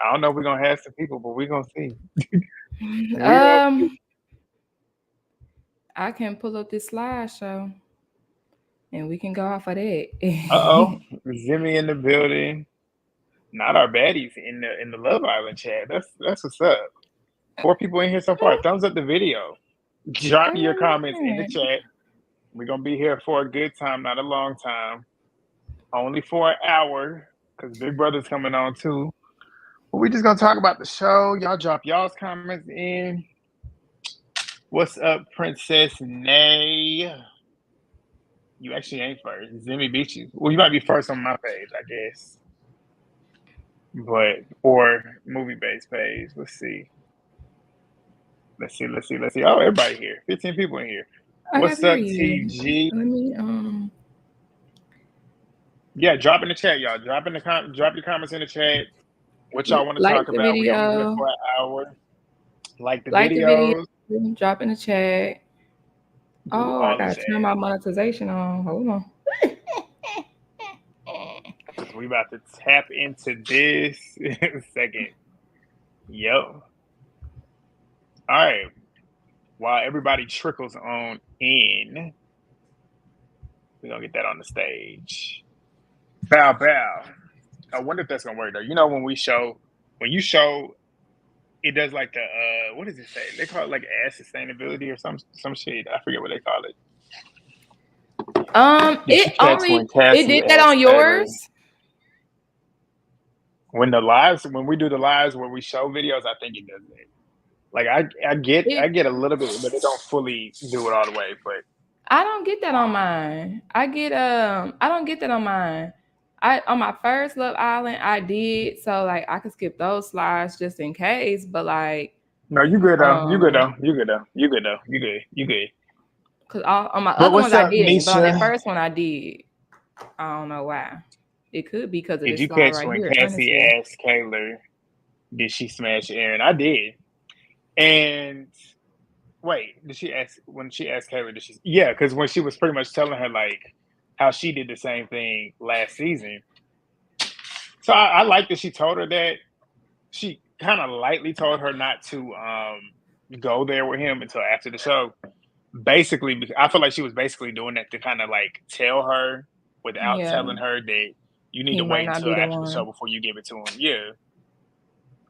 I don't know if we're gonna have some people, but we're gonna see. We gonna see. Um, I can pull up this slideshow and we can go off of that. Uh-oh. Zimmy in the building. Not our baddies in the Love Island chat. That's what's up. 4 people in here so far. Thumbs up the video. Drop your comments in the chat. We're gonna be here for a good time, not a long time. Only for an hour, because Big Brother's coming on too. But we just gonna talk about the show. Y'all drop y'all's comments in. What's up, Princess Nay? You actually ain't first. Zimmy beat you. Well, you might be first on my page, I guess. But or movie based page. Let's see. Let's see. Oh, everybody here. 15 people in here. I What's hear up, you. TG? Let me Yeah, drop in the chat, y'all. Drop your comments in the chat. What y'all want to like talk the about? We only here video. for an hour. Like the Like the video. videos. Drop in the chat. Do Oh, I all the gotta turn my chat. monetization on. Hold on. Cause we about to tap into this in a second. Yo. All right. While everybody trickles on in, we're gonna get that on the stage. Bow bow. I wonder if that's gonna work though. You know when you show it does like the what does it say? They call it like ad sustainability or some shit. I forget what they call it. Did you catch when It Cassie did that asked on Taylor yours. when we do the lives where we show videos? I think it does that. Like I It get a little bit, but it don't fully do it all the way. But I don't get that on mine. I don't get that on mine. I on my first Love Island I did, so like I could skip those slides just in case, but like no, you good though. You good um though. You good though. You good though. You good. You good. cuz on my But other what's ones I up, didn't, but on that Nisha? first one I did. I don't know why. It could be because of Did this you slide catch right when here, Cassie honestly. asked Taylor, did she smash Aaron? I did. And wait, did she ask when she asked Taylor? Did she? Yeah, because when she was pretty much telling her like how she did the same thing last season. So I like that she told her that. She kind of lightly told her not to go there with him until after the show. Basically, I feel like she was basically doing that to kind of like tell her without Yeah, telling her that you need he to might wait not until be the after the show one. before you give it to him. Yeah,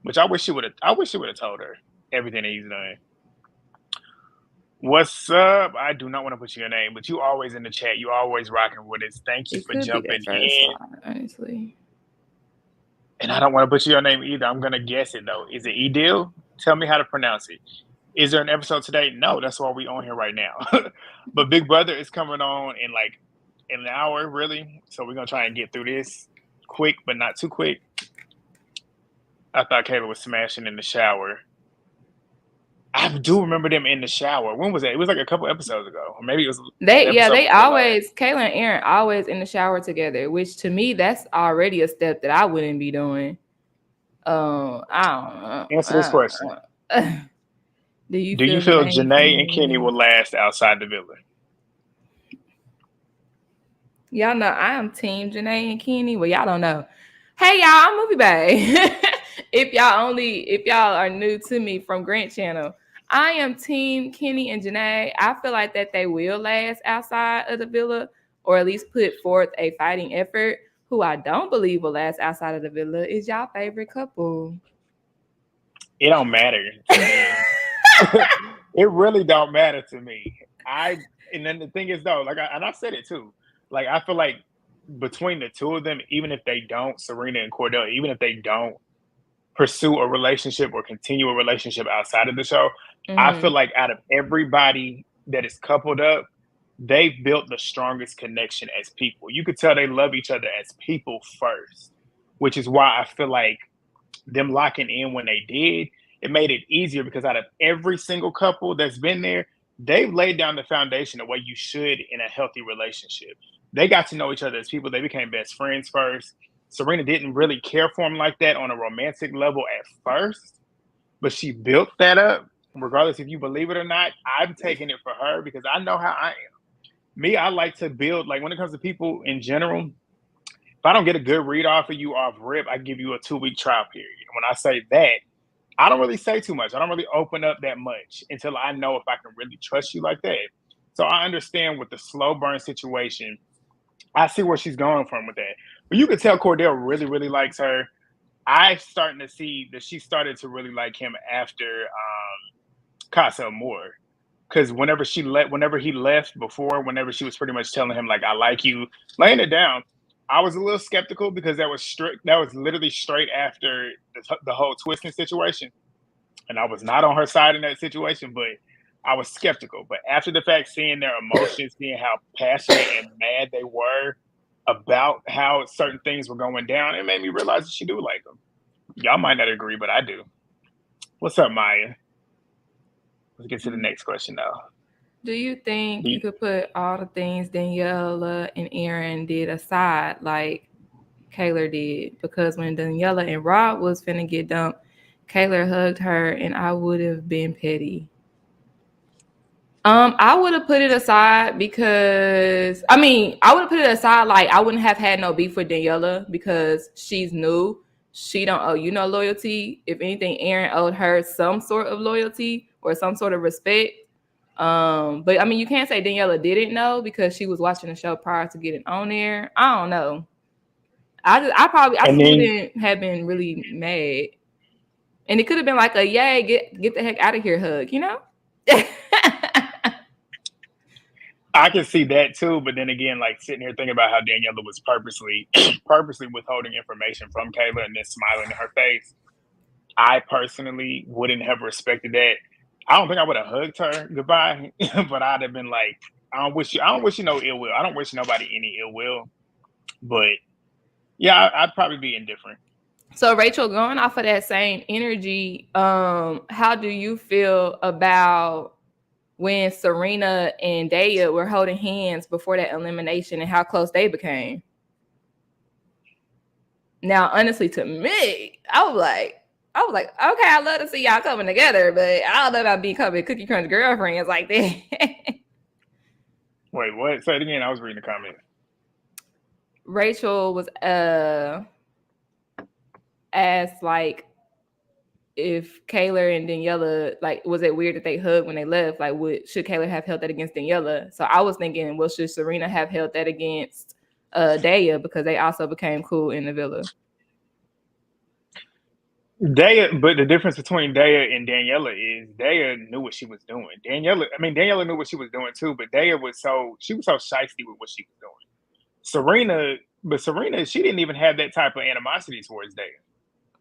which I wish she would have. I wish she would have told her everything that he's done. What's up? I do not want to put your name, but you always in the chat. You always rocking with us. Thank you It for could be that jumping first in. slide, honestly. And I don't want to put your name either. I'm gonna guess it though. Is it Edil? Tell me how to pronounce it. Is there an episode today? No, that's why we on here right now. But Big Brother is coming on in an hour, really. So we're gonna try and get through this quick, but not too quick. I thought Kayla was smashing in the shower. I do remember them in the shower. When was that? It was like a couple episodes ago, or maybe it was the episode They before last. always Kayla and Aaron always in the shower together, which to me that's already a step that I wouldn't be doing. Answer this question: I don't know. Do you do you feel feel Janae and Janae and Kenny Kenny? will last outside the villa? Y'all know I am Team Janae and Kenny. Well, y'all don't know. Hey y'all, I'm Movie Bae. If y'all are new to me from Grant Channel, I am Team Kenny and Janae. I feel like that they will last outside of the villa, or at least put forth a fighting effort. Who I don't believe will last outside of the villa is y'all favorite couple. It don't matter to me. It really don't matter to me. And then the thing is though, and I said it too. Like I feel like between the two of them, even if they don't, Serena and Cordell, even if they don't pursue a relationship or continue a relationship outside of the show, I feel Mm-hmm. like out of everybody that is coupled up, they've built the strongest connection as people. You could tell they love each other as people first, which is why I feel like them locking in when they did, it made it easier because out of every single couple that's been there, they've laid down the foundation the way you should in a healthy relationship. They got to know each other as people. They became best friends first. Serena didn't really care for him like that on a romantic level at first, but she built that up. Regardless if you believe it or not, I'm taking it for her because I know how I am. Me, I like to build, like when it comes to people in general, if I don't get a good read off of you off rip, I give you a 2-week trial period. when I say that, I don't really say too much. I don't really open up that much until I know if I can really trust you like that. So I understand with the slow burn situation, I see where she's going from with that. But you can tell Cordell really, really likes her. I'm starting to see that she started to really like him after Casa Amor. Because whenever he left before, whenever she was pretty much telling him like I like you, laying it down, I was a little skeptical because that was strict. That was literally straight after the whole twisting situation, and I was not on her side in that situation, but I was skeptical. But after the fact, seeing their emotions, seeing how passionate and mad they were about how certain things were going down, it made me realize that she do like him. Y'all might not agree, but I do. What's up, Maya? Let's get to the next question, though. Do you think you could put all the things Daniela and Aaron did aside, like Kayla did? Because when Daniela and Rob was finna get dumped, Kayla hugged her, and I would have been petty. I would have put it aside because I would have put it aside like I wouldn't have had no beef with Daniela because she's new. She don't owe you no loyalty. If anything, Aaron owed her some sort of loyalty or some sort of respect. But I mean, you can't say Daniela didn't know because she was watching the show prior to getting on there. I don't know. I wouldn't have been really mad, and it could have been like a yay, get the heck out of here hug, you know. I can see that too, but then again, like sitting here thinking about how Daniela was purposely withholding information from Kayla and then smiling in her face. I personally wouldn't have respected that. I don't think I would have hugged her goodbye, but I'd have been like, I don't wish you no ill will. I don't wish nobody any ill will. But yeah, I'd probably be indifferent. So Rachel, going off of that same energy, how do you feel about when Serena and Daya were holding hands before that elimination and how close they became? Now, honestly, to me, I was like, okay, I love to see y'all coming together, but I don't know about becoming Cookie Crunch girlfriends like that. Wait, what? Say it again. I was reading the comments. Rachel was asked like if Kayla and Daniela, like, was it weird that they hugged when they left? Like, should Kayla have held that against Daniela? So I was thinking, well, should Serena have held that against Daya because they also became cool in the villa? Daya, but the difference between Daya and Daniela is Daya knew what she was doing. Daniela knew what she was doing too, but Daya was so shiesty with what she was doing. Serena, she didn't even have that type of animosity towards Daya.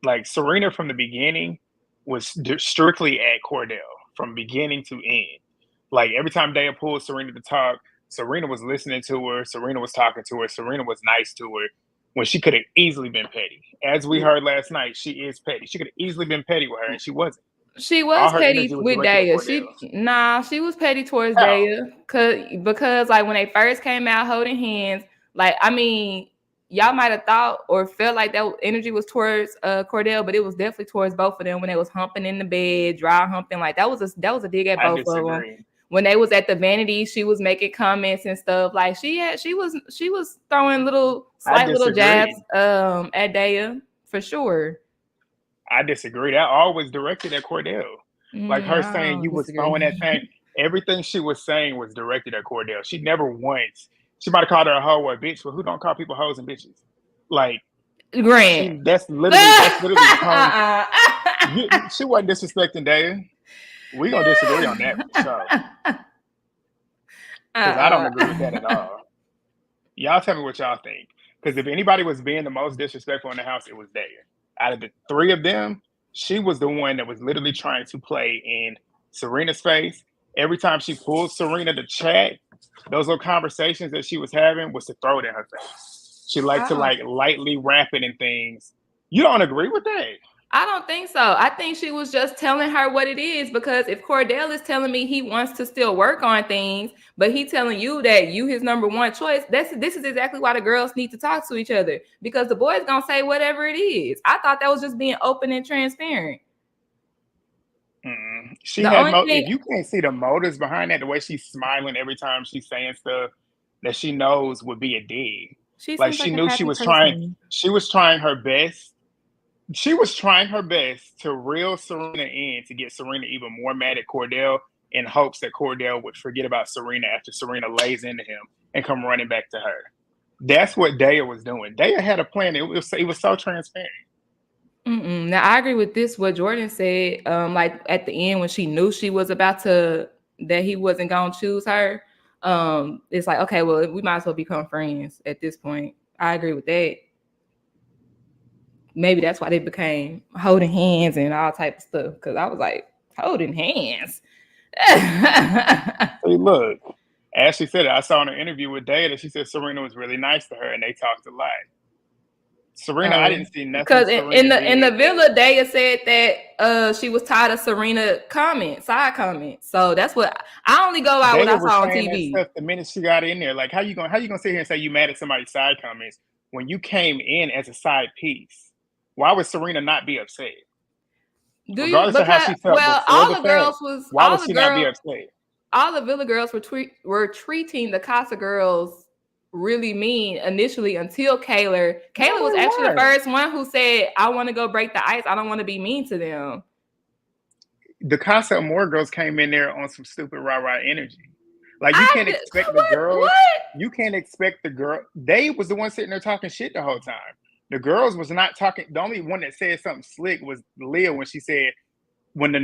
Like Serena from the beginning was strictly at Cordell from beginning to end. Like every time Daya pulled Serena to talk, Serena was listening to her. Serena was talking to her. Serena was nice to her when she could have easily been petty. As we heard last night, she is petty. She could have easily been petty with her, and she wasn't. She was petty with Daya. She was petty towards Daya because like when they first came out holding hands, like I mean, y'all might have thought or felt like that energy was towards Cordell, but it was definitely towards both of them when they was humping in the bed, dry humping. Like that was a dig at both of them. When they was at the vanity, she was making comments and stuff. Like she was throwing slight little jabs at Daya for sure. I disagree. That always directed at Cordell. Like her saying you was throwing that thing. Everything she was saying was directed at Cordell. She never once. She might have called her a hoe or a bitch, but who don't call people hoes and bitches? Like Grant. That's literally she wasn't disrespecting Daya. We gonna disagree on that for sure. Because I don't agree with that at all. Y'all tell me what y'all think. Because if anybody was being the most disrespectful in the house, it was Daya. Out of the three of them, she was the one that was literally trying to play in Serena's face. Every time she pulled Serena to chat, those little conversations that she was having was to throw it in her face. She liked to lightly rap it and things. You don't agree with that? I don't think so. I think she was just telling her what it is, because if Cordell is telling me he wants to still work on things, but he telling you that you his number one choice, this is exactly why the girls need to talk to each other, because the boy's gonna say whatever it is. I thought that was just being open and transparent. If you can't see the motives behind that, the way she's smiling every time she's saying stuff that she knows would be a dig. She knew she was trying her best She was trying her best to reel Serena in to get Serena even more mad at Cordell in hopes that Cordell would forget about Serena after Serena lays into him and come running back to her. That's what Daya was doing. Daya had a plan. It was so transparent. Now I agree with this. What Jordan said, like at the end when she knew she was about to that he wasn't gonna choose her. It's like, okay, well, we might as well become friends at this point. I agree with that. Maybe that's why they became holding hands and all type of stuff. Because I was like, holding hands. Hey, look, Ashley said it. I saw in an interview with Daya that she said Serena was really nice to her and they talked a lot. Serena, I didn't see nothing. Because in the villa, Daya said that she was tired of Serena side comments. So that's what I only go out what I saw on TV. That stuff the minute she got in there, like how you gonna sit here and say you mad at somebody's side comments when you came in as a side piece? Why would Serena not be upset? Regardless of how she felt all the girls was why would she not be upset? All the villa girls were treating the Casa girls really mean initially until Kayla. Kayla was actually the first one who said, I want to go break the ice. I don't want to be mean to them. The Casa Amor girls came in there on some stupid rah-rah energy. Like you can't expect the girls. You can't expect the girl. They was the one sitting there talking shit the whole time. The girls was not talking. The only one that said something slick was Leah when she said when the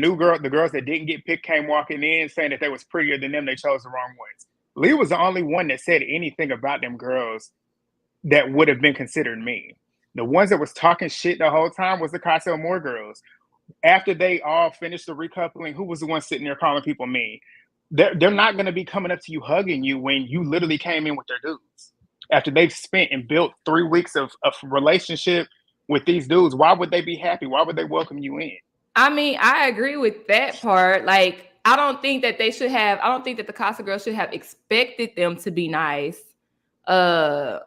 girls that didn't get picked came walking in saying that they was prettier than them, they chose the wrong ones. Leah was the only one that said anything about them girls that would have been considered mean. The ones that was talking shit the whole time was the Casa Amor girls. After they all finished the recoupling, who was the one sitting there calling people mean? They're not going to be coming up to you, hugging you when you literally came in with their dudes. After they've spent and built 3 weeks of relationship with these dudes, why would they be happy? Why would they welcome you in? I mean, I agree with that part. Like, I don't think that the Casa girls should have expected them to be nice. But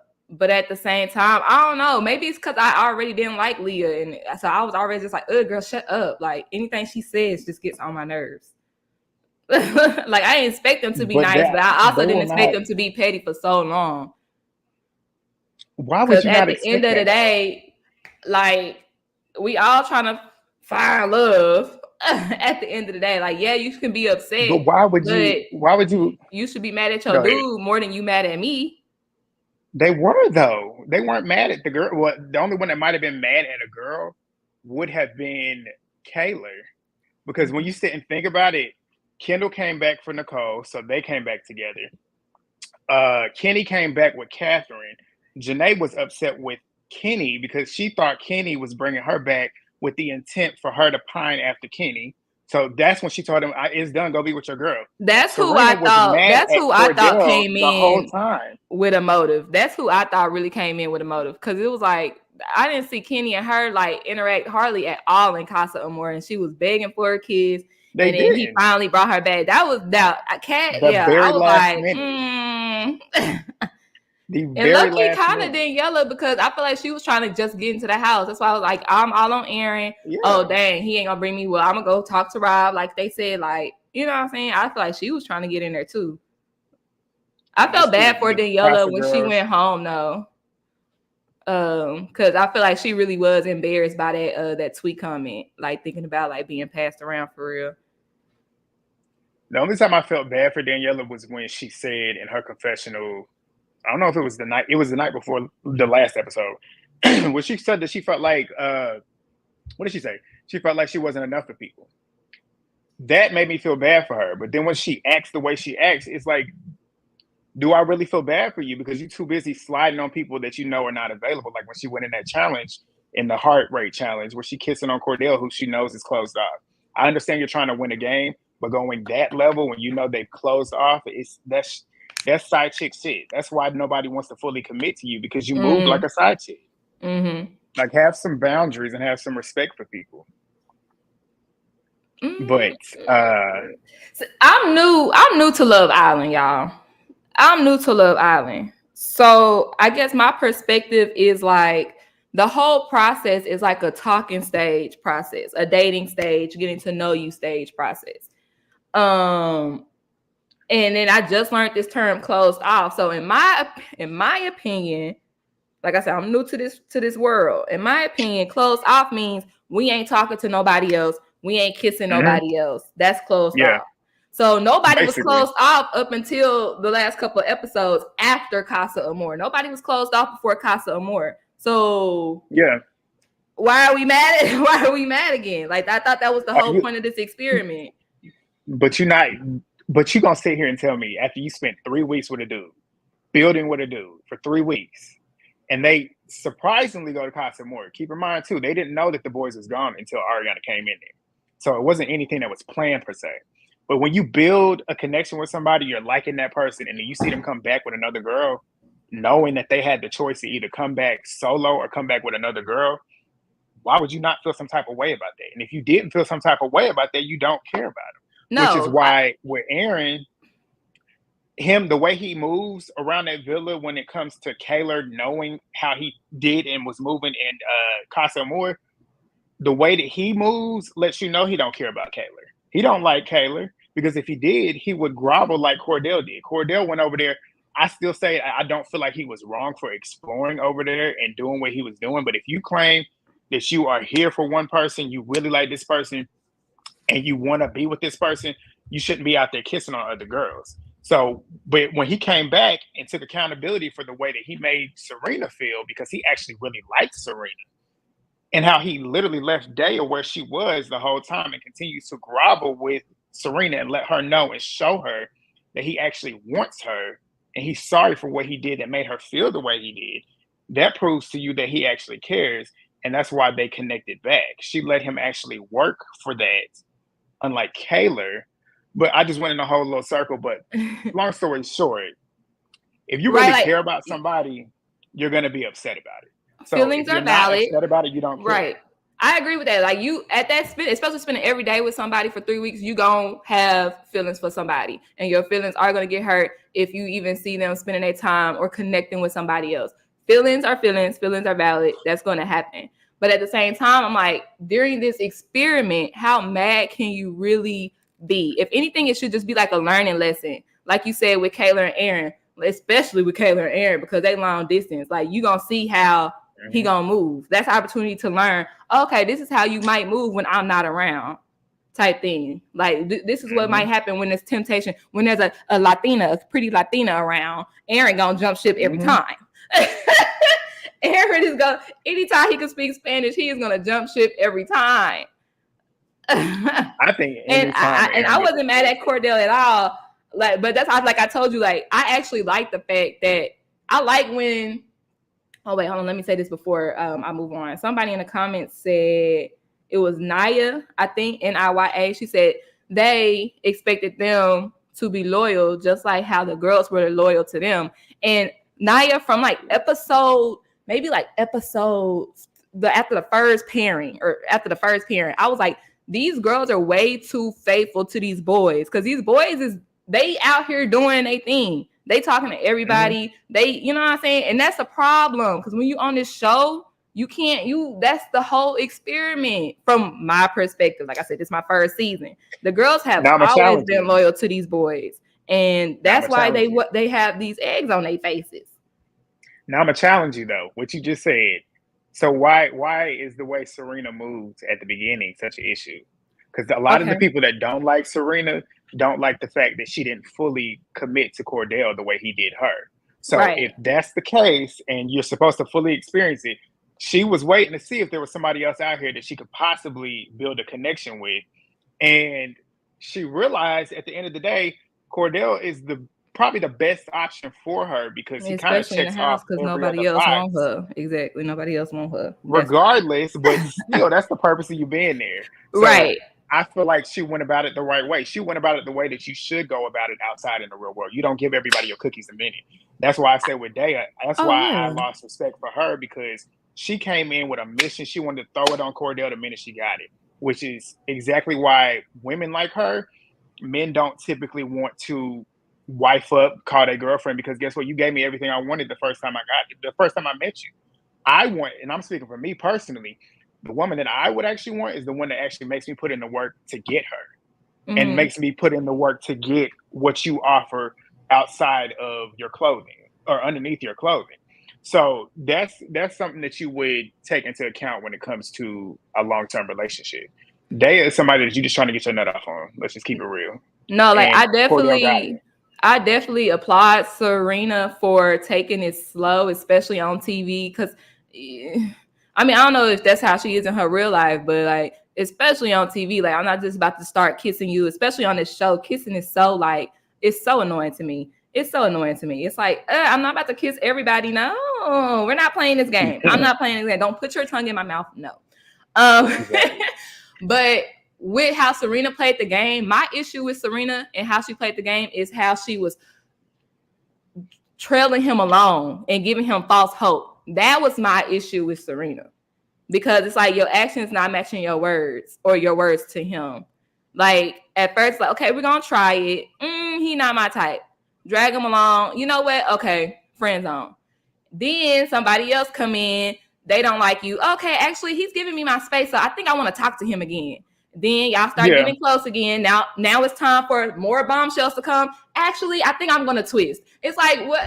at the same time, I don't know. Maybe it's because I already didn't like Leah. And so I was already just like, girl, shut up. Like, anything she says just gets on my nerves. Like, I didn't expect them to be nice, but I also didn't expect them to be petty for so long. Why would you not expect at the end of the day, like, we all trying to find love at the end of the day. Like, yeah, you can be upset. But why would you? You should be mad at your dude more than you mad at me. They were, though. They weren't mad at the girl. Well, the only one that might have been mad at a girl would have been Kayla. Because when you sit and think about it, Kendall came back for Nicole, so they came back together. Kenny came back with Catherine. Janae was upset with Kenny because she thought Kenny was bringing her back with the intent for her to pine after Kenny. So that's when she told him, "It's done. Go be with your girl." That's who I thought. That's who I thought came in the whole time with a motive. That's who I thought really came in with a motive because it was like I didn't see Kenny and her like interact hardly at all in Casa Amor, and she was begging for her kids. Then he finally brought her back. That was that cat. Yeah, I was like, And Lucky kind of didn't yell because I feel like she was trying to just get into the house. That's why I was like, I'm all on Aaron. Yeah. Oh, dang, he ain't gonna bring me. Well, I'm gonna go talk to Rob. Like they said, like, you know what I'm saying? I feel like she was trying to get in there too. I felt bad for Daniela when she went home though. Because I feel like she really was embarrassed by that tweet comment, like thinking about like being passed around for real. The only time I felt bad for Daniela was when she said in her confessional, I don't know if it was the night before the last episode, where she said that she felt like, what did she say? She felt like she wasn't enough for people. That made me feel bad for her. But then when she acts the way she acts, it's like, do I really feel bad for you? Because you're too busy sliding on people that you know are not available. Like when she went in that challenge, in the heart rate challenge, where she kissing on Cordell, who she knows is closed off. I understand you're trying to win a game, but going that level when you know they've closed off, that's side chick shit. That's why nobody wants to fully commit to you because you move like a side chick. Mm-hmm. Like have some boundaries and have some respect for people. Mm-hmm. But so I'm new to Love Island, y'all. I'm new to Love Island. So I guess my perspective is like the whole process is like a talking stage process, a dating stage, getting to know you stage process. And then I just learned this term closed off. So in my opinion, Like I said, I'm new to this world. In my opinion, closed off means we ain't talking to nobody else. We ain't kissing nobody else. That's closed Yeah, off. So nobody was basically. closed off up until the last couple of episodes after Casa Amor. Nobody was closed off before Casa Amor. So Yeah. why are we mad? Why are we mad again? Like I thought that was the whole point of this experiment. But you gonna sit here and tell me after you spent 3 weeks with a dude, building with a dude for 3 weeks, and they surprisingly go to Casa Amor. Keep in mind too, they didn't know that the boys was gone until Ariana came in there. So it wasn't anything that was planned per se. But when you build a connection with somebody, you're liking that person, and then you see them come back with another girl, knowing that they had the choice to either come back solo or come back with another girl, why would you not feel some type of way about that? And if you didn't feel some type of way about that, you don't care about it. No, which is why with Aaron, the way he moves around that villa when it comes to Kaylor knowing how he did and was moving in Casa Amor, the way that he moves lets you know he don't care about Kaylor. He don't like Kaylor, because if he did, he would grovel like Cordell did. Cordell went over there. I still say I don't feel like he was wrong for exploring over there and doing what he was doing. But if you claim that you are here for one person, you really like this person, and you want to be with this person, you shouldn't be out there kissing on other girls. So, but when he came back and took accountability for the way that he made Serena feel, because he actually really liked Serena, and how he literally left Daya where she was the whole time and continues to grovel with Serena and let her know and show her that he actually wants her and he's sorry for what he did that made her feel the way he did, that proves to you that he actually cares. And that's why they connected back. She let him actually work for that, unlike Kaylor. But I just went in a whole little circle. But long story short, if you really care about somebody, you're going to be upset about it. So feelings if you're are valid. not upset about it, you don't care. Right. I agree with that. Like you at that especially spending every day with somebody for 3 weeks, you gonna have feelings for somebody, and your feelings are gonna get hurt if you even see them spending their time or connecting with somebody else. Feelings are feelings. Feelings are valid. That's gonna happen. But at the same time, I'm like, during this experiment, how mad can you really be? If anything, it should just be like a learning lesson, like you said with Kaylor and Aaron, especially with Kaylor and Aaron, because they long distance. Like you gonna see how he gonna move. That's an opportunity to learn. Okay, this is how you might move when I'm not around, type thing. Like this is what might happen when there's temptation. When there's a Latina, a pretty Latina around, Aaron gonna jump ship every time. Aaron is gonna, anytime he can speak Spanish, he is gonna jump ship every time. I think, and I wasn't mad at Cordell at all. Like, but that's like I told you. Like, I actually like the fact that I like when. Oh, wait, hold on. Let me say this before I move on. Somebody in the comments said it was Naya, I think, Niya. She said they expected them to be loyal, just like how the girls were loyal to them. And Naya, from like after the first pairing, I was like, these girls are way too faithful to these boys, because these boys they out here doing their thing. They talking to everybody. They, you know what I'm saying? And that's a problem, because when you on this show, that's the whole experiment from my perspective. Like I said, this is my first season. The girls have always been loyal to these boys. And that's why they have these eggs on their faces. Now I'm going to challenge you, though, what you just said. So why is the way Serena moves at the beginning such an issue? Because a lot of the people that don't like Serena don't like the fact that she didn't fully commit to Cordell the way he did her. So if that's the case and you're supposed to fully experience it, she was waiting to see if there was somebody else out here that she could possibly build a connection with. And she realized at the end of the day, Cordell is probably the best option for her, because he kind of checks off because nobody else wants her. Exactly. Nobody else wants her. Regardless, but still, that's the purpose of you being there. So, right. I feel like she went about it the right way. She went about it the way that you should go about it outside in the real world. You don't give everybody your cookies a minute. That's why I said with Daya, that's why I lost respect for her, because she came in with a mission. She wanted to throw it on Cordell the minute she got it, which is exactly why women like her, men don't typically want to wife up, call their girlfriend, because guess what? You gave me everything I wanted the first time the first time I met you. I want, and I'm speaking for me personally, the woman that I would actually want is the one that actually makes me put in the work to get her, and makes me put in the work to get what you offer outside of your clothing or underneath your clothing. So that's something that you would take into account when it comes to a long-term relationship. They is somebody that you just trying to get your nut off on. Let's just keep it real. No, like And Cordell got it. I definitely applaud Serena for taking it slow, especially on TV. Because, I mean, I don't know if that's how she is in her real life, but like, especially on TV, like, I'm not just about to start kissing you, especially on this show. Kissing is so like, it's so annoying to me. It's so annoying to me. It's like, I'm not about to kiss everybody. No, we're not playing this game. I'm not playing this game. Don't put your tongue in my mouth. No. Exactly. But with how Serena played the game, my issue with Serena and how she played the game is how she was trailing him along and giving him false hope. That was my issue with Serena, because it's like your actions not matching your words or your words to him. Like at first, like, okay, we're gonna try it. He not my type. Drag him along. You know what? Okay, friend zone. Then somebody else come in. They don't like you. Okay, actually, he's giving me my space, so I think I want to talk to him again. Then y'all start getting close again. Now it's time for more bombshells to come. Actually, I think I'm gonna twist. It's like, what?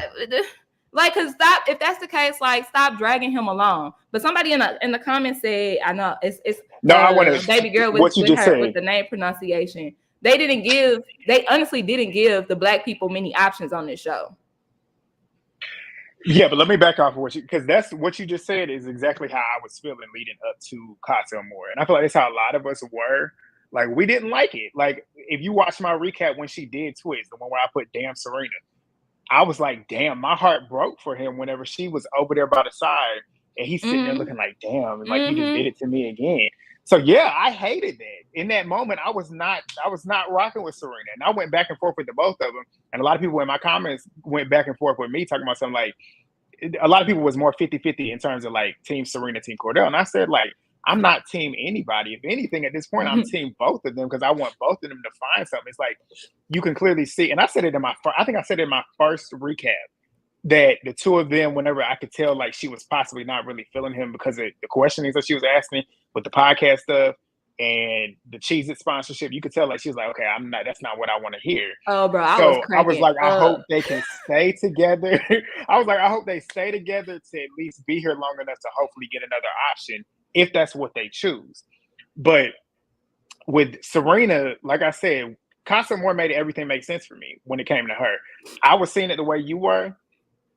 Like, cause stop. If that's the case, like, stop dragging him along. But somebody in the comments said, I know it's no, I want to baby girl with her with the name pronunciation. They honestly didn't give the black people many options on this show. Yeah, but let me back off of what you, because that's what you just said is exactly how I was feeling leading up to Casa Amor. And I feel like that's how a lot of us were. Like, we didn't like it. Like, if you watch my recap when she did twist, the one where I put damn Serena, I was like, damn, my heart broke for him whenever she was over there by the side and he's sitting there looking like, damn, like you just did it to me again. So yeah, I hated that. In that moment, I was not rocking with Serena. And I went back and forth with the both of them. And a lot of people in my comments went back and forth with me talking about something like, a lot of people was more 50-50 in terms of like team Serena, team Cordell. And I said, like, I'm not team anybody. If anything, at this point, I'm team both of them because I want both of them to find something. It's like you can clearly see, and I said it in my first recap that the two of them, whenever I could tell, like she was possibly not really feeling him because of the questionings that she was asking with the podcast stuff and the Cheez-It sponsorship, you could tell like she was like, okay, that's not what I want to hear. Oh, bro, I was like, I hope they can stay together. I was like, I hope they stay together to at least be here long enough to hopefully get another option if that's what they choose. But with Serena, like I said, Casa Amor made everything make sense for me when it came to her. I was seeing it the way you were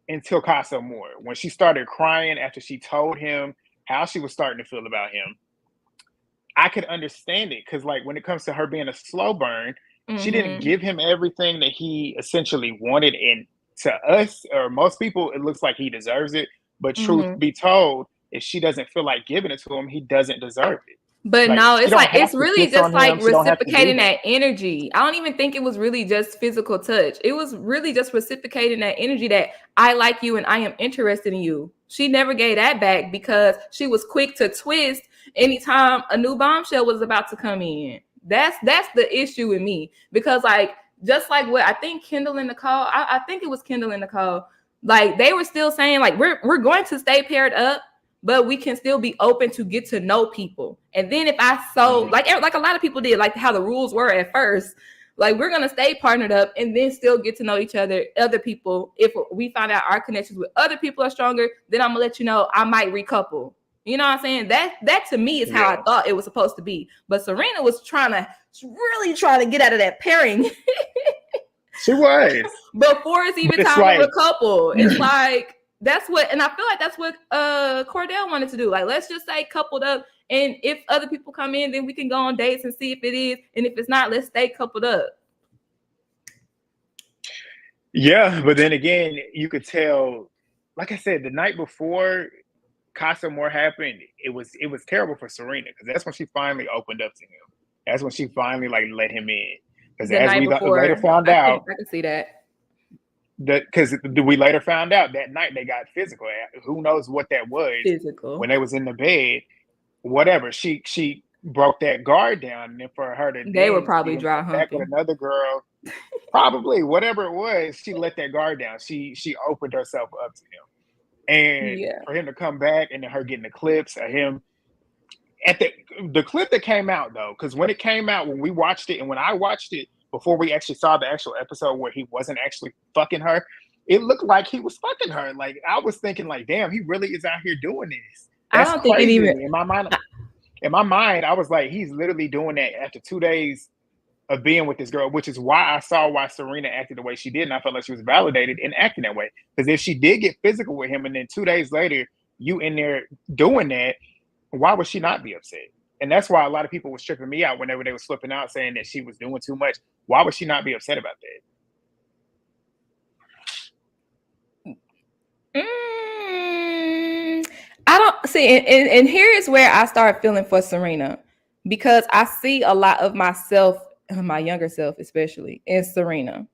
until Casa Amor. When she started crying after she told him how she was starting to feel about him, I could understand it because, like, when it comes to her being a slow burn, she didn't give him everything that he essentially wanted. And to us, or most people, it looks like he deserves it. But truth be told, if she doesn't feel like giving it to him, he doesn't deserve it. But like, no, it's like it's really just like reciprocating that energy. I don't even think it was really just physical touch. It was really just reciprocating that energy that I like you and I am interested in you. She never gave that back because she was quick to twist anytime a new bombshell was about to come in. That's the issue with me, because like just like what I think Kendall and Nicole, I think it was Kendall and Nicole, like they were still saying like we're going to stay paired up, but we can still be open to get to know people. And then if I like a lot of people did, like how the rules were at first, like we're gonna stay partnered up and then still get to know each other people. If we find out our connections with other people are stronger, then I'm gonna let you know I might recouple. You know what I'm saying? That to me is how I thought it was supposed to be. But Serena was really trying to get out of that pairing. She was. Before it's even time to recouple. It's like, that's what, and I feel like that's what Cordell wanted to do. Like, let's just say coupled up, and if other people come in, then we can go on dates and see if it is, and if it's not, let's stay coupled up. Yeah, but then again, you could tell, like I said, the night before Casa Amor happened, it was terrible for Serena because that's when she finally opened up to him. That's when she finally like let him in. Because as we later found out, I can see that. Because we later found out that night they got physical. Who knows what that was? Physical. When they was in the bed, whatever. She broke that guard down, and then for her to they were probably dry humping back with another girl, probably whatever it was. She let that guard down. She opened herself up to him. And for him to come back and then her getting the clips of him at the clip that came out though, because when it came out, when we watched it and when I watched it before we actually saw the actual episode where he wasn't actually fucking her, it looked like he was fucking her. Like I was thinking, like, damn, he really is out here doing this. I That's don't think it crazy to even. me. In my mind, I was like, he's literally doing that after 2 days of being with this girl, which is why I saw why Serena acted the way she did, and I felt like she was validated in acting that way. Because if she did get physical with him, and then 2 days later you in there doing that, why would she not be upset? And that's why a lot of people were stripping me out whenever they were flipping out, saying that she was doing too much. Why would she not be upset about that? I don't see, and here is where I start feeling for Serena, because I see a lot of myself, my younger self especially, in Serena.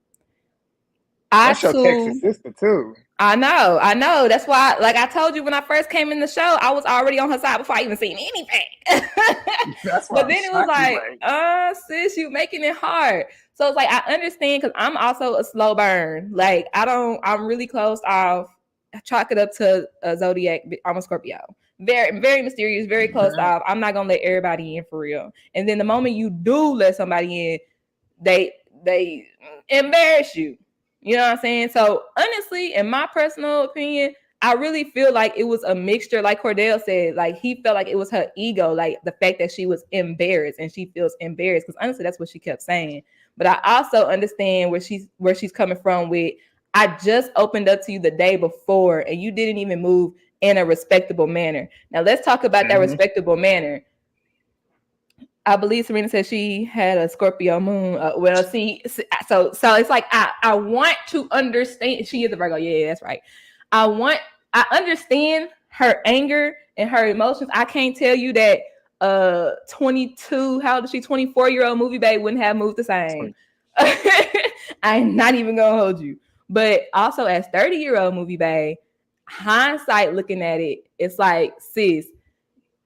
That's your Texas sister too. I know. That's why, like I told you when I first came in the show, I was already on her side before I even seen anything. But then it was like, sis, you making it hard. So it's like, I understand, because I'm also a slow burn. Like I'm really closed off. I chalk it up to a zodiac. I'm a Scorpio. Very, very mysterious, very closed off. I'm not gonna let everybody in for real. And then the moment you do let somebody in, they embarrass you. You know what I'm saying? So honestly, in my personal opinion, I really feel like it was a mixture. Like Cordell said, like he felt like it was her ego, like the fact that she was embarrassed, and she feels embarrassed, because honestly, that's what she kept saying. But I also understand where she's coming from with, I just opened up to you the day before, and you didn't even move in a respectable manner. Now let's talk about that respectable manner. I believe Serena said she had a Scorpio moon. So it's like, I want to understand. She is a Virgo. Yeah, that's right. I understand her anger and her emotions. I can't tell you that 22, how old is she? 24-year-old MovieBae wouldn't have moved the same. I'm not even gonna hold you. But also as 30-year-old MovieBae, hindsight looking at it, it's like, sis,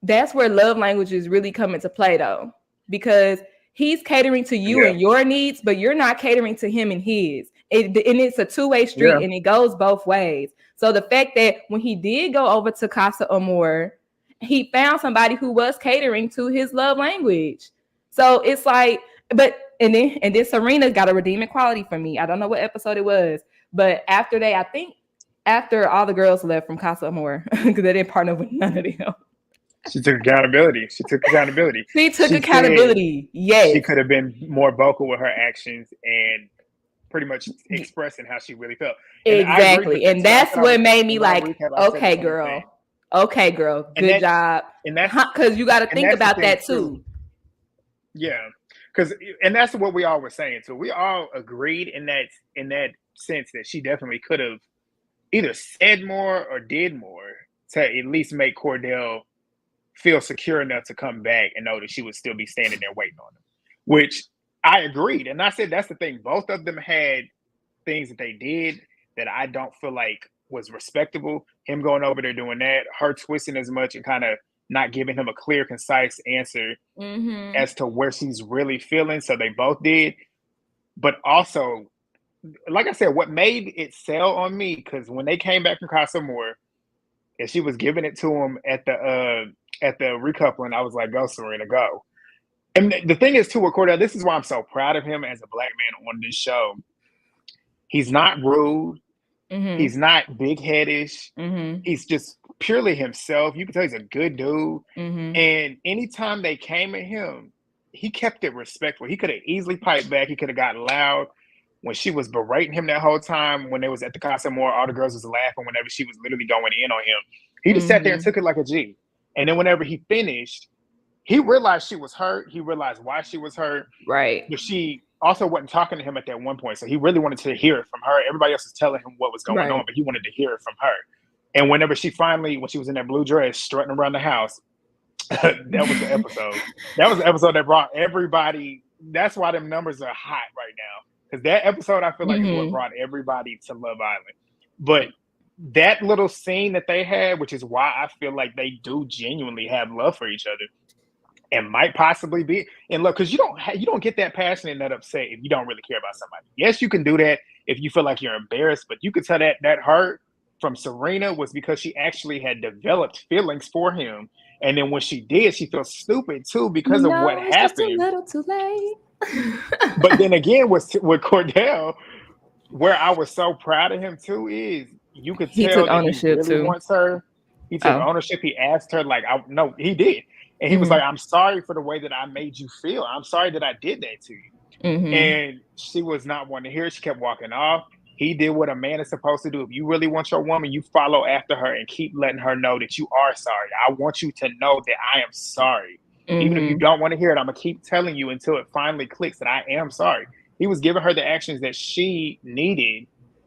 that's where love languages really come into play, though, because he's catering to you and your needs, but you're not catering to him and his. And it's a two-way street, and it goes both ways. So the fact that when he did go over to Casa Amor, he found somebody who was catering to his love language. So it's like, and then Serena got a redeeming quality for me. I don't know what episode it was, but after I think after all the girls left from Casa Amor, because they didn't partner with none of them. She took accountability. Yes. She could have been more vocal with her actions and pretty much expressing how she really felt. Exactly. And that's what made me like, okay, girl. Good job. And that's because you got to think about that too. Yeah. And that's what we all were saying too. We all agreed in that sense that she definitely could have either said more or did more to at least make Cordell feel secure enough to come back and know that she would still be standing there waiting on him, which I agreed. And I said, that's the thing. Both of them had things that they did that I don't feel like was respectable. Him going over there doing that, her twisting as much and kind of not giving him a clear, concise answer as to where she's really feeling. So they both did. But also, like I said, what made it sell on me, because when they came back from Casa Amor and she was giving it to him at the recoupling, I was like, go, Serena, go. And the thing is, too, with Cordell, this is why I'm so proud of him as a Black man on this show. He's not rude. He's not big-headish. He's just purely himself. You can tell he's a good dude. And anytime they came at him, he kept it respectful. He could have easily piped back. He could have gotten loud. When she was berating him that whole time, when they was at the Casa Amor, all the girls was laughing whenever she was literally going in on him. He just sat there and took it like a G. And then whenever he finished, he realized she was hurt. He realized why she was hurt. Right. But she also wasn't talking to him at that one point. So he really wanted to hear it from her. Everybody else was telling him what was going on, but he wanted to hear it from her. And whenever she finally, when she was in that blue dress, strutting around the house, that was the episode. That was the episode that brought everybody. That's why them numbers are hot right now. Because that episode, I feel like, is what brought everybody to Love Island. But that little scene that they had, which is why I feel like they do genuinely have love for each other, and might possibly be in love, because you don't get that passionate and that upset if you don't really care about somebody. Yes, you can do that if you feel like you're embarrassed, but you could tell that hurt from Serena was because she actually had developed feelings for him, and then when she did, she felt stupid too because of what happened. Just a little too late. But then again, with Cordell, where I was so proud of him too is you could He took tell that he ownership really too. wants her. He took Oh. ownership. He asked her, like, I no, he did. And he was like, I'm sorry for the way that I made you feel. I'm sorry that I did that to you. Mm-hmm. And she was not wanting to hear it. She kept walking off. He did what a man is supposed to do. If you really want your woman, you follow after her and keep letting her know that you are sorry. I want you to know that I am sorry. Even if you Mm-hmm. don't want to hear it, I'm going to keep telling you until it finally clicks that I am sorry. He was giving her the actions that she needed,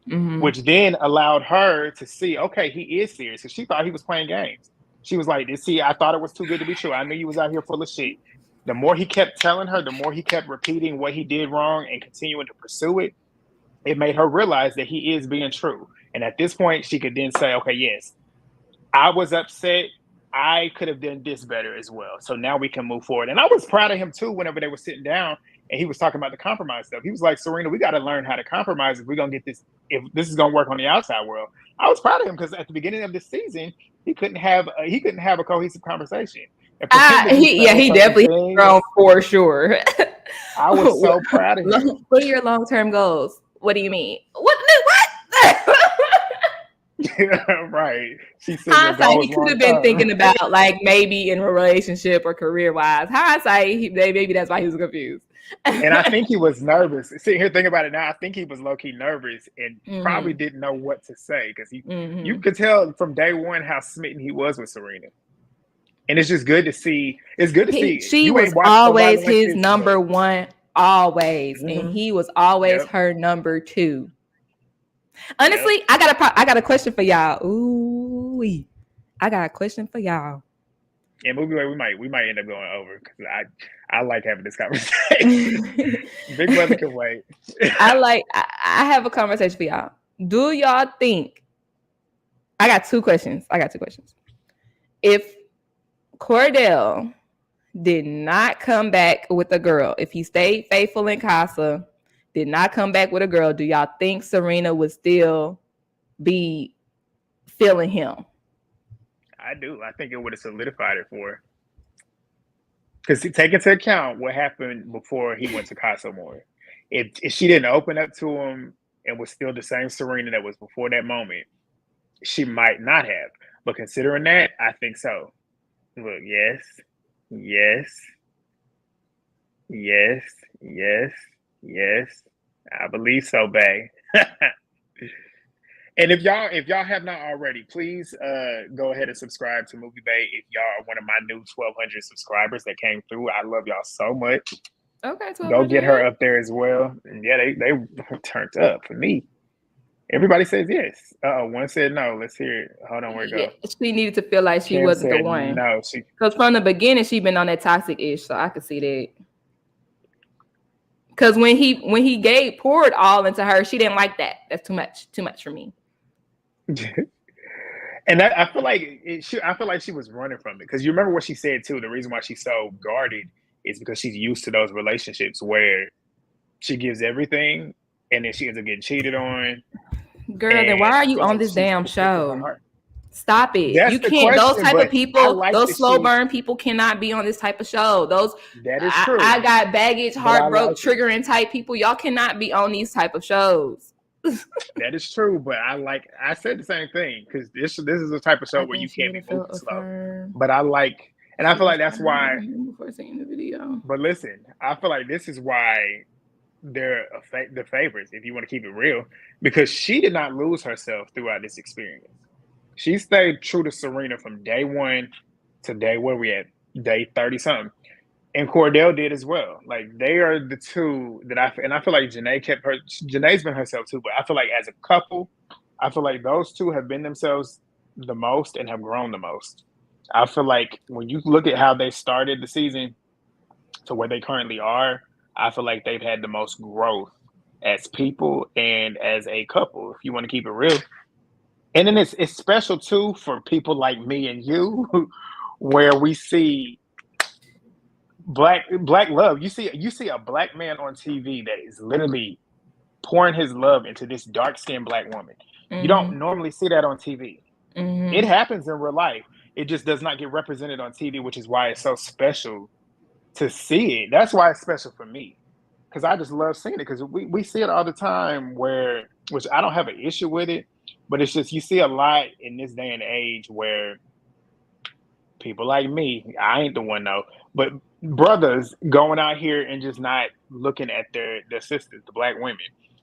Mm-hmm. which then allowed her to see, okay, he is serious. Because she thought he was playing games. She was like, see, I thought it was too good to be true. I knew you was out here full of shit. The more he kept telling her, the more he kept repeating what he did wrong and continuing to pursue it, it made her realize that he is being true. And at this point, she could then say, okay, yes, I was upset. I could have done this better as well. So now we can move forward. And I was proud of him too whenever they were sitting down and he was talking about the compromise stuff. He was like, Serena, we got to learn how to compromise if we're going to get this, if this is going to work on the outside world. I was proud of him because at the beginning of this season, he couldn't have a cohesive conversation. And for him to be saying He certain definitely things, grown for sure. I was so proud of him. What are your long-term goals? What do you mean? What? Right. She said your Hindsight, he goals could long have been term. thinking about like maybe in a relationship or career-wise. Hindsight, maybe that's why he was confused. And I think he was nervous. Sitting here thinking about it now, I think he was low-key nervous and probably Mm-hmm. didn't know what to say because you Mm-hmm. could tell from day one how smitten he was with Serena. And it's just good to see. It's good to see. She You was ain't watched nobody always like his this, but number one, always, and he was always yep. her number two. Yep. Honestly, I got a question for y'all. Ooh, I got a question for y'all. And we might end up going over because I like having this conversation. Big brother can wait. I have a conversation for y'all. Do y'all think I got two questions. If Cordell did not come back with a girl, if he stayed faithful in Casa, did not come back with a girl, do y'all think Serena would still be feeling him? I do. I think it would have solidified it for her. Because take into account what happened before he went to Casa more. If she didn't open up to him and was still the same Serena that was before that moment, she might not have. But considering that, I think so. Look, yes, yes, yes, yes, yes. I believe so, bae. And if y'all have not already, please go ahead and subscribe to MovieBae. If y'all are one of my new 1,200 subscribers that came through, I love y'all so much. Okay, Go get her 1200. up there as well. And yeah, they turned up for me. Everybody says yes. One said no. Let's hear it. Hold on, where it Yeah, go? she needed to feel like she Kim wasn't the said one. no. Because from the beginning, she been on that toxic ish, so I could see that. Because when he poured all into her, she didn't like that. That's too much for me. And I feel like I feel like she was running from it because you remember what she said too. The reason why she's so guarded is because she's used to those relationships where she gives everything and then she ends up getting cheated on. Girl, then why And are I you feel on like this she's damn protecting her show? heart. Stop it. That's You the can't, those question, type of but I people, like those that slow she's. burn people cannot be on this type of show. That is I true, got baggage, but I heartbroken, like it. triggering type people. Y'all cannot be on these type of shows. That is true, but I said the same thing because this is the type of show I where you think she can't would be have moving felt slow. affirmed. But I like, and I feel like that's why. Before seeing the video. But listen, I feel like this is why they're the favorites, if you want to keep it real, because she did not lose herself throughout this experience. She stayed true to Serena from day one to day where we at day 30 something. And Cordell did as well. Like they are the two that I feel like Janae's been herself too, but I feel like as a couple, I feel like those two have been themselves the most and have grown the most. I feel like when you look at how they started the season to where they currently are, I feel like they've had the most growth as people and as a couple, if you want to keep it real. And then it's special too for people like me and you, where we see black love. You see a black man on TV that is literally pouring his love into this dark skinned black woman. You don't normally see that on TV. It happens in real life. It just does not get represented on TV, which is why it's so special to see it. That's why it's special for me. Because I just love seeing it. Because we see it all the time where which I don't have an issue with it, but it's just you see a lot in this day and age where people like me, I ain't the one though, but brothers going out here and just not looking at their sisters, the black women.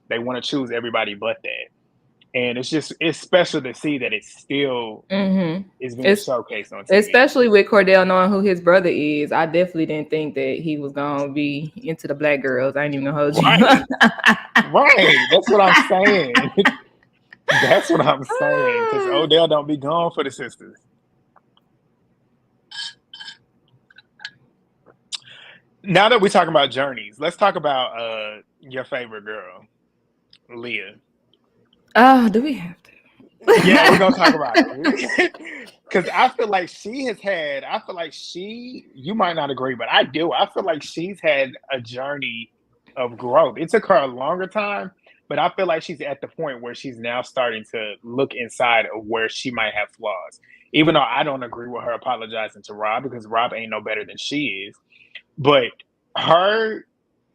They want to choose everybody but that. And it's special to see that it still is being showcased on TV. Especially with Cordell knowing who his brother is. I definitely didn't think that he was gonna be into the black girls. I ain't even gonna hold you. Right. That's what I'm saying. That's what I'm saying. Because Odell don't be gone for the sisters. Now that we're talking about journeys, let's talk about your favorite girl, Leah. Oh, do we have to? Yeah, we're gonna talk about it. Because I feel like you might not agree, but I do. I feel like she's had a journey of growth. It took her a longer time, but I feel like she's at the point where she's now starting to look inside of where she might have flaws. Even though I don't agree with her apologizing to Rob, because Rob ain't no better than she is. But her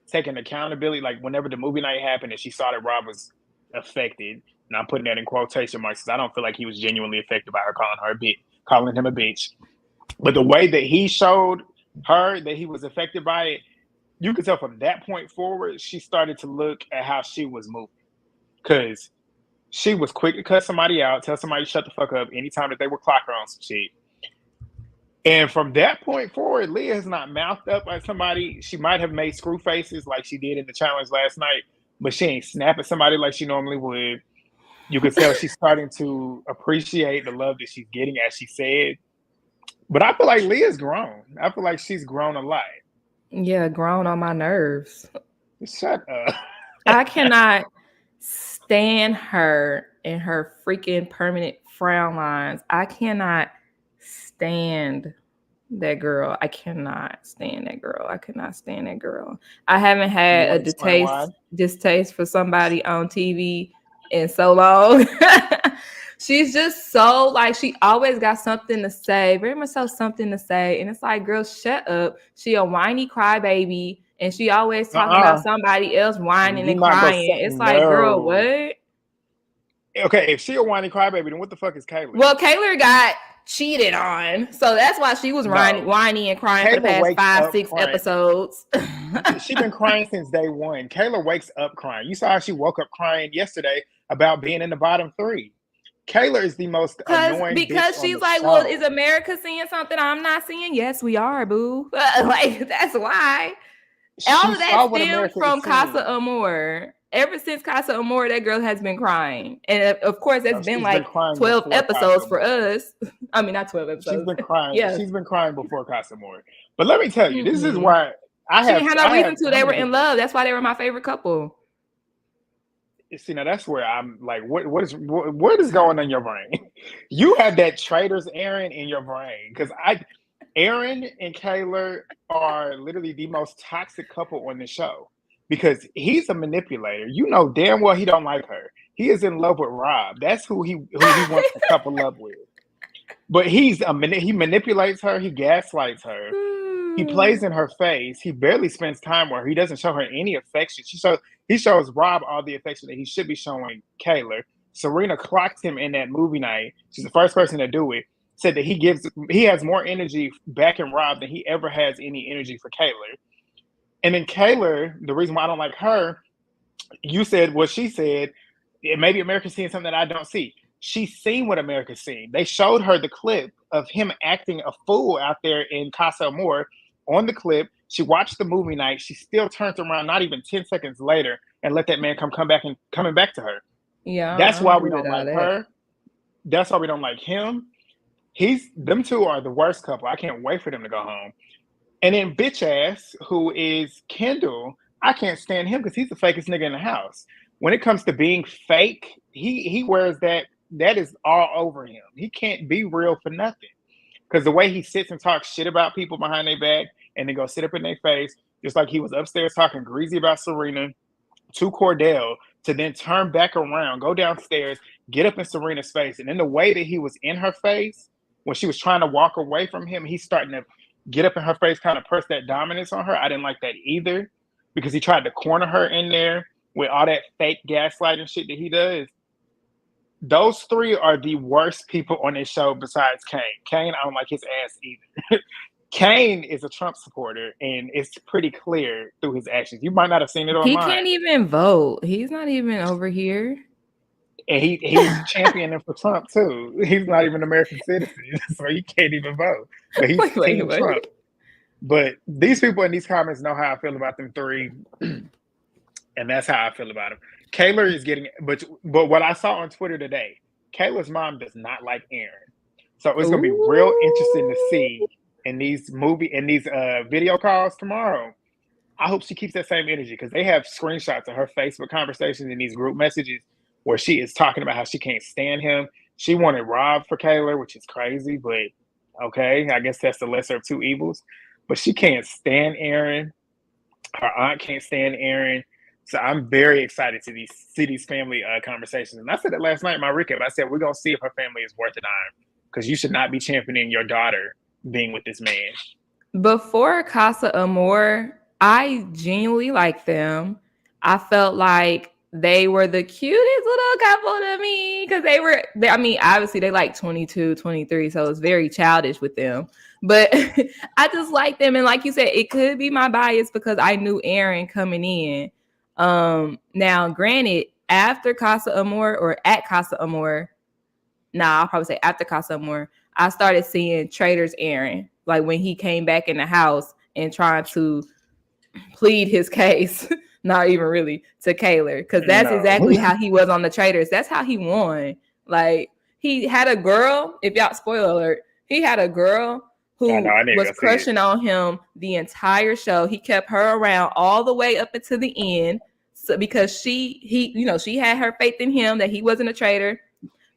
taking accountability, like whenever the movie night happened and she saw that Rob was affected, and I'm putting that in quotation marks because I don't feel like he was genuinely affected by her calling him a bitch. But the way that he showed her that he was affected by it, you could tell from that point forward, she started to look at how she was moving. Because she was quick to cut somebody out, tell somebody to shut the fuck up anytime that they would clock her on some shit. And from that point forward, Leah has not mouthed up at somebody. She might have made screw faces like she did in the challenge last night, but she ain't snap at somebody like she normally would. You could tell she's starting to appreciate the love that she's getting, as she said. But I feel like Leah's grown. I feel like she's grown a lot. Yeah, grown on my nerves. Shut up. I cannot stand her and her freaking permanent frown lines. I cannot stand that girl. I cannot stand that girl. I haven't had a distaste for somebody on TV in so long. She's just so like, she always got something to say, very much so something to say. And it's like, girl, shut up. She a whiny crybaby, and she always talking about somebody else whining and crying. It's like, girl, what? Okay, if she a whiny crybaby, then what the fuck is Kayla? Well, Kayla got cheated on, so that's why she was whiny and crying for the past 5-6 episodes. She's been crying since day one. Kayla wakes up crying. You saw how she woke up crying yesterday about being in the bottom 3. Kayla is the most annoying because she's like, show. Well, is America seeing something I'm not seeing? Yes, we are, boo. Like, that's why. All of that stems from Casa Amor. Ever since Casa Amor, that girl has been crying. And of course, that's been like 12 episodes for us. I mean, not 12 episodes. She's been crying. Yeah. She's been crying before Casa Amor. But let me tell you, this is why she had no reason to. They were in love. That's why they were my favorite couple. See, now that's where I'm like, what is going on in your brain? You have that traitor's Aaron in your brain. Because Aaron and Kayla are literally the most toxic couple on the show. Because he's a manipulator. You know damn well he don't like her. He is in love with Rob. That's who he wants to couple up with. But he manipulates her. He gaslights her. He plays in her face. He barely spends time with her. He doesn't show her any affection. He shows Rob all the affection that he should be showing Kayla. Serena clocked him in that movie night. She's the first person to do it. Said that he has more energy back in Rob than he ever has any energy for Kayla. And then Kayla, the reason why I don't like her, you said what she said. Maybe America's seeing something that I don't see. She's seen what America's seen. They showed her the clip of him acting a fool out there in Casa Amor. On the clip, she watched the movie night. She still turns around not even 10 seconds later and let that man coming back to her. Yeah, that's why we don't like her. That's why we don't like him. Them two are the worst couple. I can't wait for them to go home. And then bitch ass, who is Kendall, I can't stand him because he's the fakest nigga in the house. When it comes to being fake, he wears that is all over him. He can't be real for nothing. Because the way he sits and talks shit about people behind their back and then go sit up in their face, just like he was upstairs talking greasy about Serena to Cordell, to then turn back around, go downstairs, get up in Serena's face. And then the way that he was in her face, when she was trying to walk away from him, he's starting to get up in her face, kind of press that dominance on her. I didn't like that either because he tried to corner her in there. with all that fake gaslighting shit that he does. Those three are the worst people on this show besides Kane. Kane, I don't like his ass either. Kane is a Trump supporter, and it's pretty clear through his actions. You might not have seen it He online. can't even vote. He's not even over here. And he's championing for Trump too. He's not even an American citizen, so he can't even vote. But he's Team Trump. But these people in these comments know how I feel about them three, and that's how I feel about them. Kayla is getting, but what I saw on Twitter today, Kayla's mom does not like Aaron, so it's gonna be real interesting to see in these video calls tomorrow. I hope she keeps that same energy because they have screenshots of her Facebook conversations in these group messages where she is talking about how she can't stand him. She wanted Rob for Kayla, which is crazy, but okay, I guess that's the lesser of two evils. But she can't stand Aaron. Her aunt can't stand Aaron. So I'm very excited to see these family conversations. And I said that last night in my recap. I said, we're going to see if her family is worth a dime because you should not be championing your daughter being with this man. Before Casa Amor, I genuinely liked them. I felt like they were the cutest little couple to me because obviously they like 22, 23, so it's very childish with them. But I just like them. And like you said, it could be my bias because I knew Aaron coming in. Now, granted, after Casa Amor or at Casa Amor, I'll probably say after Casa Amor, I started seeing Trader's Aaron, like when he came back in the house and trying to plead his case, not even really to Kayla, because that's exactly how he was on the Traders. That's how he won. Like he had a girl, if y'all spoiler alert, he had a girl who was crushing on him the entire show. He kept her around all the way up until the end. So because she had her faith in him that he wasn't a traitor,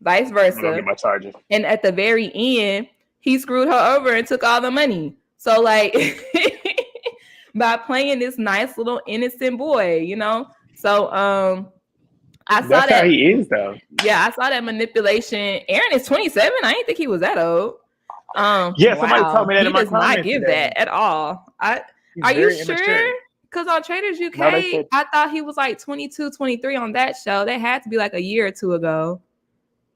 vice versa. I'm gonna get my charger. And at the very end, he screwed her over and took all the money. So like by playing this nice little innocent boy, So I saw that's how he is though. Yeah, I saw that manipulation. Aaron is 27. I didn't think he was that old. Somebody told me that in my comments. He does not give that at all. Are you sure? Because on Traders UK, I thought he was like 22, 23 on that show. That had to be like a year or two ago.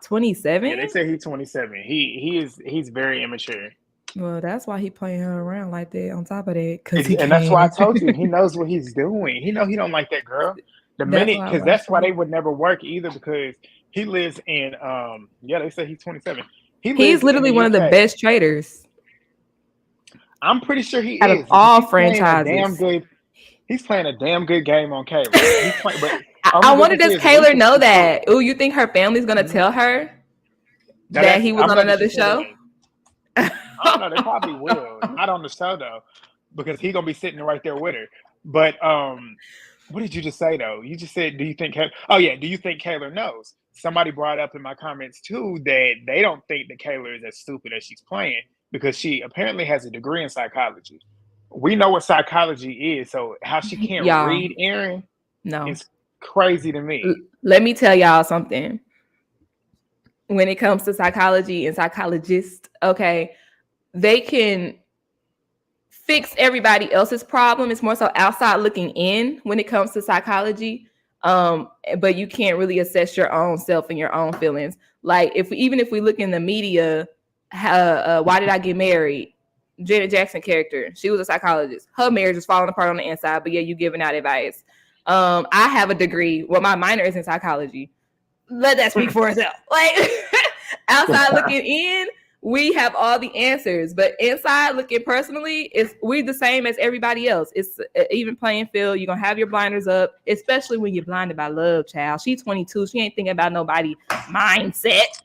27? Yeah, they say he's 27. He's very immature. Well, that's why he playing her around like that. On top of that, that's why I told you he knows what he's doing. He don't like that girl. That's why they would never work either because he lives in they say he's 27. He's literally one of the best traders. I'm pretty sure he out is. Of all franchises. He's playing a damn good game on Kayla. I wonder, does Kayla know that? Oh, you think her family's gonna tell her that he was on another show? I don't know. They probably will. Not on the show though, because he's gonna be sitting right there with her. But what did you just say though? You just said, do you think Kayla knows? Somebody brought up in my comments too that they don't think that Kayla is as stupid as she's playing because she apparently has a degree in psychology. We know what psychology is, so how she can't read Aaron is crazy to me. Let me tell y'all something. When it comes to psychology and psychologists, okay, they can fix everybody else's problem. It's more so outside looking in when it comes to psychology. But you can't really assess your own self and your own feelings. Like if we look in the media, Why Did I Get Married? Janet Jackson character, she was a psychologist. Her marriage was falling apart on the inside, but yeah, you giving out advice. I have a degree. Well, my minor is in psychology. Let that speak for itself. Like outside looking in, we have all the answers, but inside looking personally, we're the same as everybody else. It's an even playing field. You're gonna have your blinders up, especially when you're blinded by love, child. She's 22. She ain't thinking about nobody mindset.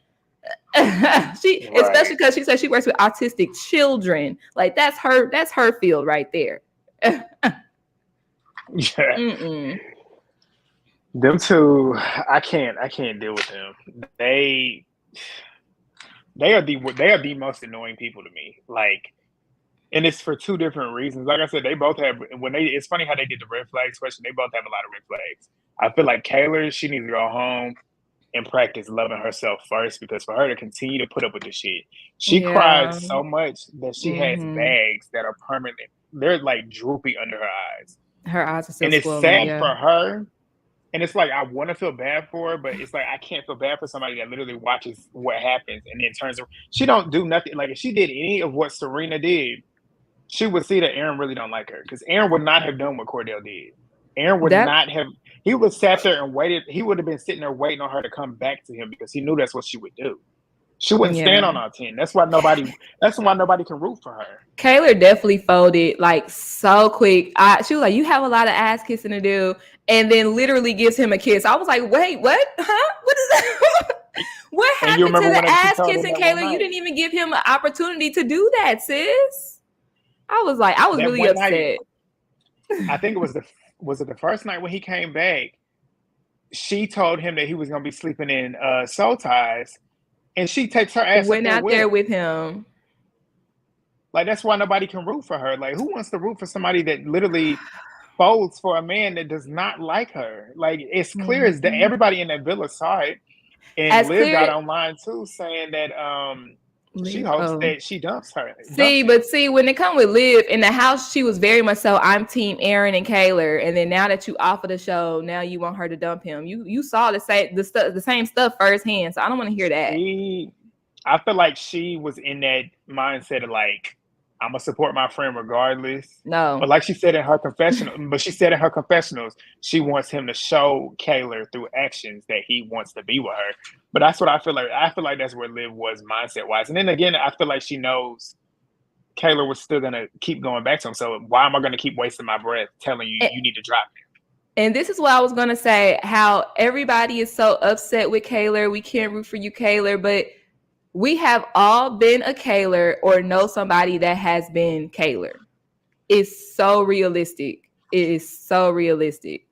Especially because she said she works with autistic children. Like that's her field right there. Them two, I can't deal with them. They are the most annoying people to me. Like, and it's for two different reasons. Like I said, they both have it's funny how they did the red flags question. They both have a lot of red flags. I feel like Kayla, she needs to go home and practice loving herself first, because for her to continue to put up with the shit, she cries so much that she has bags that are permanent. They're like droopy under her eyes. Her eyes are so and it's sad for her, And it's like I want to feel bad for her, but it's like I can't feel bad for somebody that literally watches what happens and then turns around. She don't do nothing. Like if she did any of what Serena did, she would see that Aaron really don't like her, because Aaron would not have done what Cordell did. Aaron would not have. He would have sat there and waited. He would have been sitting there waiting on her to come back to him, because he knew that's what she would do. She wouldn't stand on our team. That's why nobody can root for her. Kayla definitely folded like so quick. She was like, "You have a lot of ass kissing to do," and then literally gives him a kiss. I was like, "Wait, what? Huh? What is that?" What happened to the ass kissing, Kayla? You didn't even give him an opportunity to do that, sis. I was really upset. Night, I think it was the first night when he came back. She told him that he was going to be sleeping in soul ties, and she takes her ass. Went out there with him. Like, that's why nobody can root for her. Like, who wants to root for somebody that literally folds for a man that does not like her? Like, it's clear as that everybody in that villa saw it. And Liv got online too, saying that she hopes that she dumps her. See, when it come with Liv in the house, she was very much so, I'm team Aaron and Kayla. And then now that you offer the show, now you want her to dump him. You saw the same stuff firsthand. So I don't want to hear that. I feel like she was in that mindset of like, I'm gonna support my friend regardless. No, but like she said in her confessionals, she wants him to show Kayla through actions that he wants to be with her. But that's what I feel like. I feel like that's where Liv was mindset wise. And then again, I feel like she knows Kayla was still gonna keep going back to him. So why am I gonna keep wasting my breath telling you you need to drop him? And this is what I was gonna say: how everybody is so upset with Kayla. We can't root for you, Kayla, but we have all been a Kayla or know somebody that has been Kayla. It's so realistic. It is so realistic.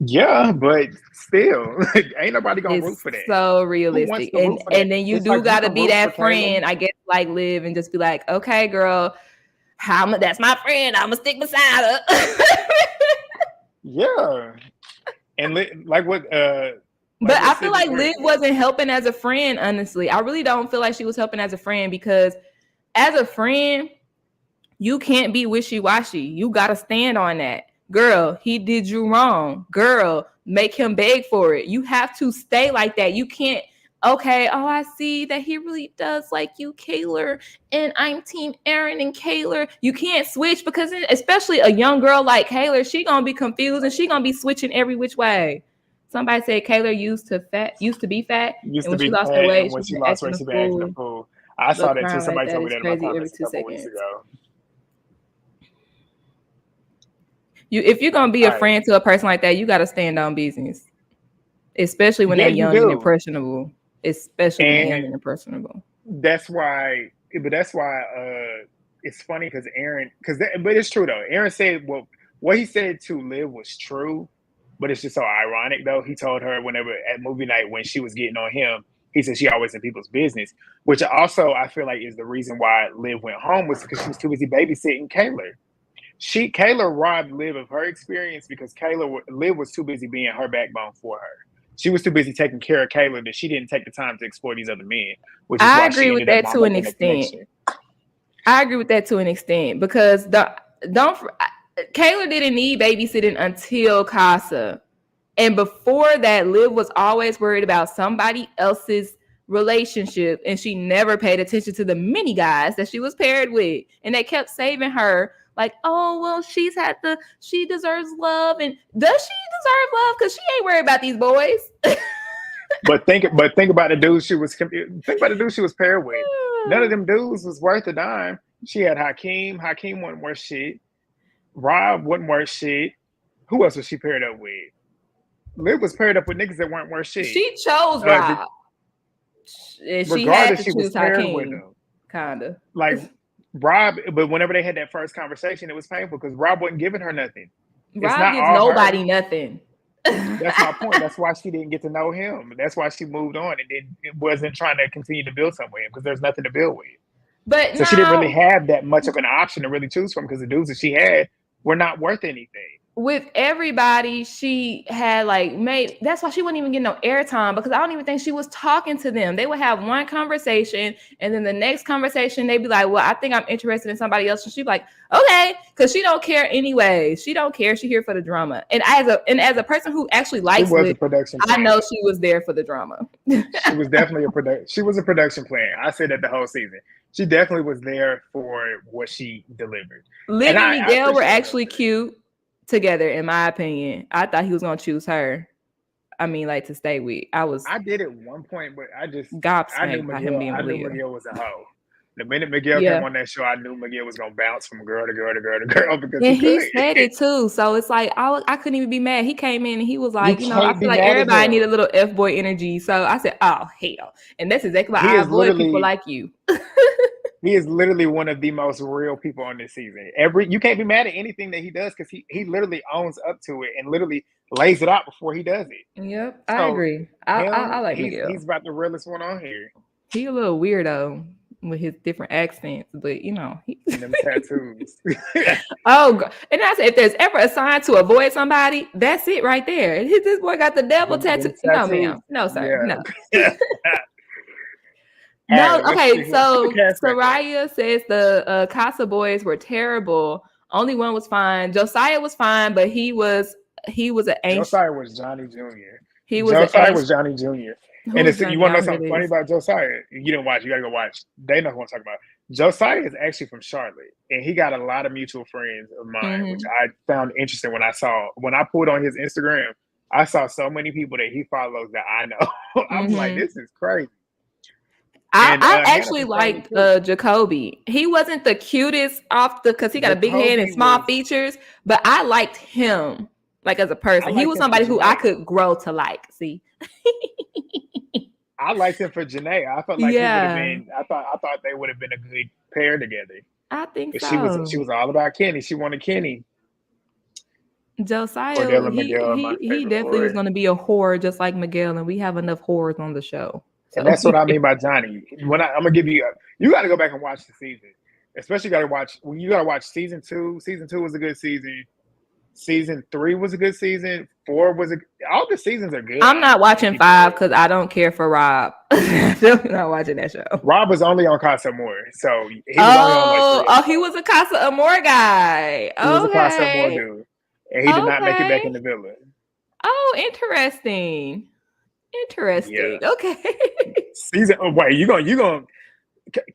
Yeah, but still, ain't nobody gonna root for that. So realistic. And then you do gotta be that friend, I guess, like Liv, and just be like, okay, girl, that's my friend. I'm gonna stick beside her. Yeah. And like what but I feel like Liv wasn't helping as a friend, honestly. I really don't feel like she was helping as a friend, because as a friend, you can't be wishy-washy. You got to stand on that. Girl, he did you wrong. Girl, make him beg for it. You have to stay like that. You can't, okay, I see that he really does like you, Kayla, and I'm team Aaron and Kayla. You can't switch, because especially a young girl like Kayla, she going to be confused and she going to be switching every which way. Somebody said Kayla used to be fat. Used to be fat, and when she lost weight, she been acting a fool. I saw that too. Somebody told me that in my comments a couple weeks ago. If you're gonna be a friend to a person like that, you got to stand on business, especially when they're young and impressionable. That's why. But that's why it's funny because Aaron. But it's true though. Aaron said what he said to Liv was true. But it's just so ironic, though. He told her whenever at movie night when she was getting on him, he said she always in people's business, which also I feel like is the reason why Liv went home, was because she was too busy babysitting Kayla. Kayla robbed Liv of her experience because Liv was too busy being her backbone for her. She was too busy taking care of Kayla that she didn't take the time to explore these other men. Which is I agree with that to an extent. I agree with that to an extent, because Kayla didn't need babysitting until Casa. And before that, Liv was always worried about somebody else's relationship, and she never paid attention to the many guys that she was paired with. And they kept saving her like, oh, well, she deserves love. And does she deserve love? Because she ain't worried about these boys. But think about the dude she was paired with. None of them dudes was worth a dime. She had Hakeem. Hakeem wasn't worth shit. Rob wasn't worth shit. Who else was she paired up with? Liv was paired up with niggas that weren't worth shit. She chose Rob. She had to choose Hakeem. Kinda. Like Rob, but whenever they had that first conversation, it was painful because Rob wasn't giving her nothing. Rob gives nobody nothing. That's my point. That's why she didn't get to know him. That's why she moved on and it wasn't trying to continue to build something with him because there's nothing to build with. She didn't really have that much of an option to really choose from because the dudes that she had were not worth anything. with everybody, she had like made. That's why she wouldn't even get no airtime, because I don't even think she was talking to them. They would have one conversation, and then the next conversation they'd be like, "Well, I think I'm interested in somebody else," and she'd be like, "Okay," because she don't care anyway. She don't care. She here for the drama. And as a person who actually She likes was a it, production I plan. know she was there for the drama. She was definitely she was a production plan. I said that the whole season. She definitely was there for what she delivered. Liv And and I Miguel were appreciate her actually for that. cute together, in my opinion. I thought he was gonna choose her. I mean, like, to stay with. I was I did at one point, but I knew gobsmacked by him Miguel. being I with knew Liv. Miguel was a hoe. The minute Miguel Yeah. came on that show, I knew Miguel was gonna bounce from girl to girl to girl to girl because And he he could. said it too. So it's like I couldn't even be mad. He came in and he was like, You I can't feel be like mad at everybody need a him. little F-boy energy. So I said, oh hell. And that's exactly why He I is avoid people literally like you. he is literally one of the most real people on this season. You can't be mad at anything that he does because he literally owns up to it and literally lays it out before he does it. Yep, I So agree. I like Miguel. he's about the realest one on here. He a little weirdo with his different accents, but he And them tattoos. Oh, and I said, if there's ever a sign to avoid somebody, that's it right there. This boy got the devil tattoo. them No, tattoos. ma'am. No, sir. No. Yeah. No. All right, let's Okay. see So the cast back up. Soraya says the Casa boys were terrible. Only one was fine. Josiah was fine, but he was an ancient. Josiah was Johnny Jr. He was Josiah an was Johnny Jr. Who And was you Johnny? want to I know don't hear something funny this. about Josiah? You didn't watch. You got to go watch. They know who I'm talking about. Josiah is actually from Charlotte, and he got a lot of mutual friends of mine, which I found interesting when I pulled on his Instagram. I saw so many people that he follows that I know. I'm like, this is crazy. I actually liked Jacoby. He wasn't the cutest because he got a big head and small features, but I liked him like as a person. He was somebody who I could grow to like. See, I liked him for Janae. I felt like he would have been. I thought they would have been a good pair together. I think but so. She was all about Kenny. She wanted Kenny. Josiah, he definitely was going to be a whore just like Miguel, and we have enough whores on the show. So. And that's what I mean by Johnny. I'm gonna give you you got to go back and watch the season. Especially you got to watch season 2. Season 2 was a good season. Season 3 was a good season. 4 was all the seasons are good. I'm not watching 5 because I don't care for Rob. I'm not watching that show. Rob was only on Casa Amor, so he was only on he was a Casa Amor guy. He was a Casa Amor dude, and he did not make it back in the villa. Oh, interesting. Yeah. Okay. You going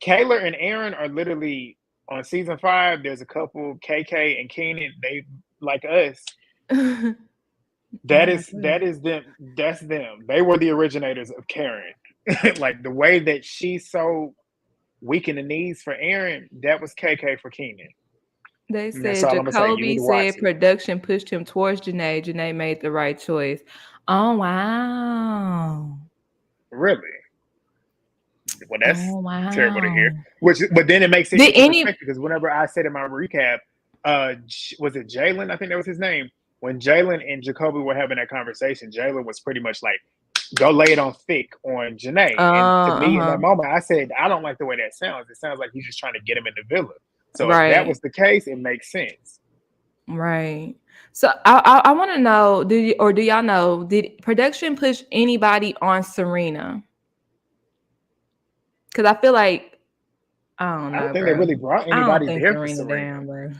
Kayla and Aaron are literally on season 5. There's a couple, KK and Keenan. They like us. That is them. That's them. They were the originators of Karen. Like the way that she's so weak in the knees for Aaron, that was KK for Keenan. They said Jacoby said production pushed him towards Janae. Janae made the right choice. Oh wow. Really? Well, that's terrible to hear. But then it makes it because whenever I said in my recap, was it Jalen? I think that was his name. When Jalen and Jacoby were having that conversation, Jalen was pretty much like, "Go lay it on thick on Janae." And to me, in that moment, I said, "I don't like the way that sounds. It sounds like he's just trying to get him in the villa." So if that was the case, it makes sense. Right. So I want to know, do y'all know, did production push anybody on Serena? Because I feel like, I don't know. I don't think they really brought anybody there for Serena. Down, bro.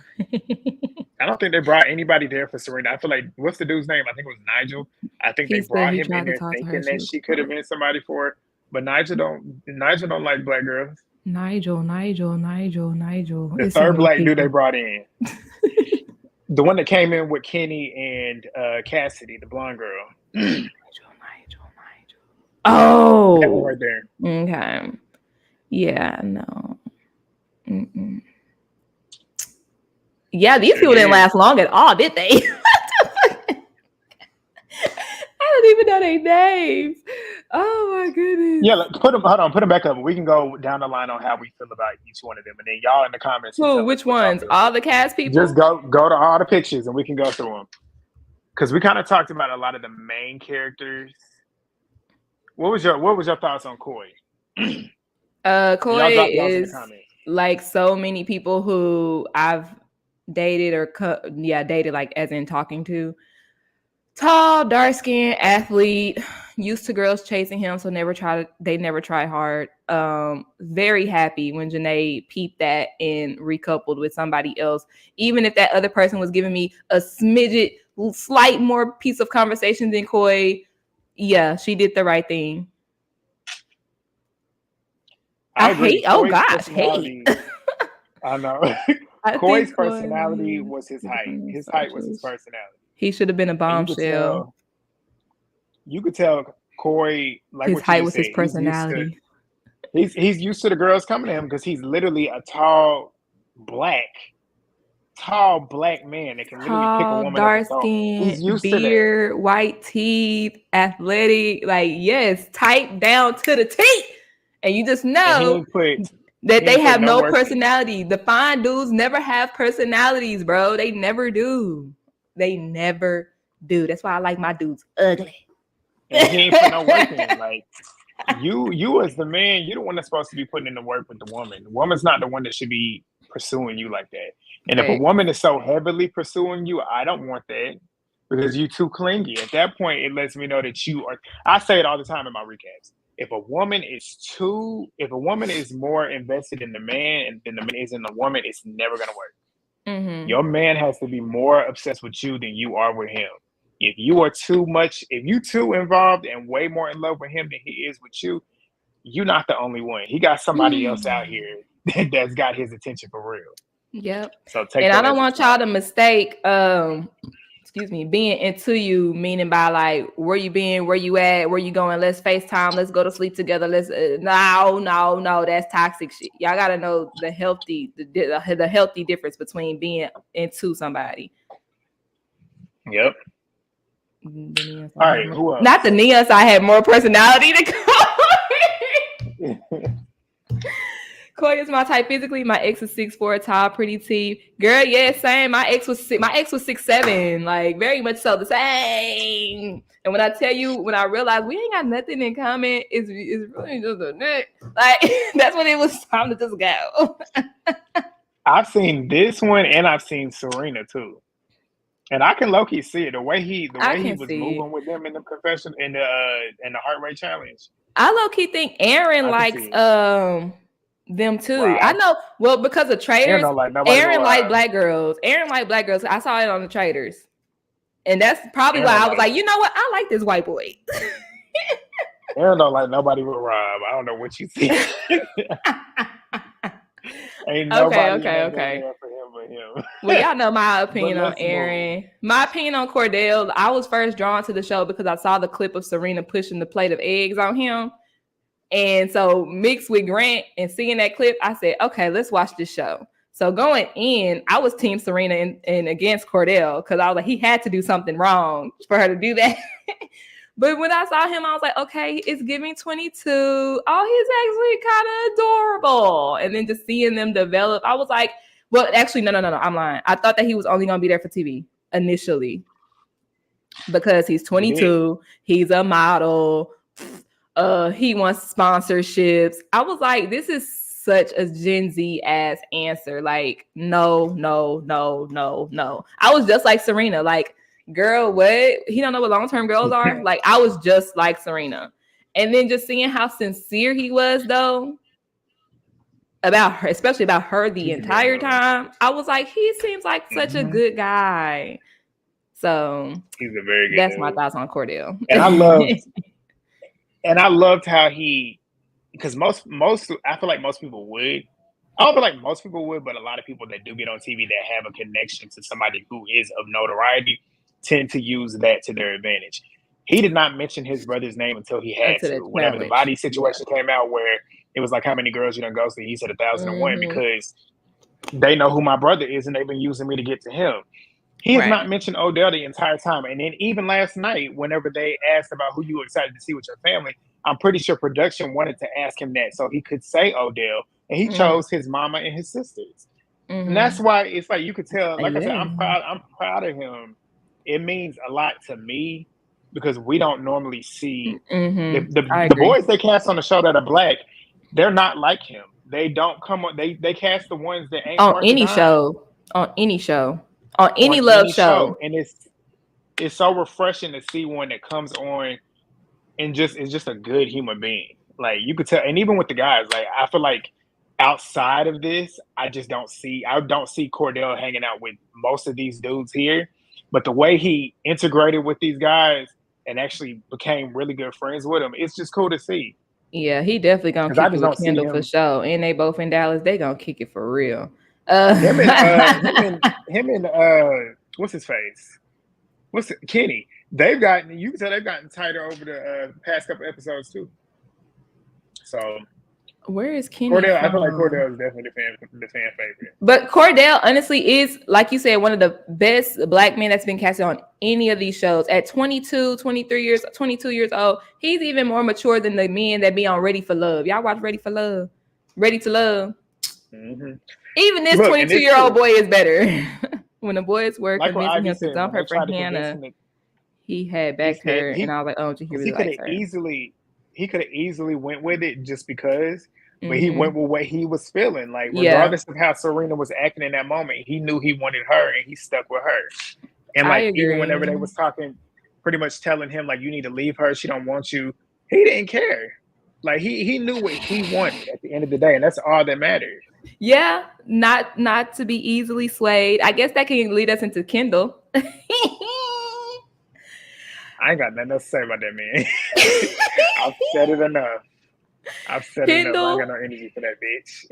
I don't think they brought anybody there for Serena. I feel like, what's the dude's name? I think it was Nigel. I think they brought him in there thinking that she could have been somebody for it. But Nigel don't like black girls. Nigel. The third black dude they brought in. The one that came in with Kenny and Cassidy, the blonde girl. Nigel. Oh. That one right there. Okay. Yeah, no. Mm-mm. Yeah, these people didn't last long at all, did they? I don't even know their names. Oh my goodness. Yeah, put them back up. We can go down the line on how we feel about each one of them, and then y'all in the comments. Which ones? All the cast people. Just go to all the pictures, and we can go through them. Because we kind of talked about a lot of the main characters. What was your thoughts on Coy? Coy is like so many people who I've dated dated like as in talking to. Tall, dark skinned athlete, used to girls chasing him, so they never try hard. Very happy when Janae peeped that and recoupled with somebody else. Even if that other person was giving me a smidget, slight more piece of conversation than Coy, yeah, she did the right thing. I hate. Oh gosh, hate. I know. Coy's personality was his height. His height was his personality. He should have been a bombshell. You could tell Coy, like his what height you was said, his personality. He's used to the girls coming to him because he's literally a tall black man that can literally pick a woman dark up. He's used beard, to that. White teeth, athletic, like yes, type down to the T. And you just know that they have no personality. The fine dudes never have personalities, bro. They never do. They never do. That's why I like my dudes ugly. And he ain't put no work in. Like you as the man, you're the one that's supposed to be putting in the work with the woman. The woman's not the one that should be pursuing you like that. And if a woman is so heavily pursuing you, I don't want that because you're too clingy. At that point, it lets me know that you are. I say it all the time in my recaps. If a woman is more invested in the man than the man is in the woman, it's never gonna work. Mm-hmm. Your man has to be more obsessed with you than you are with him. If you too involved and way more in love with him than he is with you, you're not the only one. He got somebody else out here that's got his attention for real. Yep. So I don't want y'all to mistake being into you, meaning by like where you been, where you at, where you going, let's FaceTime, let's go to sleep together, let's no, that's toxic shit. Y'all gotta know the healthy difference between being into somebody. Yep. All right, who else? Not the Neos. I had more personality than Coy. Coy is my type physically. My ex is 6'4", tall, pretty teeth. Girl, yeah, same. My ex was 6'7", like very much so the same. And when I tell you, when I realized we ain't got nothing in common, it's really just a neck. Like that's when it was time to just go. I've seen this one, and I've seen Serena too. And I can low-key see it. The way he was moving with them in the confession in the heart rate challenge. I low-key think Aaron likes them too. Wow. I know. Well, because of traders, Aaron liked black girls. I saw it on the traders, and that's probably why I was like, you know what? I like this white boy. Aaron don't like nobody but Rob. I don't know what you think. Ain't nobody okay. For him but him. Well, y'all know my opinion on Aaron. My opinion on Cordell. I was first drawn to the show because I saw the clip of Serena pushing the plate of eggs on him. And so mixed with Grant and seeing that clip, I said, okay, let's watch this show. So going in, I was team Serena and against Cordell because I was like, he had to do something wrong for her to do that. But when I saw him, I was like, okay, it's giving 22. Oh, he's actually kind of adorable. And then just seeing them develop, I was like, well, actually, no, I'm lying. I thought that he was only going to be there for TV initially because he's 22. He's a model. He wants sponsorships. I was like, this is such a Gen Z ass answer. Like, no. I was just like Serena. Like, girl, what? He don't know what long-term girls are? Like, I was just like Serena. And then just seeing how sincere he was, though, about her, especially about her the entire time, I was like, he seems like such a good guy. So he's a very good that's dude. My thoughts on Cordell. And I loved how because most I feel like most people would. I don't feel like most people would, but a lot of people that do get on TV that have a connection to somebody who is of notoriety tend to use that to their advantage. He did not mention his brother's name until he had to. Whenever the body situation came out where it was like, how many girls you done go see? He said 1,001 because they know who my brother is and they've been using me to get to him. He has not mentioned Odell the entire time. And then even last night, whenever they asked about who you were excited to see with your family, I'm pretty sure production wanted to ask him that so he could say Odell. And he chose his mama and his sisters. And that's why it's like you could tell, like I said, I'm proud of him. It means a lot to me because we don't normally see the boys they cast on the show that are black, they're not like him. They don't come on, they cast the ones that ain't on any show. on any show, on any on love any show. show, and it's so refreshing to see one that comes on and just is just a good human being. Like you could tell, and even with the guys, like I feel like outside of this, I don't see Cordell hanging out with most of these dudes here. But the way he integrated with these guys and actually became really good friends with them, it's just cool to see. Yeah, he definitely gonna Because I kick it just with don't see Kendall for him. sure. And they both in Dallas. They gonna kick it for real. Him and what's his face? Kenny? You can tell they've gotten tighter over the past couple episodes too. So Where is Kenny Cordell, from? I feel like Cordell is definitely the fan favorite. But Cordell, honestly, is, like you said, one of the best black men that's been casted on any of these shows. At 22 years old, he's even more mature than the men that be on Ready for Love. Y'all watch Ready for Love? Ready to Love? Mm-hmm. Even this 22-year-old boy is better. When the boys were like convincing him to dump her for Hannah, he had backed her, and I was like, "Oh, he really likes her." He could have easily went with it just because, but he went with what he was feeling. Like regardless of how Serena was acting in that moment, he knew he wanted her, and he stuck with her. And like even whenever they was talking, pretty much telling him like, "You need to leave her. She don't want you." He didn't care. Like he knew what he wanted at the end of the day, and that's all that mattered. Yeah, not to be easily swayed. I guess that can lead us into Kendall. I ain't got nothing else to say about that man. I've said it enough. I've said enough. I ain't got no energy for that bitch.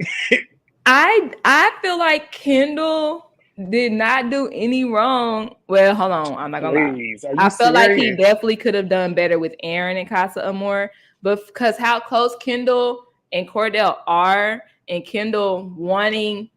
I feel like Kendall did not do any wrong. Well, hold on. I'm not gonna lie. I feel like he definitely could have done better with Aaron and Casa Amor, but because how close Kendall and Cordell are, and Kendall wanting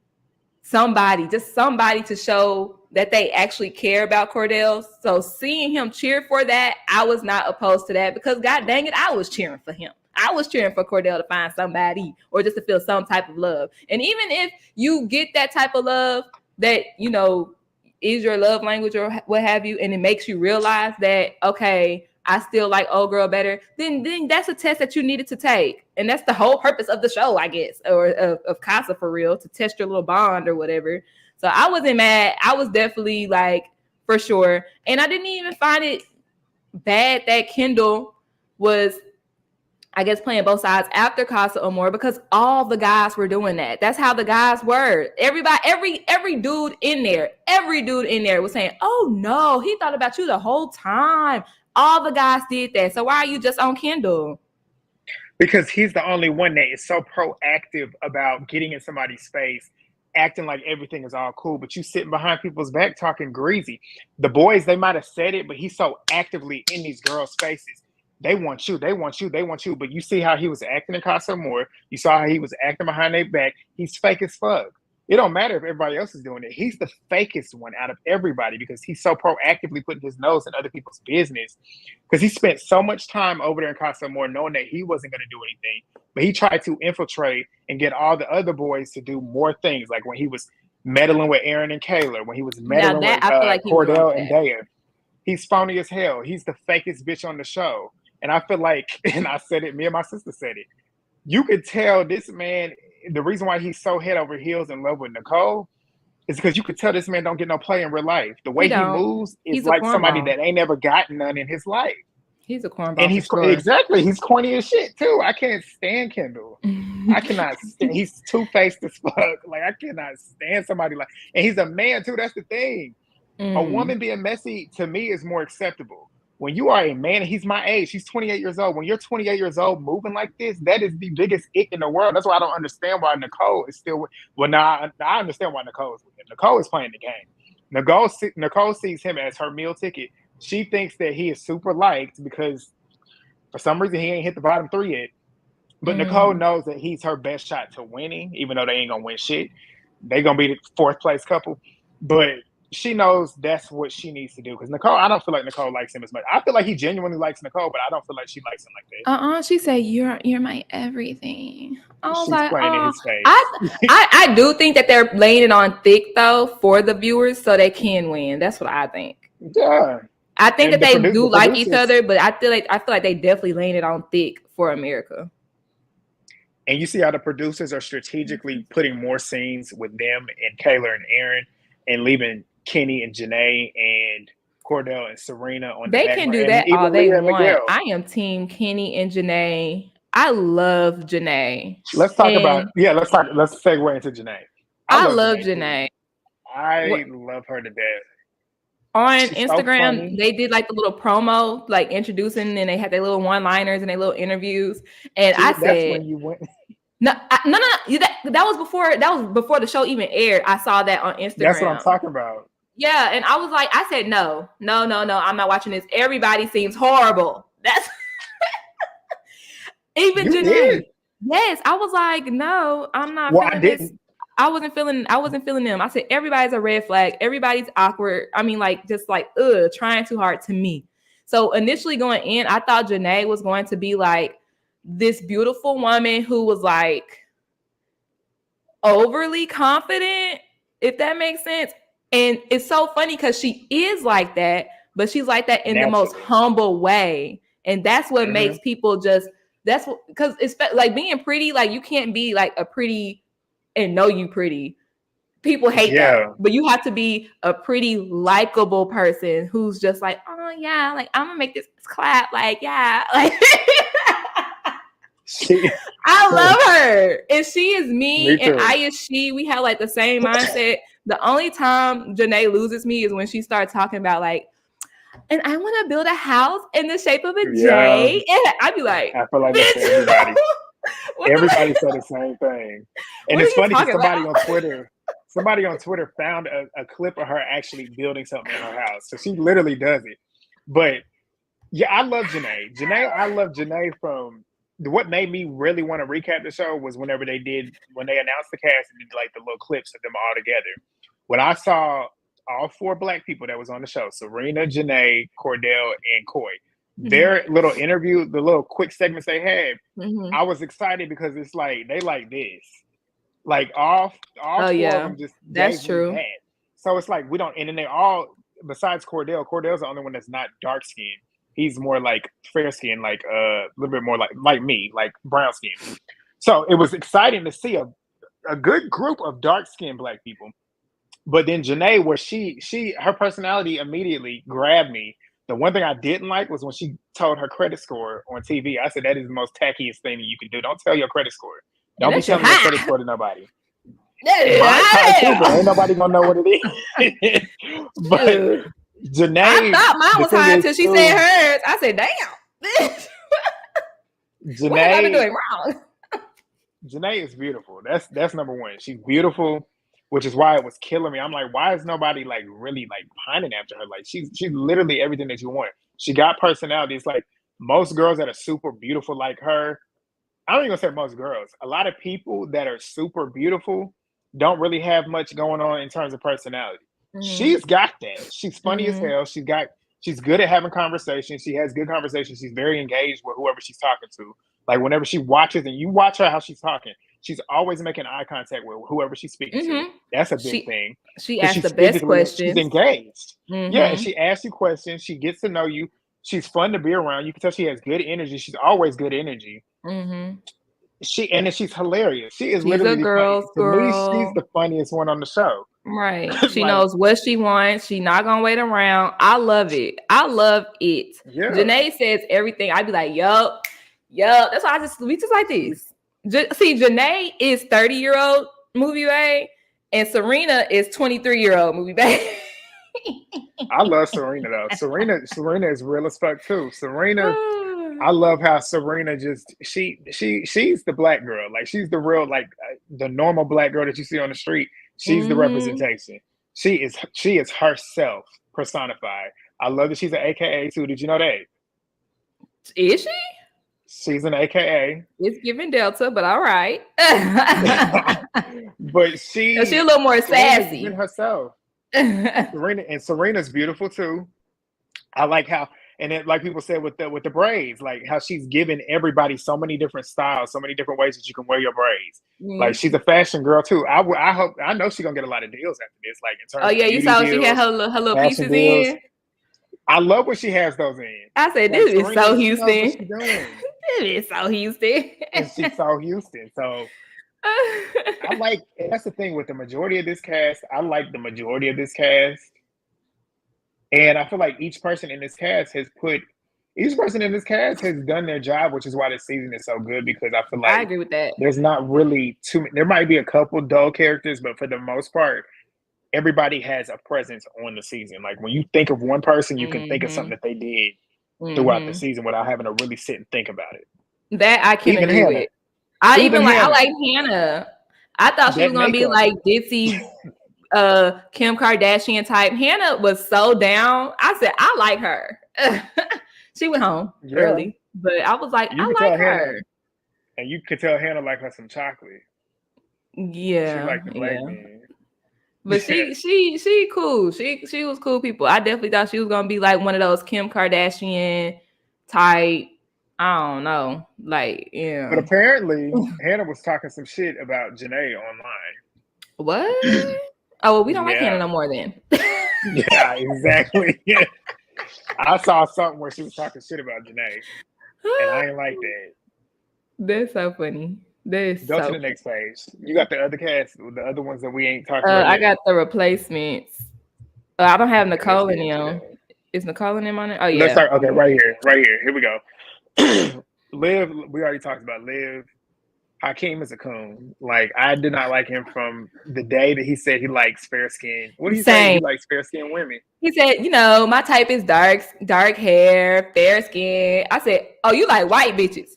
somebody to show that they actually care about Cordell. So seeing him cheer for that, I was not opposed to that, because God dang it, I was cheering for him. I was cheering for Cordell to find somebody, or just to feel some type of love. And even if you get that type of love that, you know, is your love language or what have you, and it makes you realize that, okay, I still like old girl better, then that's a test that you needed to take. And that's the whole purpose of the show, I guess, or of Casa, for real, to test your little bond or whatever. So I wasn't mad. I was definitely like, for sure. And I didn't even find it bad that Kendall was, I guess, playing both sides after Casa Amor, because all the guys were doing that. That's how the guys were. Everybody, every dude in there was saying, "Oh no, he thought about you the whole time." All the guys did that. So why are you just on Kendall? Because he's the only one that is so proactive about getting in somebody's face, acting like everything is all cool, but you sitting behind people's back talking greasy. The boys, they might have said it, but he's so actively in these girls' faces. They want you, they want you, they want you. But you see how he was acting in Casa Amor. You saw how he was acting behind their back. He's fake as fuck. It don't matter if everybody else is doing it. He's the fakest one out of everybody, because he's so proactively putting his nose in other people's business. Because he spent so much time over there in Casa Amor knowing that he wasn't going to do anything. But he tried to infiltrate and get all the other boys to do more things. Like when he was meddling with Aaron and Kayla, when he was meddling with Cordell and Daya. He's phony as hell. He's the fakest bitch on the show. And I feel like, and I said it, me and my sister said it, you could tell this man, the reason why he's so head over heels in love with Nicole is because you could tell this man don't get no play in real life. The way he moves is like somebody that ain't never gotten none in his life. He's a cornball. And he's exactly, he's corny as shit too. I can't stand Kendall. I cannot stand, he's two-faced as fuck. Like I cannot stand somebody like, and he's a man too. That's the thing. A woman being messy to me is more acceptable. When you are a man, he's my age, he's 28 years old. When you're 28 years old moving like this, that is the biggest ick in the world. That's why I don't understand why Nicole is still, well, now I understand why Nicole is with him. Nicole is playing the game. Nicole sees him as her meal ticket. She thinks that he is super liked because for some reason he ain't hit the bottom three yet. But Nicole knows that he's her best shot to winning, even though they ain't gonna win shit. They gonna be the fourth place couple. But she knows that's what she needs to do. Because Nicole, I don't feel like Nicole likes him as much. I feel like he genuinely likes Nicole, but I don't feel like she likes him like that. She said, you're my everything. I was She's like, playing in his face. I do think that they're laying it on thick though for the viewers so they can win. That's what I think. Yeah. I think that they do like each other, but I feel like they definitely laying it on thick for America. And you see how the producers are strategically putting more scenes with them and Kayla and Aaron and leaving Kenny and Janae and Cordell and Serena on the They back can burner, do and that all even they Leah and want. Miguel. I am team Kenny and Janae. I love Janae. Let's talk about And let's segue into Janae. I I love love Janae too. Janae. I love her to death. On She's so Instagram, funny. they did like the little promo, like introducing, and they had their little one-liners and their little interviews. And See, I that's said, when you went. no, no. That was before the show even aired. I saw that on Instagram. That's what I'm talking about. Yeah, and I was like, I said, no, I'm not watching this. Everybody seems horrible. That's even You Janae. did? Yes, I was like, no, I'm not Well, I feeling this. didn't. I wasn't feeling them. I said, everybody's a red flag. Everybody's awkward. I mean, like, just like, trying too hard to me. So initially going in, I thought Janae was going to be like this beautiful woman who was like overly confident, if that makes sense. And it's so funny because she is like that, but she's like that in the most humble way. And that's what makes people because it's like being pretty, like you can't be like a pretty and know you pretty. People hate that, but you have to be a pretty likable person who's just like, oh yeah, like I'm gonna make this clap, like yeah, like I love her, and she is me and I is she. We have like the same mindset. The only time Janae loses me is when she starts talking about like, and I want to build a house in the shape of a J. And I'd be like, I feel like that's everybody. Everybody said the same thing. And it's funny because somebody on Twitter found a clip of her actually building something in her house. So she literally does it. But yeah, I love Janae. I love Janae from what made me really want to recap the show was when they announced the cast and did like the little clips of them all together. When I saw all 4 Black people that was on the show, Serena, Janae, Cordell, and Coy, their little interview, the little quick segments they had, I was excited because it's like they like this. Like all 4 of them just that's true. That. So it's like we don't, and then they all besides Cordell's the only one that's not dark skinned. He's more like fair skin, like a little bit more like me, like brown skin. So it was exciting to see a good group of dark skinned Black people. But then Janae, where her personality immediately grabbed me. The one thing I didn't like was when she told her credit score on TV. I said that is the most tackiest thing that you can do. Don't tell your credit score. Don't be telling your credit score to nobody. Ain't nobody gonna know what it is. But Janae, I thought mine was high until she said hers. I said, damn. Janae, what have I been doing wrong? Janae is beautiful. That's number one. She's beautiful, which is why it was killing me. I'm like, why is nobody like really like pining after her? Like she's literally everything that you want. She got personality. It's like most girls that are super beautiful like her. I don't even say most girls. A lot of people that are super beautiful don't really have much going on in terms of personality. She's got that. She's funny as hell. She's good at having conversations. She has good conversations. She's very engaged with whoever she's talking to. Like whenever she watches and you watch her how she's talking, she's always making eye contact with whoever she's speaking to. That's a big thing. She asks the best questions. She's engaged. Yeah, and she asks you questions. She gets to know you. She's fun to be around. You can tell she has good energy. She's always good energy. She's hilarious. She's literally a girl's girl. To me, she's the funniest one on the show. Right. She knows what she wants. She's not gonna wait around. I love it. Yeah. Janae says everything. I'd be like, yup. That's why we just like this. See, Janae is 30-year-old movie bae, and Serena is 23-year-old movie bae. I love Serena though. Serena is real as fuck too. Serena, I love how Serena just she's the Black girl. Like she's the real the normal Black girl that you see on the street. She's the representation. She is herself personified. I love that she's an AKA too. Did you know that? Is she? She's an AKA. It's giving Delta, but all right. But she's a little more sassy in herself. Serena's beautiful too. I like how, and it, like people said with the braids, like how she's given everybody so many different styles, so many different ways that you can wear your braids. Like she's a fashion girl too. I know she's gonna get a lot of deals after this. Like in terms of you saw deals, she had her little pieces deals. In. I love when she has those in. I said, this is so Houston. This is so Houston. And she's so Houston. So I like, and that's the thing with the majority of this cast. I like the majority of this cast, and I feel like each person in this cast has done their job, which is why this season is so good. Because I feel I like agree with that. there's not really too many. There might be a couple dull characters, but for the most part, everybody has a presence on the season. Like when you think of one person, you can think of something that they did throughout the season without having to really sit and think about it. That I can Even agree Hannah. with. I Hannah. like Hannah. I thought she was gonna be like Ditzy, Kim Kardashian type. Hannah was so down. I said I like her. She went home early, but I was like, I like her. And you could tell Hannah like her some chocolate. Yeah, she liked the black man. But she cool. She was cool people. I definitely thought she was gonna be like one of those Kim Kardashian type. I don't know, like yeah. But apparently, Hannah was talking some shit about Janae online. What? Oh, well, we don't like Hannah no more then. Yeah, exactly. Yeah. I saw something where she was talking shit about Janae, and I ain't like that. That's so funny. Go to the next page. You got the other cast, the other ones that we ain't talking about. I got the replacements. I don't have Nicole in them. Is Nicole in them on it? Oh yeah. Let's start. Okay, right here. Here we go. Liv, we already talked about Liv. Hakeem is a coon. Like I did not like him from the day that he said he likes fair skin. What did he say? He likes fair skinned women. He said, my type is dark hair, fair skin. I said, oh, you like white bitches.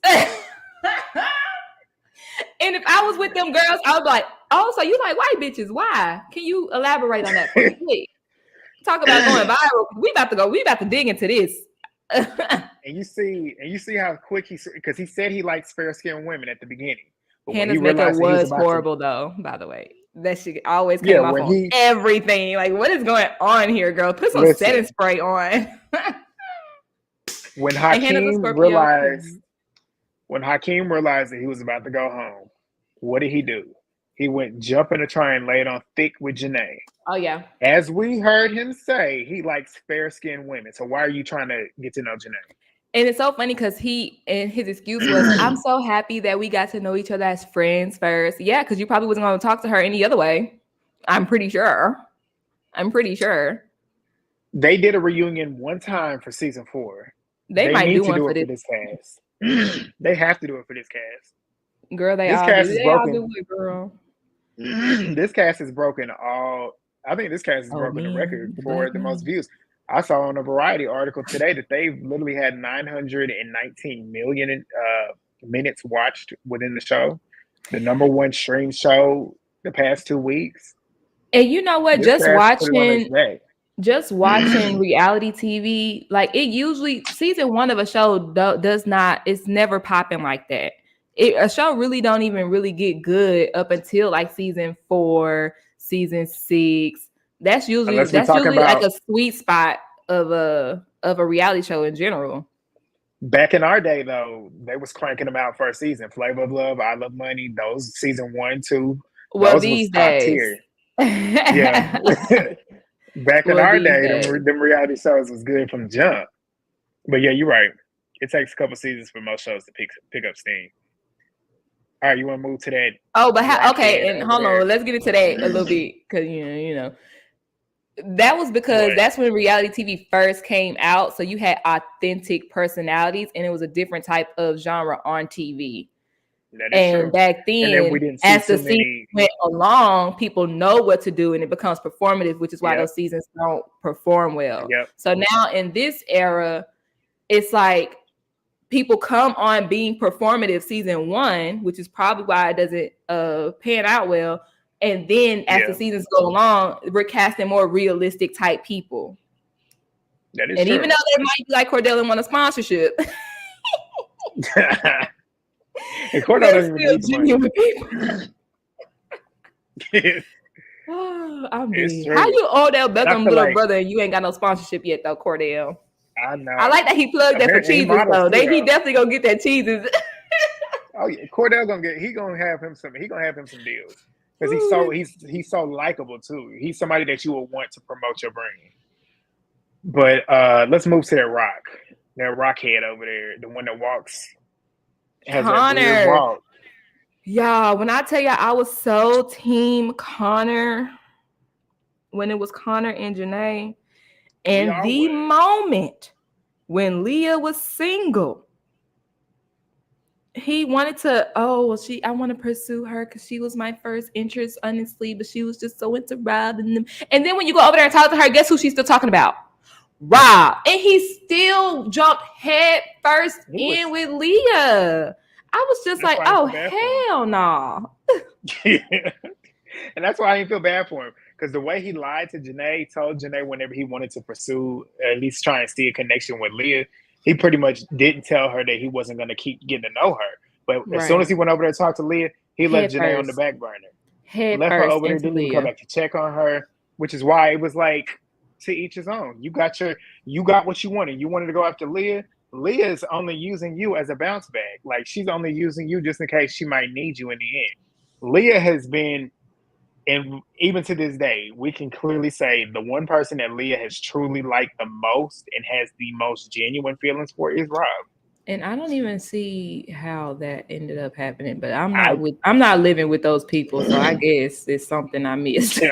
And if I was with them girls, I was like, oh, so you like white bitches? Why? Can you elaborate on that for me, please? Talk about going viral. We about to dig into this. And you see how quick because he said he likes fair skinned women at the beginning. But Hannah's makeup was horrible, though, by the way. That shit always came off on everything. Like, what is going on here, girl? Put some setting spray on. When Hakeem realized that he was about to go home, what did he do? He went jumping to try and lay it on thick with Janae. Oh, yeah. As we heard him say, he likes fair-skinned women. So why are you trying to get to know Janae? And it's so funny because his excuse was, I'm so happy that we got to know each other as friends first. Yeah, because you probably wasn't going to talk to her any other way. I'm pretty sure. They did a reunion one time for season 4. They might do one for this cast. They have to do it for this cast. Girl, this cast is broken. Do it, girl. This cast is broken I think this cast is broken the record for the most views. I saw on a Variety article today that they've literally had 919 million minutes watched within the show. The number one stream show the past 2 weeks. And you know what? Just watching reality TV, like it usually season 1 of a show it's never popping like that. A show really don't even really get good up until like season 4, season 6. That's usually like a sweet spot of a reality show in general. Back in our day, though, they was cranking them out first season. Flavor of Love, I Love Money, those season 1, 2. Well, these days, yeah. Back in our day, them reality shows was good from the jump. But yeah, you're right. It takes a couple seasons for most shows to pick up steam. All right, you want to move to that? Oh, but and hold on, let's get into that a little bit because that was because that's when reality TV first came out. So you had authentic personalities, and it was a different type of genre on TV. And back then, as the season went along, people know what to do, and it becomes performative, which is why those seasons don't perform well. Yep. So now in this era, it's like people come on being performative season 1, which is probably why it doesn't pan out well. And then as the seasons go along, we're casting more realistic type people. That is and true. Even though they might be like Cordell and want a sponsorship. And Cordell doesn't even need the money. I mean, how you Odell Beckham little brother and you ain't got no sponsorship yet though, Cordell? I know. I like that he plugged that for cheeses though. He definitely gonna get that cheeses. Oh yeah, Cordell gonna have him some deals because he's so likable too. He's somebody that you will want to promote your brand. But let's move to that rock head over there, the one that walks. Connor. Y'all, when I tell y'all I was so team Connor when it was Connor and Janae, and the moment when Leah was single, he wanted to, I want to pursue her because she was my first interest, honestly, but she was just so into Rob. And then when you go over there and talk to her, guess who she's still talking about? Rob. And he still jumped head first in with Leah. I was just like, oh, hell no. And that's why I didn't feel bad for him. Because the way he lied to Janae, told Janae whenever he wanted to pursue, at least try and see a connection with Leah, he pretty much didn't tell her that he wasn't going to keep getting to know her. But as soon as he went over there to talk to Leah, he left Janae on the back burner. Left her over there, didn't even come back to check on her, which is why it was like, to each his own. You got what you wanted. You wanted to go after Leah. Leah is only using you as a bounce back. Like, she's only using you just in case she might need you in the end. Leah has been, and even to this day, we can clearly say the one person that Leah has truly liked the most and has the most genuine feelings for is Rob. And I don't even see how that ended up happening, but I'm not living with those people, so I guess it's something I missed.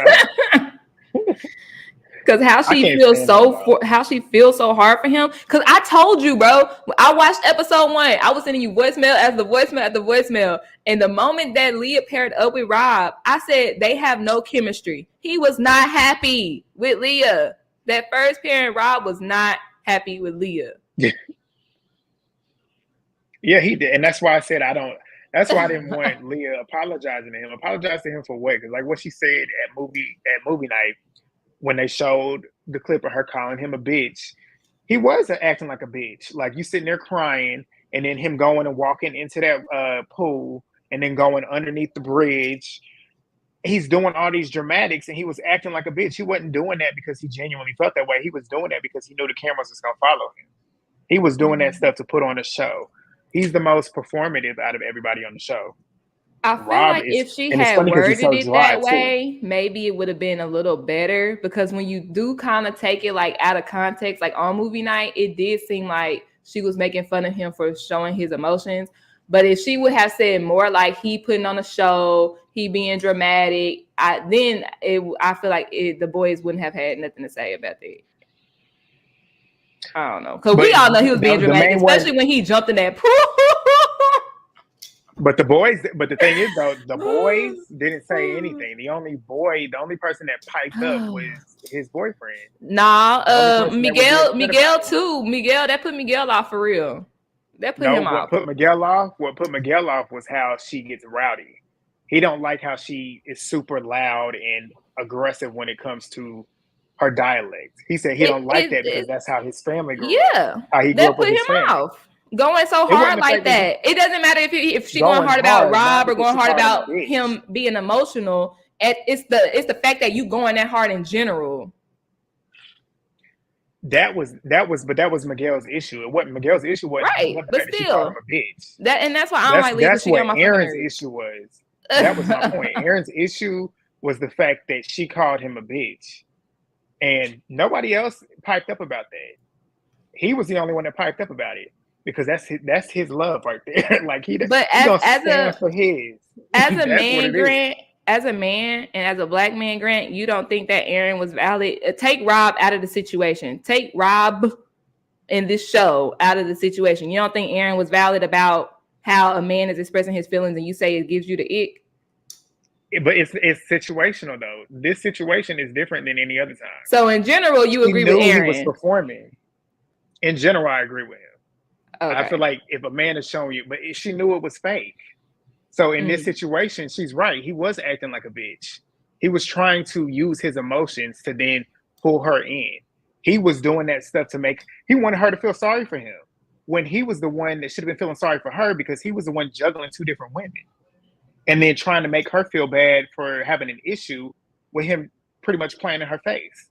Because how she feels so hard for him. Because I told you, bro, I watched episode 1. I was sending you voicemail after voicemail. And the moment that Leah paired up with Rob, I said they have no chemistry. He was not happy with Leah. That first pairing, Rob was not happy with Leah. Yeah, he did. And that's why I said that's why I didn't want Leah apologizing to him. Apologize to him for what? Because like what she said at movie night, when they showed the clip of her calling him a bitch, he was acting like a bitch. Like, you sitting there crying, and then him going and walking into that pool, and then going underneath the bridge. He's doing all these dramatics, and he was acting like a bitch. He wasn't doing that because he genuinely felt that way. He was doing that because he knew the cameras was going to follow him. He was doing that stuff to put on a show. He's the most performative out of everybody on the show. I feel like if she had worded it that way, maybe it would have been a little better, because when you do kind of take it like out of context, like on movie night, it did seem like she was making fun of him for showing his emotions. But if she would have said more like he putting on a show, he being dramatic, I feel like the boys wouldn't have had nothing to say about that. I don't know, because we all know he was being dramatic, especially when he jumped in that pool. But the thing is though, the boys didn't say anything. The only person that piped up was his boyfriend. Nah, Miguel too. That put Miguel off for real. That put him off. What put Miguel off was how she gets rowdy. He don't like how she is super loud and aggressive when it comes to her dialect. He said he don't like that because that's how his family grew up. Yeah, how he grew up with his family. Off. Going so hard like that. It doesn't matter if she going hard about Rob or going hard about him being emotional. It's the fact that you going that hard in general. That was Miguel's issue. It wasn't Miguel's issue. Right, but still, she called him a bitch. That's why I don't like That's what Aaron's issue was. That was my point. Aaron's issue was the fact that she called him a bitch, and nobody else piped up about that. He was the only one that piped up about it. Because that's his love right there. Like he gonna stand for his. As a man, Grant, as a man and as a black man, Grant, you don't think that Aaron was valid? Take Rob out of the situation. Take Rob in this show out of the situation. You don't think Aaron was valid about how a man is expressing his feelings, and you say it gives you the ick? But it's situational though. This situation is different than any other time. So in general, you agree with Aaron. He was performing. In general, I agree with him. Okay. I feel like if a man is showing you, but she knew it was fake. So in this situation, she's right. He was acting like a bitch. He was trying to use his emotions to then pull her in. He was doing that stuff he wanted her to feel sorry for him, when he was the one that should have been feeling sorry for her, because he was the one juggling 2 different women and then trying to make her feel bad for having an issue with him pretty much playing in her face.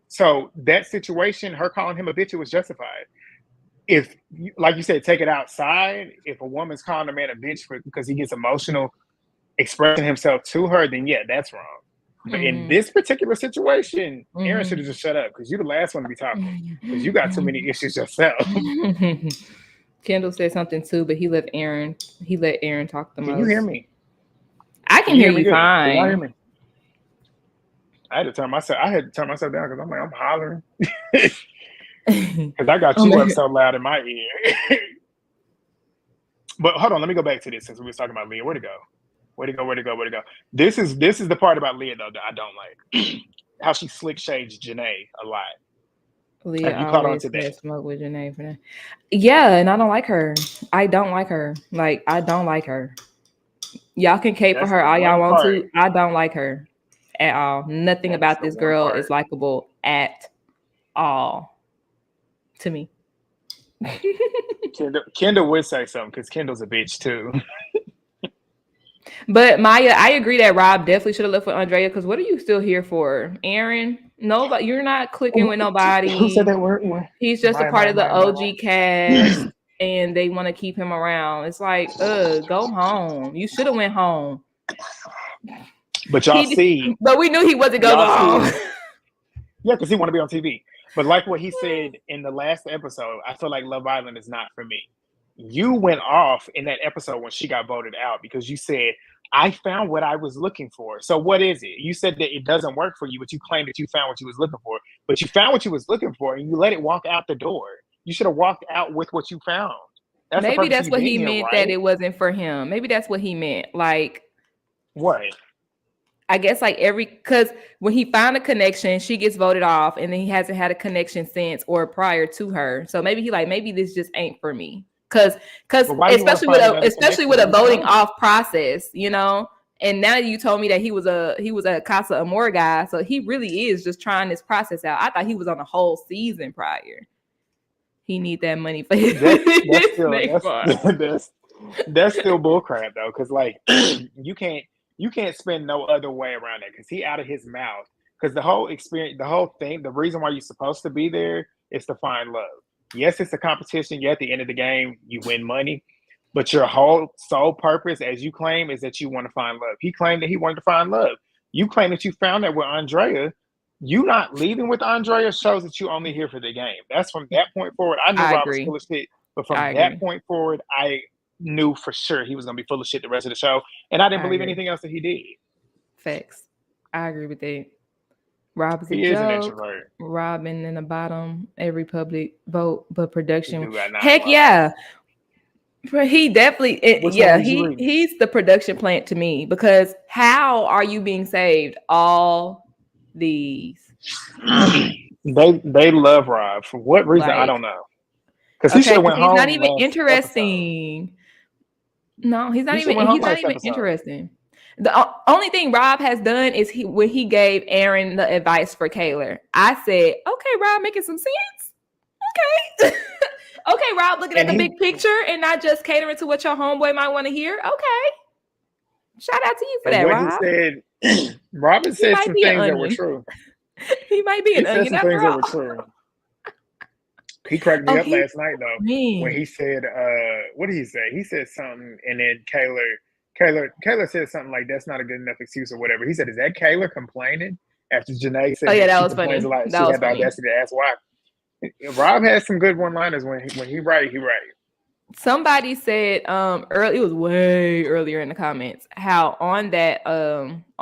So that situation, her calling him a bitch, it was justified. If, like you said, take it outside, if a woman's calling a man a bitch because he gets emotional expressing himself to her, then yeah, that's wrong. But in this particular situation, Aaron should have just shut up, because you're the last one to be talking, because you got too many issues yourself. Kendall said something too, but he let Aaron talk the most. Can you hear me? I can hear you good? Can y'all hear fine. me? I had to turn myself down because I'm hollering. Because I got you up so loud in my ear. But hold on, let me go back to this since we were talking about Leah. Where'd it go? Where'd it go? This is the part about Leah though that I don't like. How she slick shades Janae a lot. Leah you caught on always to that? had smoke with Janae for that. Yeah, and I don't like her. I don't like her. Like, I don't like her. Y'all can cape for her all y'all want to. I don't like her at all. Nothing about this girl is likable at all to me. Kendall would say something because Kendall's a bitch too. But Maya, I agree that Rob definitely should have left with Andrea because what are you still here for? Aaron, nobody, you're not clicking with nobody. Who said that word? He's just a part of the OG cast and they want to keep him around. It's like, go home. You should have went home. But y'all see. But we knew he wasn't going to go home. Yeah, because he want to be on TV. But like what he said in the last episode, I feel like Love Island is not for me. You went off in that episode when she got voted out because you said, I found what I was looking for. So what is it? You said that it doesn't work for you, but you claimed that you found what you was looking for. But you found what you was looking for and you let it walk out the door. You should have walked out with what you found. Maybe that's what he meant, that it wasn't for him. Maybe that's what he meant. Like, what? I guess like because when he found a connection, she gets voted off and then he hasn't had a connection since or prior to her. So maybe this just ain't for me. Because especially with a voting off process, you know. And now you told me that he was a Casa Amor guy, so he really is just trying this process out. I thought he was on a whole season prior. He need that money for his that's still bullcrap though, because like you can't spend no other way around that because he out of his mouth. Because the whole experience, the whole thing, the reason why you're supposed to be there is to find love. Yes, it's a competition. Yeah, at the end of the game, you win money. But your whole sole purpose, as you claim, is that you want to find love. He claimed that he wanted to find love. You claim that you found that with Andrea. You not leaving with Andrea shows that you only here for the game. That's from that point forward. I knew Rob was full of shit. But from that point forward, I knew for sure he was going to be full of shit the rest of the show. And I didn't believe anything else that he did. Facts. I agree with that. Rob is he is an introvert. Rob in the bottom, every public vote, but production. Heck yeah. He definitely, he's the production plant to me because how are you being saved? All these. They love Rob. For what reason? I don't know. Because he should have went home. He's not even interesting. No, he's not even interesting. The only thing Rob has done is when he gave Aaron the advice for Kaylor. I said, okay, Rob, making some sense. Okay. Okay, Rob, looking at the big picture and not just catering to what your homeboy might want to hear. Okay. Shout out to you for that, Rob. He said, Robin said some things that were true. He might be an onion. Some things that were true. He cracked me up last night though when he said, "What did he say?" He said something, and then Kaylor said something like, "That's not a good enough excuse" or whatever. He said, "Is that Kaylor complaining?" After Janae said, "Oh yeah, that was funny." She had the audacity to ask why. Rob has some good one-liners when he right. Somebody said early, it was way earlier in the comments, how on that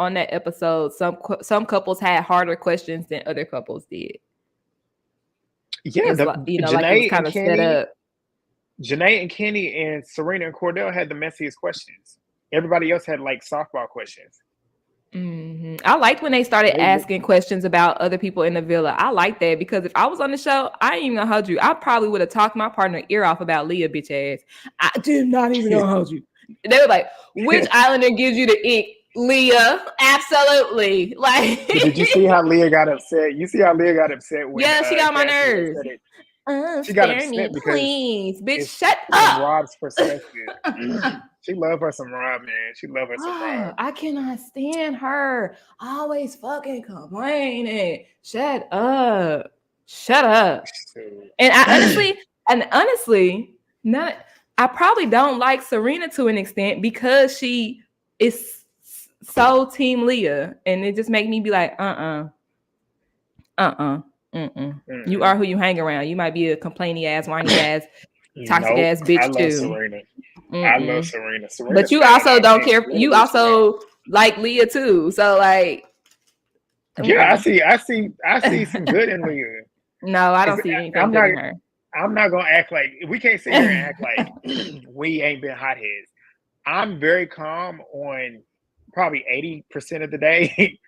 episode some couples had harder questions than other couples did. Yeah, Janae like it was kind of set up. Janae and Kenny and Serena and Cordell had the messiest questions. Everybody else had like softball questions. Mm-hmm. I liked when they started asking questions about other people in the villa. I like that because if I was on the show, I ain't even gonna hold you. I probably would have talked my partner ear off about Leah, bitch ass. I did not even gonna hold you. They were like, which islander gives you the ick? Leah, absolutely. Like, did you see how Leah got upset? You see how Leah got upset when she got my nerves. She got upset because please, bitch, shut up. From Rob's perspective. She love her some Rob, man. She love her some Rob. I cannot stand her. Always fucking complaining. Shut up. And honestly, I probably don't like Serena to an extent because she is so team Leah, and it just make me be like, You are who you hang around. You might be a complaining ass, whiny ass Toxic Nope. ass I bitch love too. Serena. I love Mm-mm. Serena. Serena But you stayed on also don't IG care. with a You bitch for long. also like Leah too. So like, Yeah, mm-mm. I see some good in Leah. No, I don't It's, see anything I'm good not in her. I'm not gonna act like we can't sit here and act like we ain't been hotheads. I'm very calm on probably 80% of the day.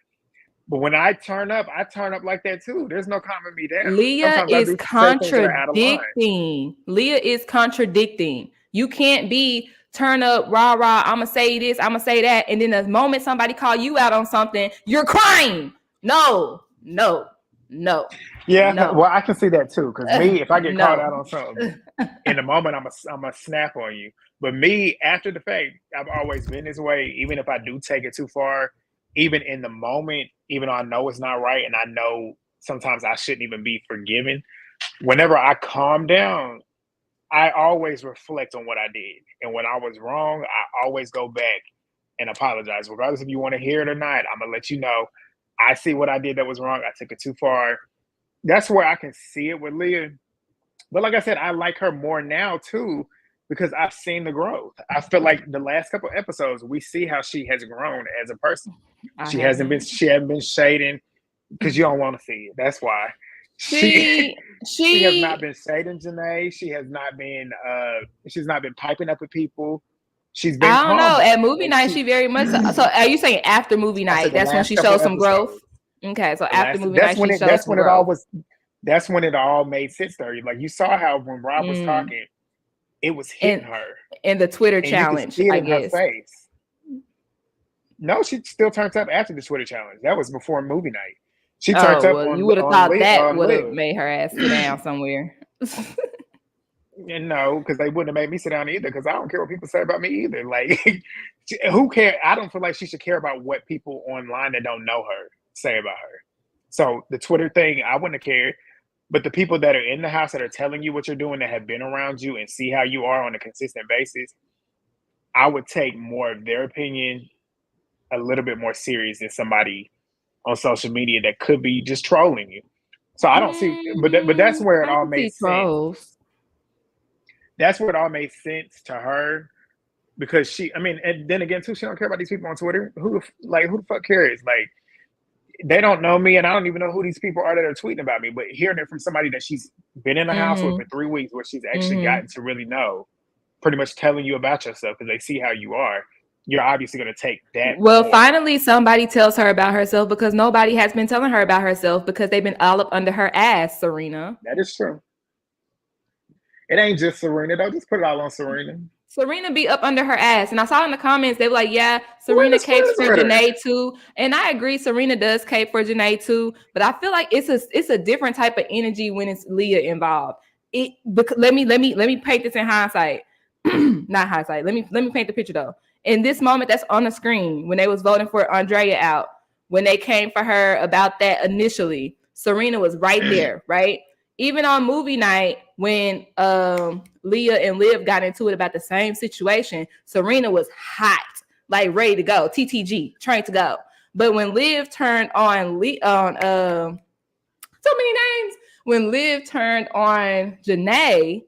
But when I turn up like that too. There's no calming me down. Leah Sometimes I is do say things that are out of line. contradicting. Leah is contradicting. You can't be turn up, rah, rah, I'm going to say this, I'm going to say that. And then the moment somebody call you out on something, you're crying. No, no, no, Yeah, no, well, I can see that too. Because me, if I get called no. out on something, in the moment, I'm a snap on you. But me, after the fact, I've always been this way. Even if I do take it too far, even in the moment, even though I know it's not right, and I know sometimes I shouldn't even be forgiven. Whenever I calm down, I always reflect on what I did, and when I was wrong, I always go back and apologize, regardless if you want to hear it or not. I'm gonna let you know. I see what I did that was wrong. I took it too far. That's where I can see it with Leah. But like I said, I like her more now too because I've seen the growth. I feel like the last couple episodes, we see how she has grown as a person. I She hasn't been shading because you don't want to see it. That's why. She, She has not she, been shading Janae. She's not been piping up at people. She's been I don't know. calmer. At movie Like night, she she very much so are you saying after movie I said night? the That's when last she couple shows some growth. episodes. Okay, so The after last movie night, she shows that's some when it all growth. was that's when it all made sense to her. Like you saw how when Rob was Mm. talking, it was hitting And her. the Twitter And you could challenge, see it I in her guess. face. No, she still turns up after the Twitter challenge. That was before movie night. She turns Oh up well, you would have thought that on would have Live. made her ass sit down somewhere. And no, because they wouldn't have made me sit down either. Because I don't care what people say about me either. Like, who cares? I don't feel like she should care about what people online that don't know her say about her. So the Twitter thing, I wouldn't have cared. But the people that are in the house that are telling you what you're doing, that have been around you and see how you are on a consistent basis, I would take more of their opinion a little bit more serious than somebody on social media that could be just trolling you. So I don't see, but that's where it I all can made see sense. trolls. That's where it all made sense to her because I mean, and then again too, she don't care about these people on Twitter. Who the fuck cares? Like, they don't know me, and I don't even know who these people are that are tweeting about me. But hearing it from somebody that she's been in the house with for 3 weeks, where she's actually gotten to really know, pretty much telling you about yourself because they see how you are, you're obviously going to take that Well, more. finally, somebody tells her about herself because nobody has been telling her about herself because they've been all up under her ass, Serena. That is true. It ain't just Serena, though. Just put it all on Serena. Serena be up under her ass. And I saw in the comments, they were like, yeah, Serena Serena capes squares for with her. Janae too. And I agree, Serena does cape for Janae too. But I feel like it's a different type of energy when it's Leah involved. Let me paint this in hindsight. Not hindsight. Let me paint the picture though. In this moment that's on the screen, when they was voting for Andrea out, when they came for her about that initially, Serena was right there, right? Even on movie night, when Leah and Liv got into it about the same situation, Serena was hot, like ready to go, TTG, trained to go. But when Liv turned on so many names, when Liv turned on Janae,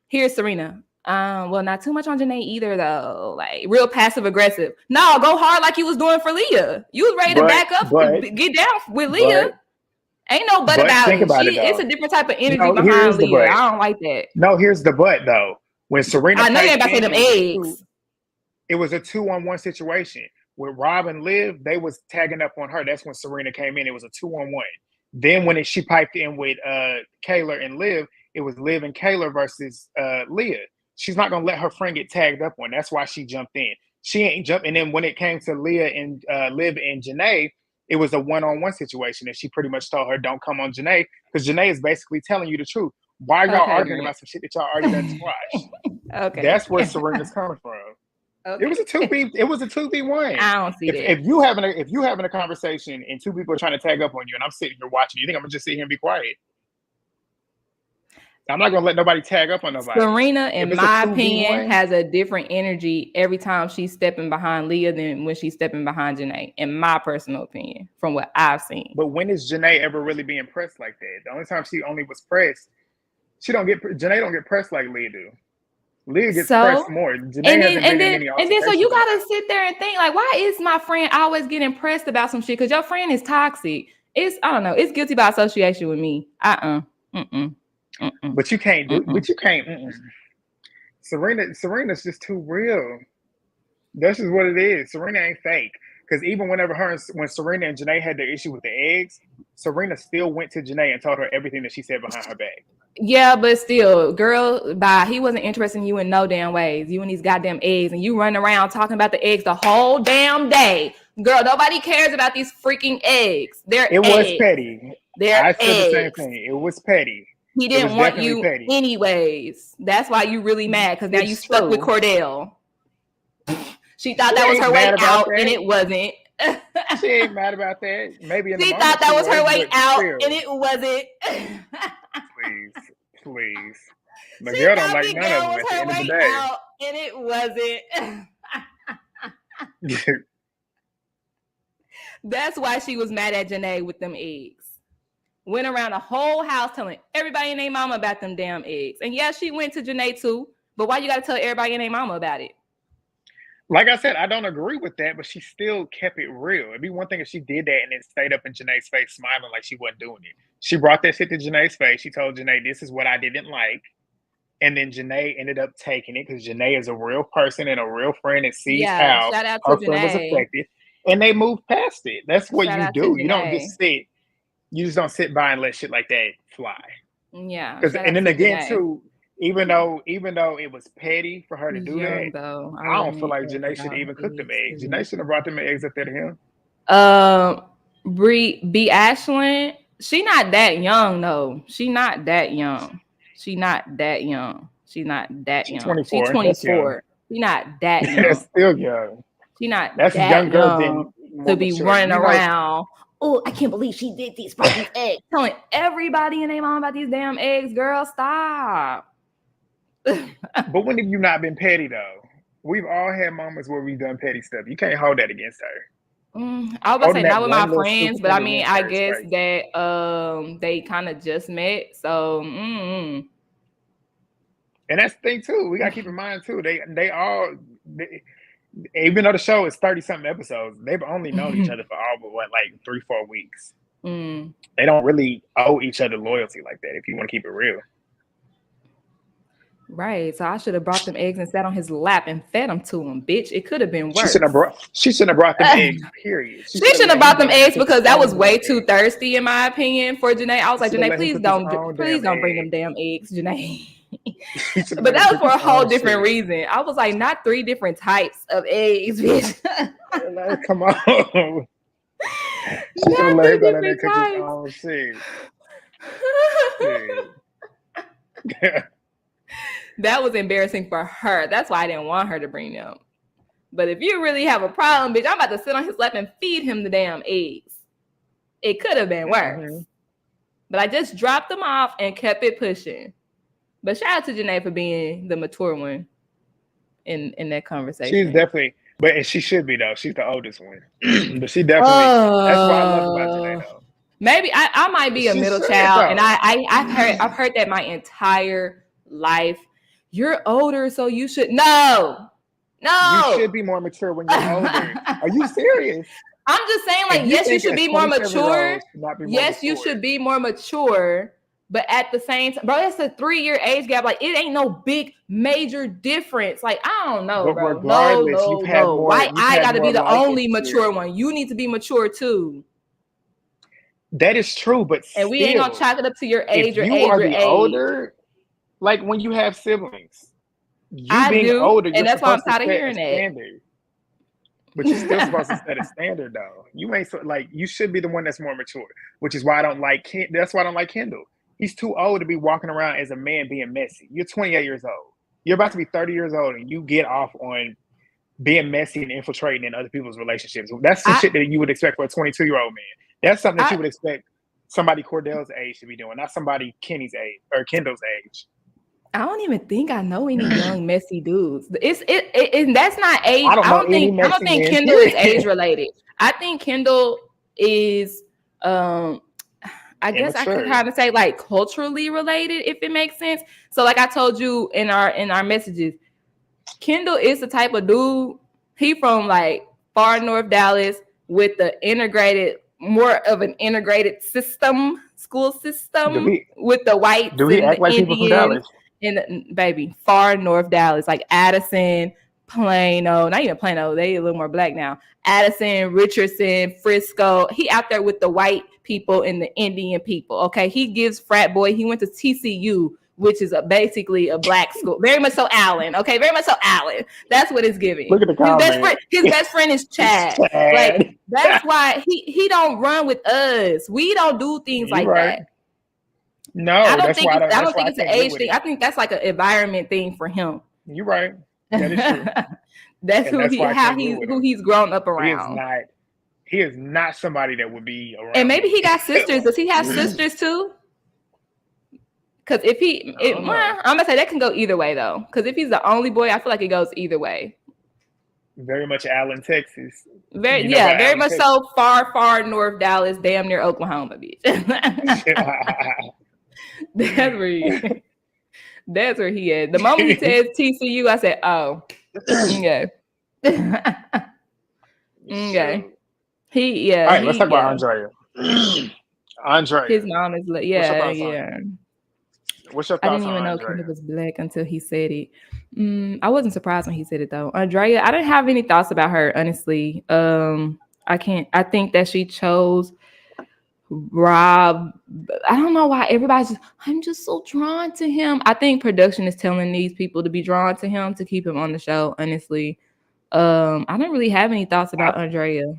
here's Serena. Well, not too much on Janae either, though. Like real passive aggressive. No, go hard like you was doing for Leah. You was ready to back up, get down with Leah. Ain't no but about think it. about it, though. It's a different type of energy No, behind Leah. I don't like that. No, here's the but though. When Serena, I know you ain't about to say them eggs. It was a 2-on-1 situation. With Rob and Liv, they was tagging up on her. That's when Serena came in. It was a 2-on-1. Then when she piped in with Kayla and Liv, it was Liv and Kayla versus Leah. She's not gonna let her friend get tagged up on. That's why she jumped in. She ain't jumped. And then when it came to Leah and Liv and Janae, it was a 1-on-1 situation, and she pretty much told her, "Don't come on Janae," because Janae is basically telling you the truth. Why are y'all arguing about some shit that y'all already done squash? Okay, that's where Serena's coming from. Okay. It was a 2v. It was a 2v1. I don't see that. If you having a conversation and two people are trying to tag up on you, and I'm sitting here watching, you think I'm gonna just sit here and be quiet? I'm not gonna let nobody tag up on nobody. Serena, in my opinion, has a different energy every time she's stepping behind Leah than when she's stepping behind Janae, in my personal opinion, from what I've seen. But when is Janae ever really being pressed like that? The only time she only was pressed, Janae don't get pressed like Leah do. Leah gets So pressed more. Janae hasn't been in many so you altercations like gotta that. sit there and think like, why is my friend always getting pressed about some shit? Because your friend is toxic. I don't know. It's guilty by association with me. But you can't do. But you can't. Serena's just too real. That's just what it is. Serena ain't fake. Because even when Serena and Janae had their issue with the eggs, Serena still went to Janae and told her everything that she said behind her back. Yeah, but still, girl, bye. He wasn't interested in you in no damn ways. You and these goddamn eggs, and you running around talking about the eggs the whole damn day. Girl, nobody cares about these freaking eggs. It was petty. I said eggs. the same thing. It was petty. He didn't want you petty. Anyways. That's why you really mad, because now you stuck with Cordell. She thought that was her way out, and it wasn't. She ain't mad about that. Maybe in the moment thought that was her way out, and it wasn't. Please. The girl don't like none of them at the end of the day. Out, and it wasn't. That's why she was mad at Janae with them eggs. Went around the whole house telling everybody and their mama about them damn eggs. And yeah, she went to Janae too. But why you got to tell everybody and their mama about it? Like I said, I don't agree with that, but she still kept it real. It'd be one thing if she did that and then stayed up in Janae's face smiling like she wasn't doing it. She brought that shit to Janae's face. She told Janae, this is what I didn't like. And then Janae ended up taking it because Janae is a real person and a real friend and sees how her friend was affected. And they moved past it. That's what you do. You don't just sit. You just don't sit by and let shit like that fly. Yeah. And then again, too, even though it was petty for her to do that, I don't feel like Janae should even cook them eggs. Janae should have brought them eggs up there to him. B. Ashland, she not that young though. She not that young. She's 24. She's not that young. That's still young. She's not That's that young girl to be running around. Oh, I can't believe she did these fucking eggs. Telling everybody and their mom about these damn eggs. Girl, stop. But when have you not been petty though? We've all had moments where we've done petty stuff. You can't hold that against her. I was about to say not with my friends, but I mean, I guess that they kind of just met. So, and that's the thing too. We gotta keep in mind too. They even though the show is 30-something episodes, they've only known each other for all but 3-4 weeks. They don't really owe each other loyalty like that. If you want to keep it real. Right, so I should have brought them eggs and sat on his lap and fed them to him, bitch. It could have been worse. She shouldn't have brought them eggs, period. She shouldn't have brought them eggs because that was way too thirsty, in my opinion, for Janae. I was like, Janae, please don't bring them damn eggs, Janae. But that was for a whole different reason. I was like, not 3 different types of eggs, bitch. Come on. She should have let him go down there and cook his own shit. That was embarrassing for her. That's why I didn't want her to bring them. But if you really have a problem, bitch, I'm about to sit on his lap and feed him the damn eggs. It could have been worse. But I just dropped them off and kept it pushing. But shout out to Janae for being the mature one in that conversation. She's definitely, but she should be though. She's the oldest one. But she definitely, that's what I love about Janae though. Maybe I might be a middle child, and I've heard that my entire life. You're older, so you should no. You should be more mature when you're older. Are you serious? I'm just saying, like, yes, you should be more mature. Yes, you should be more mature. But at the same time, bro, that's a 3-year age gap. Like, it ain't no big major difference. Like, I don't know, but bro. Regardless, No. Why I gotta be the only mature one? You need to be mature too. That is true, but and we ain't gonna chalk it up to your age or age or age. Older, like when you have siblings, older, and that's why I'm tired of hearing that. But you're still supposed to set a standard, though. You ain't you should be the one that's more mature, which is why I don't like. That's why I don't like Kendall. He's too old to be walking around as a man being messy. You're 28 years old. You're about to be 30 years old, and you get off on being messy and infiltrating in other people's relationships. That's the shit that you would expect for a 22-year-old man. That's something that you would expect somebody Cordell's age to be doing, not somebody Kenny's age or Kendall's age. I don't even think I know any young messy dudes. And that's not age. I don't think Kendall is age related. I think Kendall is I I guess I could kind of say like culturally related, if it makes sense. So like I told you in our messages, Kendall is the type of dude, he from like far north Dallas with the more of an integrated school system with the whites and the like Indians and baby, far north Dallas, like Addison, Plano, not even Plano, they a little more black now. Addison, Richardson, Frisco. He out there with the white people and the Indian people. Okay, he gives frat boy. He went to TCU, which is basically a black school. Very much so Allen. Okay, very much so Allen. That's what it's giving. Look at the comment. His best friend is Chad. Like that's why he don't run with us. We don't do things like that. No, I don't think it's an age thing. I think that's like an environment thing for him. You're right. That is true. that's who he's grown up around. He is not somebody that would be around. And maybe he got sisters. Does he have sisters too? Because I'm gonna say that can go either way though. Because if he's the only boy, I feel like it goes either way. Very much Allen, Texas. Very much Texas. So far north Dallas, damn near Oklahoma, bitch. That's where he is. That's where he is. The moment he says TCU, I said, "Oh, okay, okay." All right, let's talk about Andrea. Andrea, his mom is like, yeah. What's your thoughts? I didn't even know Kendall was black until he said it. I wasn't surprised when he said it though. Andrea, I didn't have any thoughts about her, honestly. I think that she chose Rob. I don't know why I'm just so drawn to him. I think production is telling these people to be drawn to him to keep him on the show, honestly. I don't really have any thoughts about Andrea.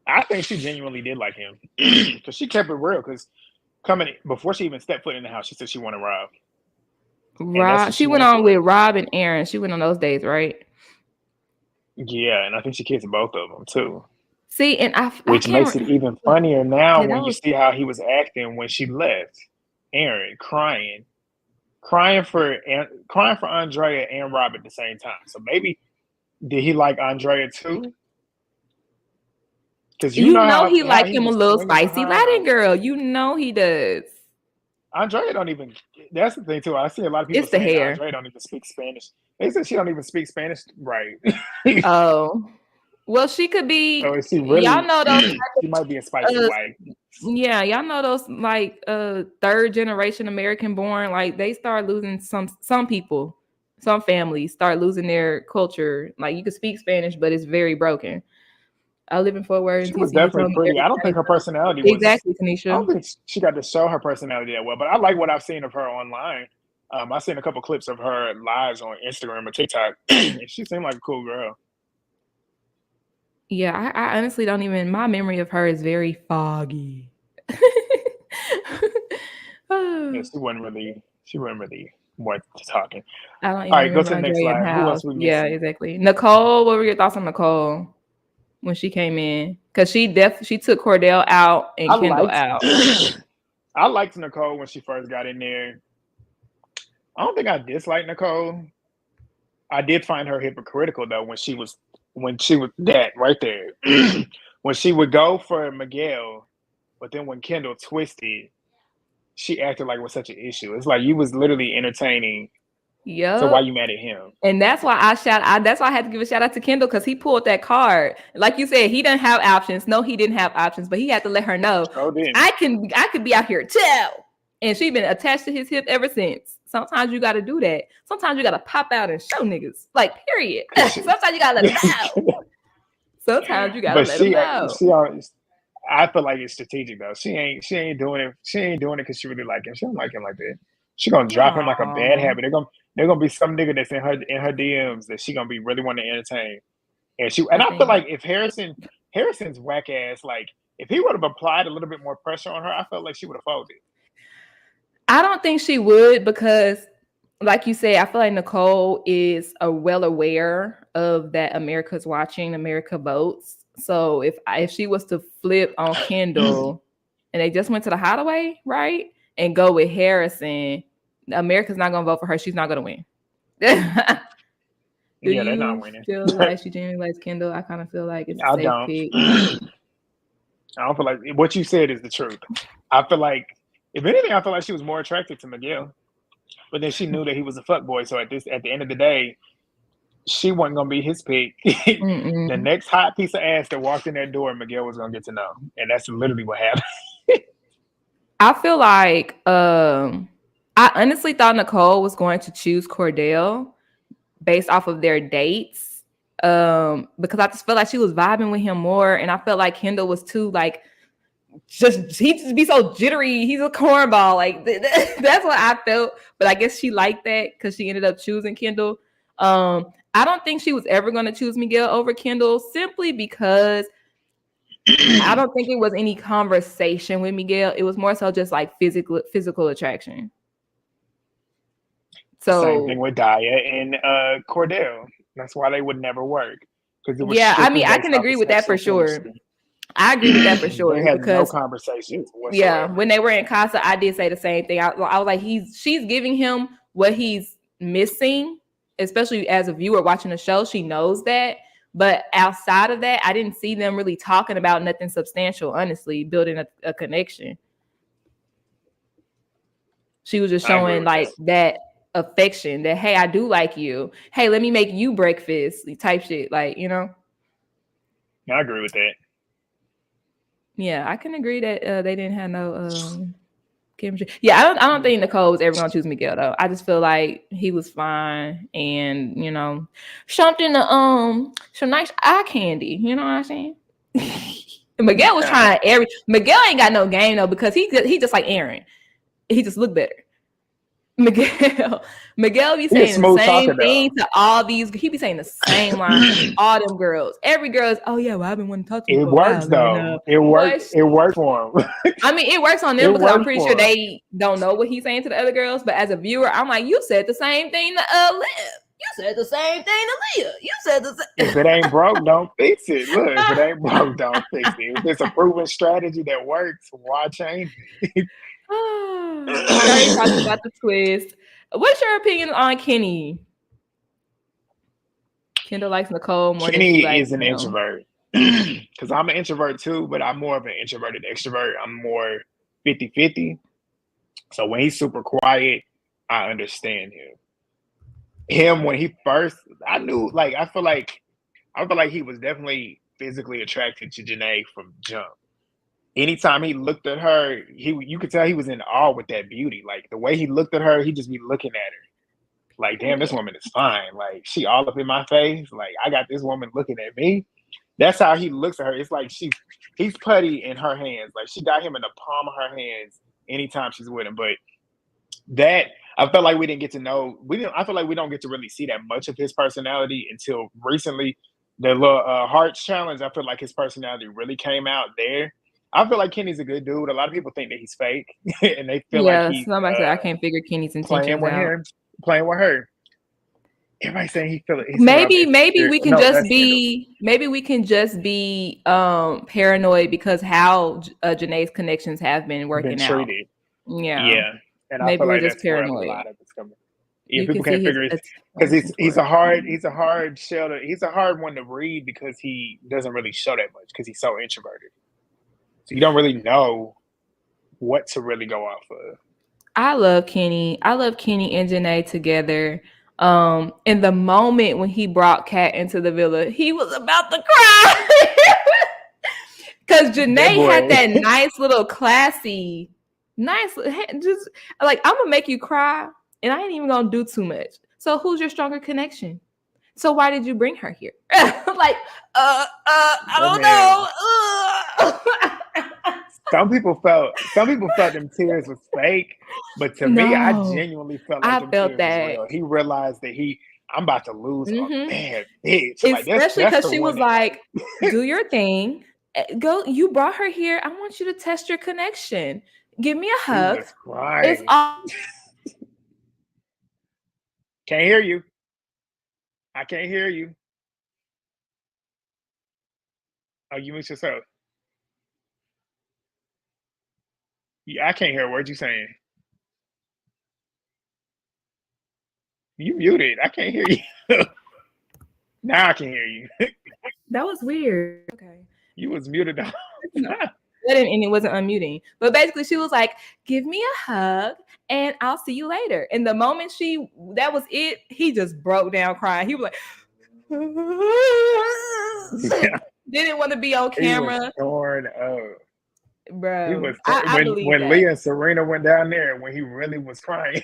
I think she genuinely did like him because she kept it real. Because before she even stepped foot in the house, she said she wanted Rob. She went on with Rob and Aaron. She went on those days, right? Yeah, and I think she kissed both of them too. See, and which makes it even funnier now when you see how he was acting when she left. Aaron crying for Andrea and Rob at the same time. So maybe did he like Andrea too? Because you know he liked him a little spicy Latin girl. You know he does. Andrea don't even. That's the thing too. I see a lot of people. It's the hair. Andrea don't even speak Spanish. They said she don't even speak Spanish right. Oh. Well, she could be. So is she really, y'all know those. She might be a spicy white. Yeah, y'all know those like third generation American born. Like they start losing some people, some families start losing their culture. Like you can speak Spanish, but it's very broken. I live in Fort Worth. She was definitely pretty. I don't think her personality was exactly, Tanisha. I don't think she got to show her personality that well. But I like what I've seen of her online. I've seen a couple clips of her lives on Instagram or TikTok, and she seemed like a cool girl. Yeah, I honestly don't even. My memory of her is very foggy. Yeah, she wasn't really worth talking. I don't even. All right, go to the next slide. Who else we missing? Yeah, exactly. Nicole, what were your thoughts on Nicole when she came in? Because she took Cordell out and Kendall out. I liked Nicole when she first got in there. I don't think I disliked Nicole. I did find her hypocritical though when she was that right there. When she would go for Miguel, but then when Kendall twisted, she acted like it was such an issue. It's like you was literally entertaining. Yeah. So why you mad at him? And that's why that's why I had to give a shout out to Kendall because he pulled that card. Like you said, he didn't have options. No, he didn't have options, but he had to let her know. I could be out here too. And she's been attached to his hip ever since. Sometimes you got to do that. Sometimes you got to pop out and show niggas. Like, period. Sometimes you got to let them know. Sometimes you got to let them know. I feel like it's strategic though. She ain't doing it. She ain't doing it because she really like him. She don't like him like that. She gonna drop him like a bad habit. They're gonna be some nigga that's in her DMs that she gonna be really wanting to entertain. And I feel like if Harrison's whack ass, like if he would have applied a little bit more pressure on her, I felt like she would have folded. I don't think she would because, like you said, I feel like Nicole is well aware of that America's watching, America votes. So if she was to flip on Kendall and they just went to the hideaway, right, and go with Harrison, America's not gonna vote for her. She's not gonna win. They're not winning. Feel like she genuinely likes Kendall? I kind of feel like it's a safe pick. I don't feel like what you said is the truth. I feel like, if anything, I feel like she was more attracted to Miguel, but then she knew that he was a fuckboy. So at the end of the day, she wasn't gonna be his pick. The Mm-mm. next hot piece of ass that walked in that door, Miguel was gonna get to know, and that's literally what happened. I feel like I honestly thought Nicole was going to choose Cordell based off of their dates. Because I just felt like she was vibing with him more, and I felt like Kendall was too like he just be so jittery. He's a cornball. Like that's what I felt. But I guess she liked that because she ended up choosing Kendall. I don't think she was ever going to choose Miguel over Kendall simply because I don't think it was any conversation with Miguel. It was more so just like physical attraction. Same thing So with Daya and Cordell. That's why they would never work, because it was yeah, I strictly mean, I based can off agree of with that for sexual sure. chemistry. I agree with that for They sure had no because conversations yeah, whatsoever. when they were in Casa, I did say the same thing. I was like, she's giving him what he's missing, especially as a viewer watching the show. She knows that. But outside of that, I didn't see them really talking about nothing substantial, honestly, building a connection. She was just I agree showing with that. like that affection that, hey, I do like you. Hey, let me make you breakfast type shit. Like, I agree with that. yeah, I can agree that they didn't have no chemistry. Yeah, I don't think Nicole was ever gonna choose Miguel though. I just feel like he was fine and something to some nice eye candy. You know what I'm saying? Miguel was trying every. Miguel ain't got no game though because he just like Aaron. He just looked better. Miguel be He a saying the smooth same talker thing though. to all these. He be saying the same line to all them girls. Every girl is, oh yeah, well I've been wanting to talk to you It for a while, works and though. It boy, worked. It worked for him. I mean, it works on It them because I'm worked pretty sure for him. they don't know what he's saying to the other girls. But as a viewer, I'm like, you said the same thing to Liv. You said the same thing to Leah. You said the same. If it ain't broke, don't fix it. Look, if it ain't broke, don't fix it. If it's a proven strategy that works, why change it? We already talked about the twist. What's your opinion on Kenny? Kendall likes Nicole more than she Kenny likes is an him. introvert. Because I'm an introvert too, but I'm more of an introverted extrovert. I'm more 50-50. So when he's super quiet, I understand him. When he first, I knew, like, I feel like he was definitely physically attracted to Janae from jump. Anytime he looked at her, you could tell he was in awe with that beauty. Like the way he looked at her, he just be looking at her. Like, damn, this woman is fine. Like, she all up in my face. Like, I got this woman looking at me. That's how he looks at her. It's like he's putty in her hands. Like, she got him in the palm of her hands anytime she's with him. But that, I felt like we didn't get to know. I feel like we don't get to really see that much of his personality until recently. The little Hearts challenge, I feel like his personality really came out there. I feel like Kenny's a good dude. A lot of people think that he's fake, and they feel like Yeah, he's somebody said I can't figure Kenny's playing intentions with out. him, playing with her. Everybody saying he's feeling Maybe insecure. we can No, just that's Kendall. be paranoid because how Janae's connections have been Been working out. treated. Yeah, Yeah, and I maybe feel we're like just that's where a paranoid. lot of it's coming. Yeah, You can people see can't his figure it because attention he's towards a hard Kenny. he's a hard shell. He's a hard one to read because he doesn't really show that much because he's so introverted. So you don't really know what to really go off of. I love Kenny. I love Kenny and Janae together. In the moment when he brought Kat into the villa, he was about to cry. Because That Janae had boy, that nice little classy, just like, I'm gonna make you cry, and I ain't even gonna do too much. So who's your stronger connection? So why did you bring her here? Like, that man. I don't know. Some people felt them tears was fake, but to me, I No, genuinely felt like I them felt tears was that. real. He realized that I'm about to lose a Hmm. bad bitch. Like Especially that's because the she one was that like, like do your thing. Go, you brought her here. I want you to test your connection. Give me a he hug. was It's crying. all. Can't hear you. I can't hear you. Oh, you mute yourself. Yeah, I can't hear a word you saying. You muted. I can't hear you. Now I can hear you. That was weird. Okay. You was muted the whole time. and it wasn't unmuting. But basically, she was like, "Give me a hug, and I'll see you later." And the moment that was it, he just broke down crying. He was like, didn't want to be on camera. He was torn up. Bro, He was I believe when that. Leah and Serena went down there, when he really was crying.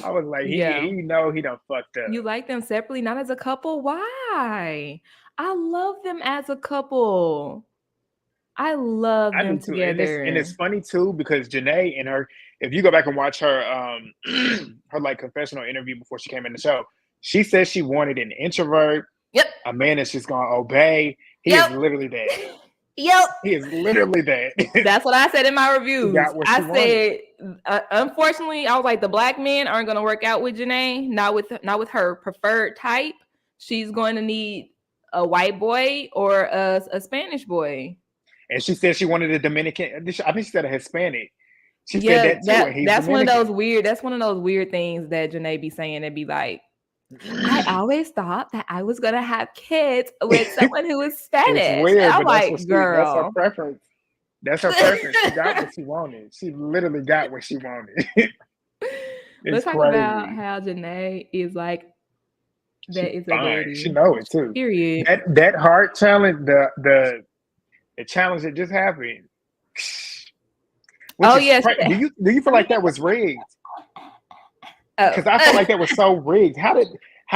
I was like, he know he done fucked up. You like them separately, not as a couple? Why? I love them as a couple. I love them together. And it's funny too, because Janae and her, if you go back and watch her her like confessional interview before she came in the show, she said she wanted an introvert. Yep. A man that's just gonna obey. He is literally that. Yep. He is literally that. That's what I said in my reviews. I said, unfortunately, I was like, the black men aren't going to work out with Janae, not with her preferred type. She's going to need a white boy or a Spanish boy. And she said she wanted a Dominican. I think she said a Hispanic. She said that too. That's one of those weird. That's one of those weird things that Janae be saying. And be like, I always thought that I was gonna have kids with someone who is Spanish. It's weird, I'm but like, girl, that's her preference. That's her preference. She got what she wanted. She literally got what she wanted. Let's talk about how Janae is like. That is a dirty. She know it too. Period. That heart challenge, the challenge that just happened. Oh yes. Do you feel like that was rigged? Because I felt like that was so rigged. How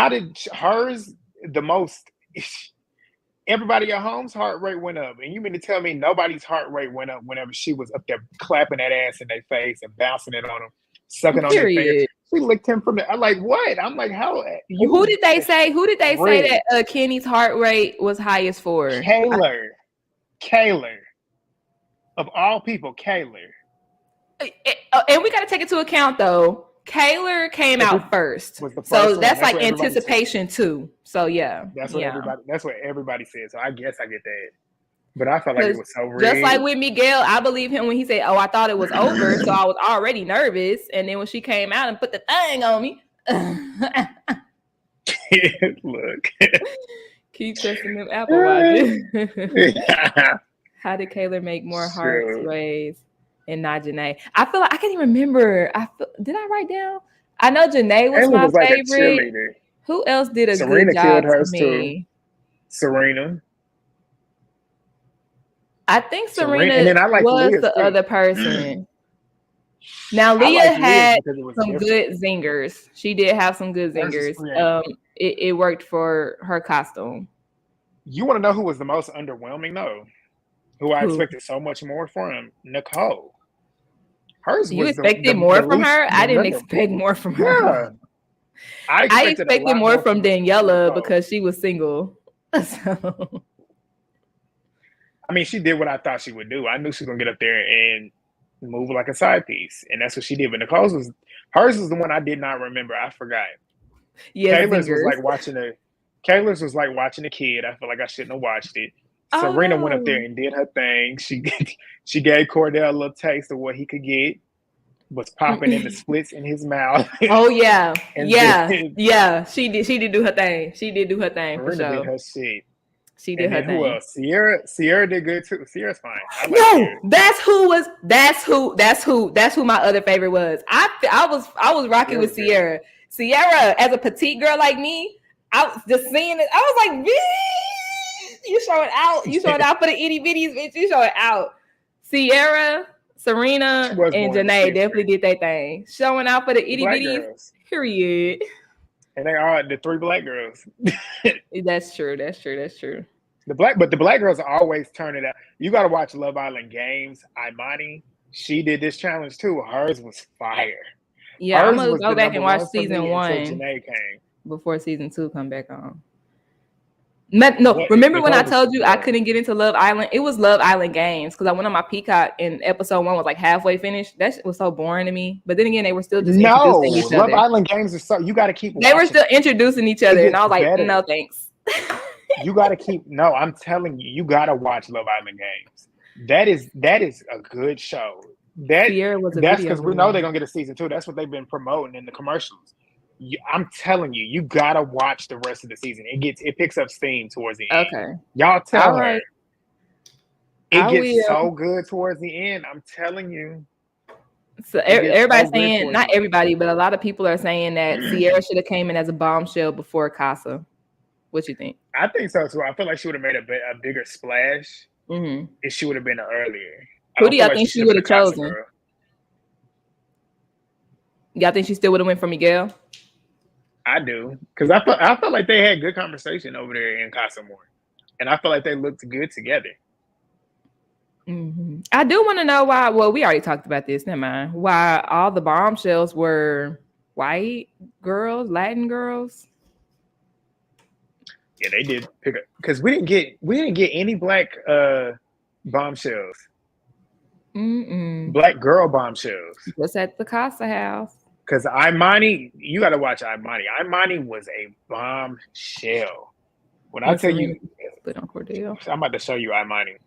did hers the most? Everybody at home's heart rate went up, and you mean to tell me nobody's heart rate went up whenever she was up there clapping that ass in their face and bouncing it on them, sucking on their face? She licked him from the. I'm like, what? I'm like, how? Who did they say? Who did they say that Kenny's heart rate was highest for? Kaylor, of all people, Kaylor. And we got to take into account though. Kaylor came out first, so that's like anticipation too. So yeah, that's what everybody said. So I guess I get that, but I felt like it was so rigged. Just like with Miguel, I believe him when he said, "Oh, I thought it was over," so I was already nervous. And then when she came out and put the thing on me, look, keep testing them Apple Watches. How did Kaylor make more hearts raised? And not Janae. I feel like I can't even remember. Did I write down? I know Janae was my favorite. Like who else did a good job to me? Serena. I think Serena was the other person. Now Leah had some good zingers. She did have some good zingers. It worked for her costume. You want to know who was the most underwhelming though? Who I expected so much more from? Nicole. Hers you expected more from her? I didn't expect more from her. I expected more from Daniela because she was single. So. I mean, she did what I thought she would do. I knew she was gonna get up there and move like a side piece, and that's what she did. But hers was the one I did not remember. I forgot. Yeah, Kayla's was like watching a kid. I feel like I shouldn't have watched it. Serena went up there and did her thing. She gave Cordell a little taste of what he could get. Was popping in the splits in his mouth. Oh yeah, yeah. She did do her thing. She did do her thing Serena for sure. Did her shit. She did her thing. Who else? Sierra did good too. Sierra's fine. No, that's who my other favorite was. I was rocking with Sierra. Sierra, as a petite girl like me, I was just seeing it. I was like, you showing out. You showing out for the itty bitties, bitch. You showing out. Sierra, Serena, and Janae definitely did their thing. Showing out for the itty bitties. Period. And they are the three black girls. That's true. The black girls always turn it out. You got to watch Love Island Games. Imani, she did this challenge too. Hers was fire. Yeah, I'm gonna go back and watch season 1 Janae came before season 2 come back on. No, remember when I told you I couldn't get into Love Island? It was Love Island Games because I went on my Peacock and episode 1 was like halfway finished. That shit was so boring to me. But then again, they were still just introducing each other. Love Island Games is so you got to keep. They were still introducing each other, and I was like, no thanks. You got to keep. No, I'm telling you, you got to watch Love Island Games. That is a good show. That's because we know they're gonna get a season 2. That's what they've been promoting in the commercials. I'm telling you, you gotta watch the rest of the season. It picks up steam towards the end. Okay, y'all tell her. It I gets will. so good towards the end. I'm telling you. So It gets everybody's so good saying, towards not the end. everybody, but a lot of people are saying that Sierra should have came in as a bombshell before Casa. What you think? I think so too. I feel like she would have made a bigger splash Mm-hmm. if she would have been earlier. I Who don't do feel y'all like think she she should have would been have a Casa chosen? girl. Y'all think she still would have went for Miguel? I do, because I felt like they had good conversation over there in Casa more, and I feel like they looked good together. Mm-hmm. I do want to know why. Well, we already talked about this. Never mind. Why all the bombshells were white girls, Latin girls? Yeah, they did pick up because we didn't get any black bombshells, Mm-mm. black girl bombshells. Just at the Casa house. Because Imani, you got to watch Imani. Imani was a bombshell. When I And tell Serena you, split on Cordell. I'm about to show you Imani.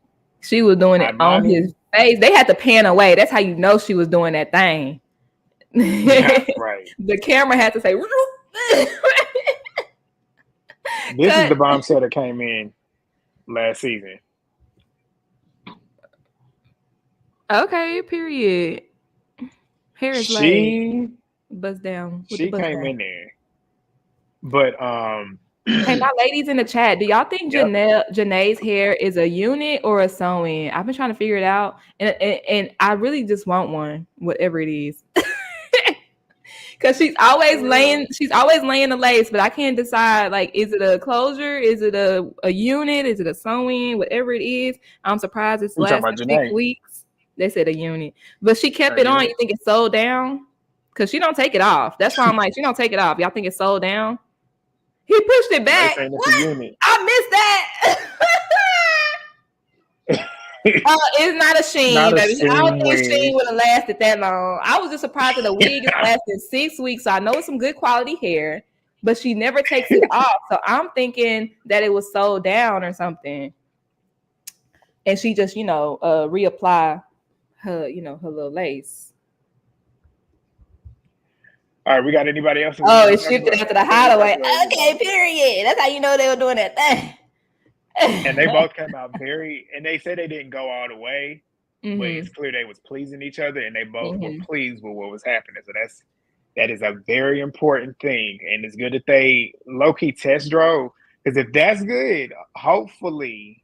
She was doing it on Imani, his face. They had to pan away. That's how you know she was doing that thing. yeah, right. The camera had to say, This is cut. the bombshell that came in last season. Okay, period. Hair is laid. Buzz down with the She buzz came down. in there, but Hey, my ladies in the chat, do y'all think Yep. Janae's hair is a unit or a sew-in? I've been trying to figure it out, and I really just want one, whatever it is, because she's always laying the lace, but I can't decide, like, is it a closure, is it a unit, is it a sew-in, whatever it is. I'm surprised it's You talking lasting about 6 Janae? weeks. They said a unit, but she kept A it on. unit? You think it's sold down? Because she don't take it off. That's why I'm like, she don't take it off. Y'all think it's sold down? He pushed it No, they back. saying it's a What? unit. I missed that. It's not a Sheen, Not a baby. I don't Sheen think wig. Sheen would have lasted that long. I was just surprised that the wig is lasting 6 weeks. So I know it's some good quality hair, but she never takes it off. So I'm thinking that it was sold down or something. And she just, reapply her, her little lace. All right, we got anybody else? Oh, it shifted after the hideaway. Okay, period. That's how you know they were doing that thing. And they both came out and they said they didn't go all the way, Mm-hmm. but it's clear they was pleasing each other, and they both were pleased with what was happening. So that is a very important thing, and it's good that they low-key test drove, because if that's good, hopefully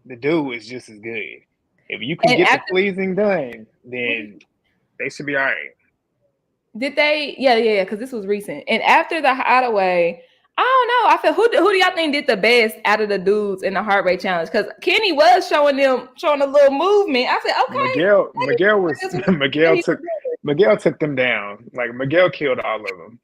the dude is just as good. If you can get the pleasing done, then they should be all right. Did they? Yeah, because this was recent. And after the hideaway, I don't know. I feel who do y'all think did the best out of the dudes in the heart rate challenge? Because Kenny was showing a little movement. I said, okay. Miguel took them down. Like, Miguel killed all of them.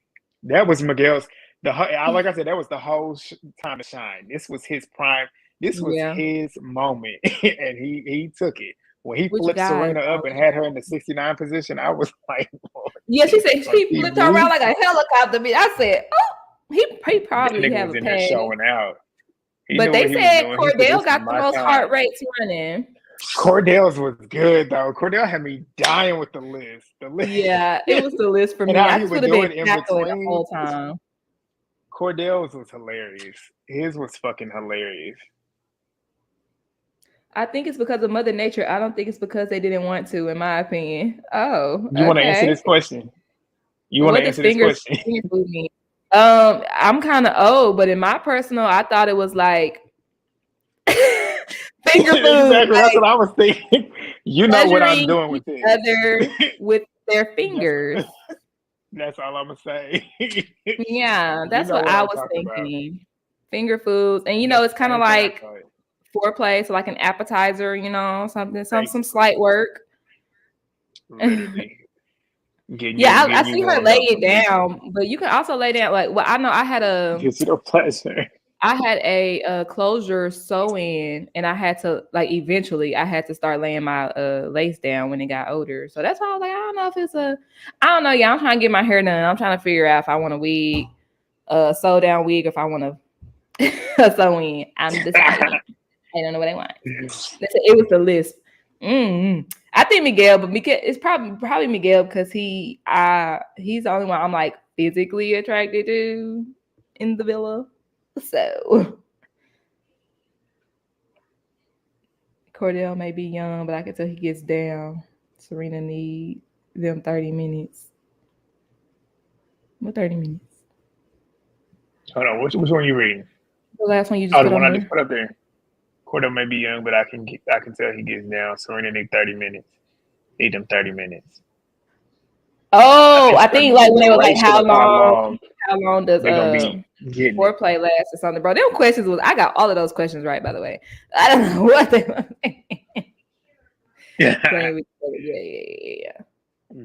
That was Miguel's like I said, that was the whole time to shine. This was his prime. This was his moment, and he took it. When he flipped Serena up and had her in the 69 position, I was like, Lord, yeah, she said she flipped her around like a helicopter. I said, oh, he probably have a pain. Showing out. But they said Cordell got the most heart rates running. Cordell's was good though. Cordell had me dying with the list. Yeah, it was the list for me. I just would have been in between the whole time. Cordell's was hilarious. His was fucking hilarious. I think it's because of Mother Nature. I don't think it's because they didn't want to, in my opinion. Oh, you want to answer this question? You want to answer this question? I'm kind of old, but in my personal, I thought it was like finger food. Exactly, that's what I was thinking. You know what I'm doing with it. Other with their fingers. That's all I'm gonna say. Yeah, that's what I was thinking. About. Finger foods, and it's kind of like foreplay, so like an appetizer, some slight work. Literally. I see her lay it down, but you can also lay down I know I had a closure sew-in, and I had to eventually I had to start laying my lace down when it got older. So that's why I was like, I don't know if it's I don't know. Yeah, I'm trying to get my hair done. I'm trying to figure out if I want a wig, sew down wig, or if I want a sew-in. I'm deciding. I don't know what I want. It was the list. I think Miguel, but it's probably Miguel because he's the only one I'm physically attracted to in the villa. So Cordell may be young, but I can tell he gets down. Serena need them 30 minutes. What 30 minutes? Hold on, which one are you reading? The last one you just Oh, put the on one I there. just put up there. Cordell may be young, but I can tell he gets down. Serena need 30 minutes. Need them 30 minutes. Oh, I think like when they were like, how long does they're gonna be getting foreplay last or something, bro? Them questions was I got all of those questions right, by the way. I don't know what they were. Yeah. Yeah.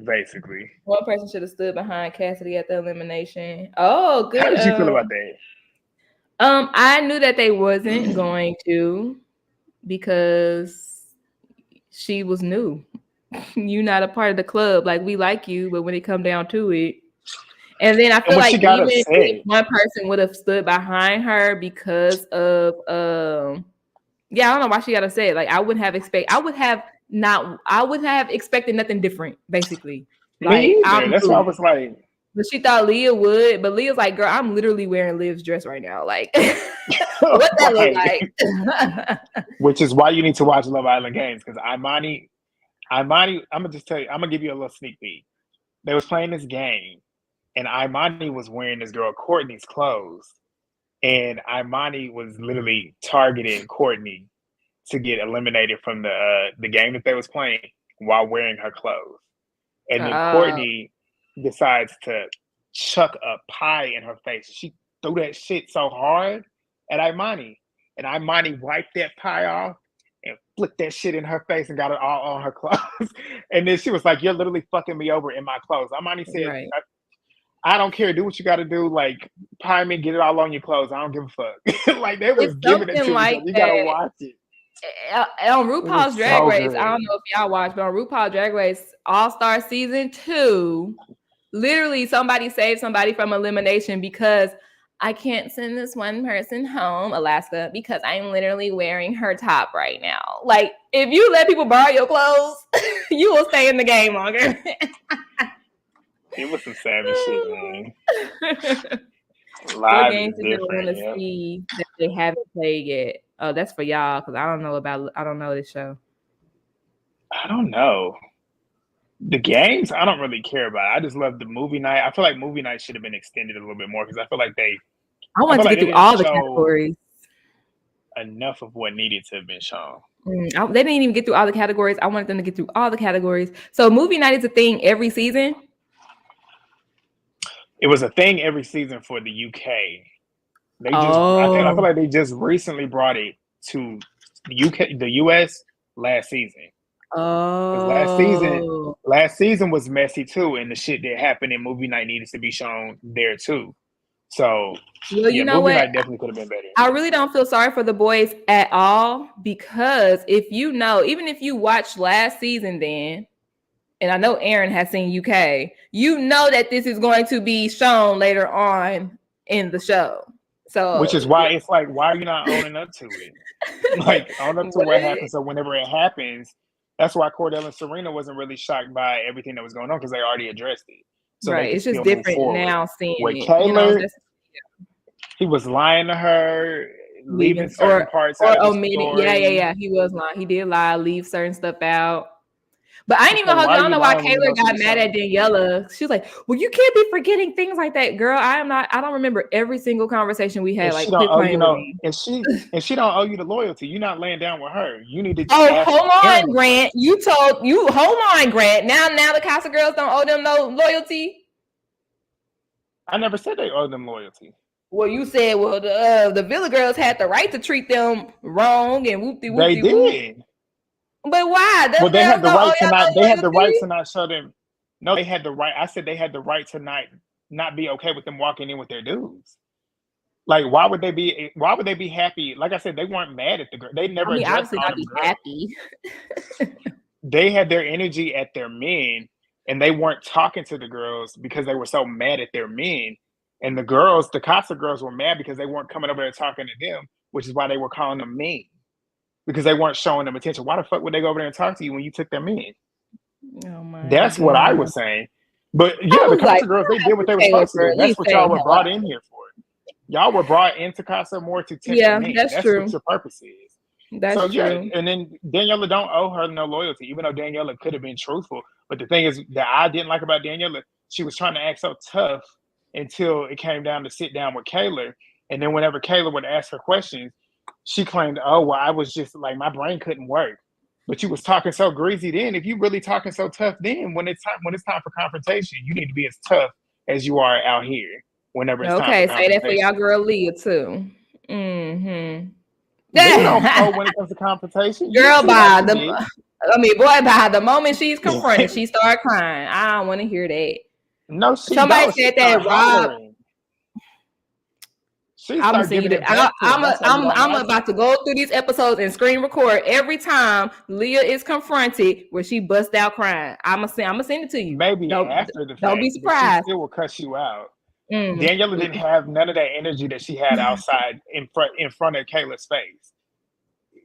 Basically. One person should have stood behind Cassidy at the elimination. Oh, good. How did you feel about that? I knew that they wasn't going to because she was new. You're not a part of the club. Like, we like you, but when it come down to it. And then I feel like even if one person would have stood behind her because of I don't know why she got upset. Like, I would have expected nothing different, basically. Me either. That's why I was like, but she thought Leah would, but Leah's like, girl, I'm literally wearing Liv's dress right now. Like, what that look like? Which is why you need to watch Love Island Games, because Imani, I'm gonna just tell you, I'm gonna give you a little sneak peek. They was playing this game, and Imani was wearing this girl Courtney's clothes, and Imani was literally targeting Courtney to get eliminated from the game that they was playing while wearing her clothes. And then Courtney decides to chuck a pie in her face. She threw that shit so hard at Imani. And Imani wiped that pie off and flicked that shit in her face and got it all on her clothes. And then she was like, you're literally fucking me over in my clothes. Imani said, right. I don't care. Do what you got to do. Like, pie me, get it all on your clothes. I don't give a fuck. Like, they was giving it to me. So you got to watch it. On RuPaul's Drag Race, I don't know if y'all watched, but on RuPaul's Drag Race All-Star Season 2, literally somebody saved somebody from elimination because I can't send this one person home, Alaska, because I'm literally wearing her top right now. Like, if you let people borrow your clothes, you will stay in the game longer. It was some savage shit, man. What games did you want to see that they haven't played yet? Oh, that's for y'all, because I don't know this show. I don't know. The games, I don't really care about. I just love the movie night. I feel like movie night should have been extended a little bit more because I feel like I want to get through all the categories. Enough of what needed to have been shown. They didn't even get through all the categories. I wanted them to get through all the categories. So movie night is a thing every season? It was a thing every season for the UK. I feel like they just recently brought it to the US last season. Last season was messy too, and the shit that happened in movie night needed to be shown there too. So you know movie what? night definitely could have been better. I really don't feel sorry for the boys at all, because even if you watched last season then, and I know Aaron has seen UK, you know that this is going to be shown later on in the show. So, which is why it's like, why are you not owning up to it? Like, own up to what happens. So whenever it happens, that's why Cordell and Serena wasn't really shocked by everything that was going on, because they already addressed it. So right, it's just different now seeing it. Taylor, he was lying to her, leaving certain parts out of the story. Yeah. He was lying. He did lie, leave certain stuff out. But I didn't even hold you. I don't know why Kayla got mad at Daniela. She was like, well, you can't be forgetting things like that, girl. I don't remember every single convection we had. And and she don't owe you the loyalty. You're not laying down with her. You need to hold on, Grant. Hold on, Grant. Now the Casa girls don't owe them no loyalty. I never said they owe them loyalty. Well, you said, the Villa girls had the right to treat them wrong and whoop-de-whoop. They did. But why? They had the right to not. They had the right to not show them. No, they had the right. I said they had the right to not be okay with them walking in with their dudes. Like, why would they be happy? Like I said, they weren't mad at the girl. They never. Obviously not be happy. They had their energy at their men, and they weren't talking to the girls because they were so mad at their men. And the Casa girls were mad because they weren't coming over there talking to them, which is why they were calling them mean. Because they weren't showing them attention. Why the fuck would they go over there and talk to you when you took them in? Oh my That's God. what I was saying. But yeah, the Casa girls, they did what they were supposed to do. That's what y'all were brought in here for. Y'all were brought into Casa more to tempt the men. That's true. What your purpose is. That's So yeah, true. and then Daniela don't owe her no loyalty, even though Daniela could have been truthful. But the thing is that I didn't like about Daniela, she was trying to act so tough until it came down to sit down with Kayla. And then whenever Kayla would ask her questions, she claimed, "Oh, well, I was just like my brain couldn't work." But you was talking so greasy then. If you really talking so tough then, when it's time for confrontation, you need to be as tough as you are out here. Whenever it's time for Okay, say that for y'all confrontation, girl Leah too. Mm-hmm. Leah don't fold when it comes to confrontation. You Girl, see how by she the did. boy, by the moment she's confronted, she started crying. I don't want to hear that. No, she Somebody don't. She said start that Rob. hollering. She I'm gonna start send you giving the. it back to him. That's why you don't I'm like about her. to go through these episodes and screen record every time Leah is confronted where she busts out crying. I'm gonna send it to you. Maybe after the Don't be fact, but she surprised. still will cuss you out. Mm. Daniela didn't have none of that energy that she had outside in front of Kayla's face.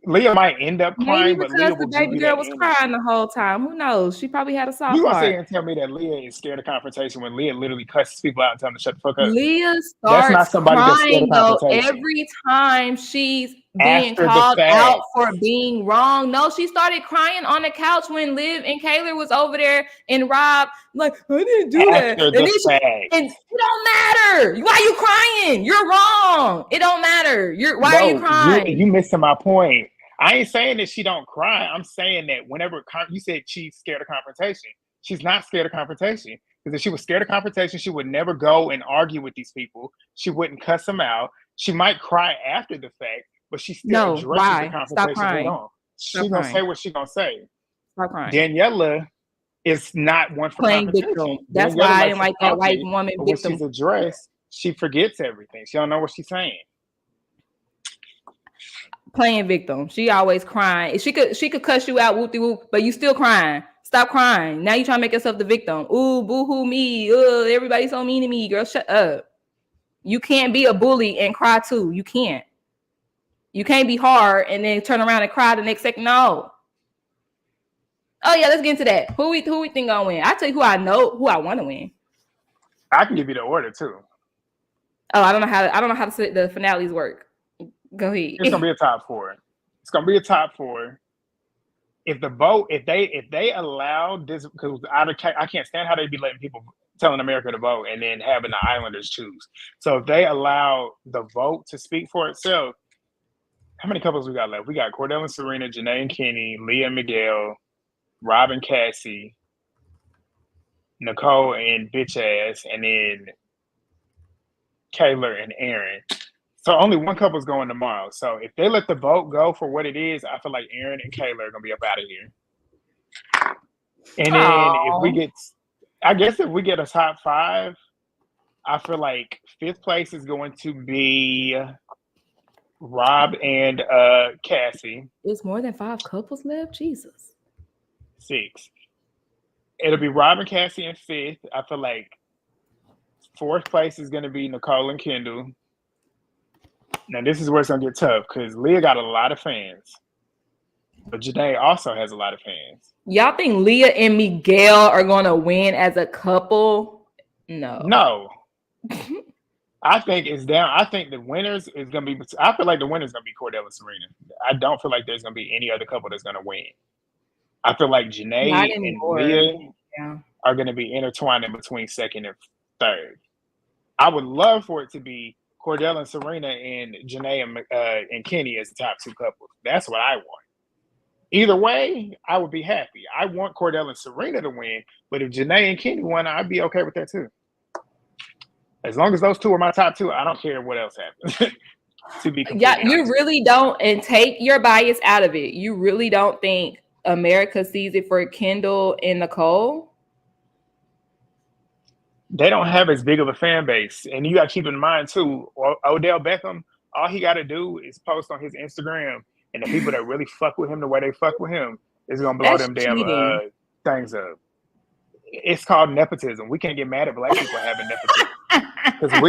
Leah might end up Maybe crying, but because Leah the will give baby you girl that was crying energy. the whole time. Who knows? She probably had a You soft gonna sit heart. here and tell me that Leah is scared of confrontation when Leah literally cusses people out and tell them to shut the fuck up? Leah That's not starts somebody that's scared of crying though confrontation. every time she's being After the called out fact, for being wrong. No, she started crying on the couch when Liv and Kayla was over there and Rob, like, I didn't do that. after And the then fact. and it don't matter. Why are you crying? You're wrong. It don't matter. Why are you No, crying? you missing my point. I ain't saying that she don't cry. I'm saying that whenever you said she's scared of confrontation, she's not scared of confrontation. Because if she was scared of confrontation, she would never go and argue with these people. She wouldn't cuss them out. She might cry after the fact, but she still No, addresses the why? Stop confrontation head crying. on. Stop She gonna say crying. what she gonna say. Stop crying. Daniela is not one for Playing confrontation. victim. That's why Daniela I likes didn't to like that talk white it, woman but when victim. she's addressed, she forgets everything. She don't know what she's saying. Playing victim. She always crying. She could cuss you out, whoop de whoop, but you still crying. Stop crying. Now you trying to make yourself the victim. Ooh, boo hoo me. Everybody's so mean to me. Girl, shut up. You can't be a bully and cry too. You can't. You can't be hard and then turn around and cry the next second. No. Oh yeah, let's get into that. Who we think gonna win? I tell you who I know, who I want to win. I can give you the order too. Oh, I don't know how to the finales work. Go ahead. It's gonna be a top four. It's gonna be a top four. If they allow this, because I can't stand how they be letting people telling America to vote and then having the Islanders choose. So if they allow the vote to speak for itself, how many couples we got left? We got Cordell and Serena, Janae and Kenny, Leah and Miguel, Rob and Cassie, Nicole and bitch ass, and then Kayla and Aaron. So only one couple's going tomorrow. So if they let the vote go for what it is, I feel like Aaron and Kayla are gonna be up out of here. And then if we get a top five, I feel like fifth place is going to be Rob and Cassie. It's more than 5 couples left. Jesus. 6. It'll be Rob and Cassie in fifth. I feel like fourth place is going to be Nicole and Kendall. Now this is where it's going to get tough because Leah got a lot of fans, but Janae also has a lot of fans. Y'all think Leah and Miguel are going to win as a couple? No. I think it's down. I think the winners is going to be. I feel like the winners is going to be Cordell and Serena. I don't feel like there's going to be any other couple that's going to win. I feel like Janae and Leah are going to be intertwined in between second and third. I would love for it to be Cordell and Serena and Janae and Kenny as the top 2 couples. That's what I want. Either way, I would be happy. I want Cordell and Serena to win, but if Janae and Kenny won, I'd be okay with that too. As long as those 2 are my top 2, I don't care what else happens. To be you really don't, and take your bias out of it. You really don't think America sees it for Kendall and Nicole? They don't have as big of a fan base, and you got to keep in mind too. Odell Beckham, all he got to do is post on his Instagram, and the people that really fuck with him the way they fuck with him is gonna blow them damn things up. It's called nepotism. We can't get mad at black people having nepotism because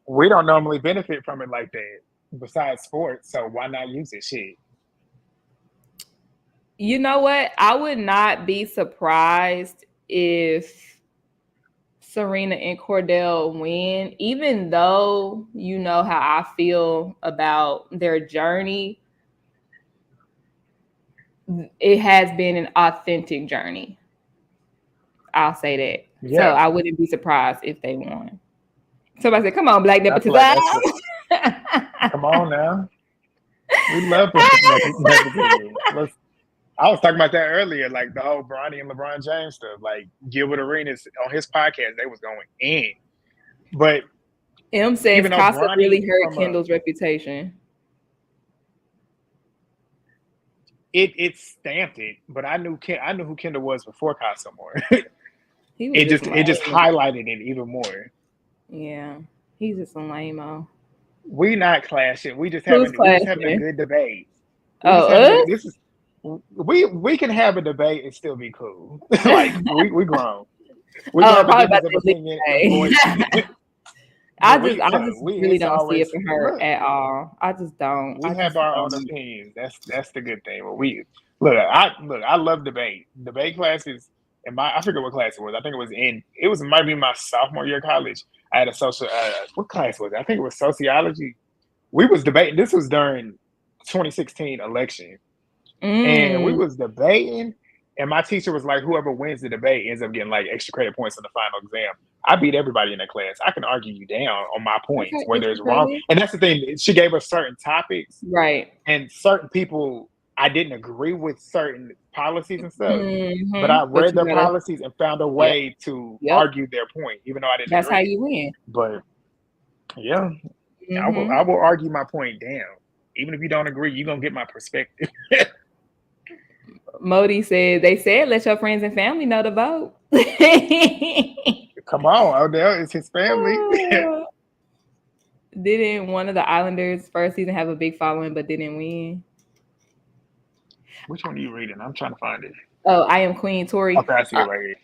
we don't normally benefit from it like that. Besides sports, so why not use it? Shit. You know what? I would not be surprised if Serena and Cordell win, even though you know how I feel about their journey. it has been an authentic journey. I'll say that. Yeah. So I wouldn't be surprised if they won. Somebody said, "Come on, Black I feel nepotism." like come on now. We love nepotism. I was talking about that earlier, like the whole Bronny and LeBron James stuff. Like Gilbert Arenas on his podcast, they was going in. But M says even though Casa Bronny really hurt Kendall's reputation. It stamped it, but I knew who Kendall was before Casa more. It just highlighted it even more. Yeah, he's just a lame-o. We not clashing. We just having a good debate. We can have a debate and still be cool. Like we grown. We can have a difference of opinion and voice. I just really don't see it for her at all. I just don't. We have our own opinions. That's the good thing. But I love debate. Debate classes. I forget what class it was. I think it might be my sophomore year of college. I had a social. What class was it? I think it was sociology. We was debating. This was during 2016 election, and we was debating. And my teacher was like, "Whoever wins the debate ends up getting like extra credit points in the final exam." I beat everybody in that class. I can argue you down on my points, whether it's wrong. And that's the thing. She gave us certain topics, right? And certain people, I didn't agree with certain policies and stuff, but I read their policies and found a way to argue their point, even though I didn't. That's agree. How you win. But yeah, I will argue my point down, even if you don't agree. You're gonna get my perspective. Modi said, "They said let your friends and family know to vote." Come on, Odell, it's his family. Didn't one of the Islanders' first season have a big following but didn't win? Which one are you reading? I'm trying to find it. Oh, I Am Queen, Tori. Okay, I see it right here.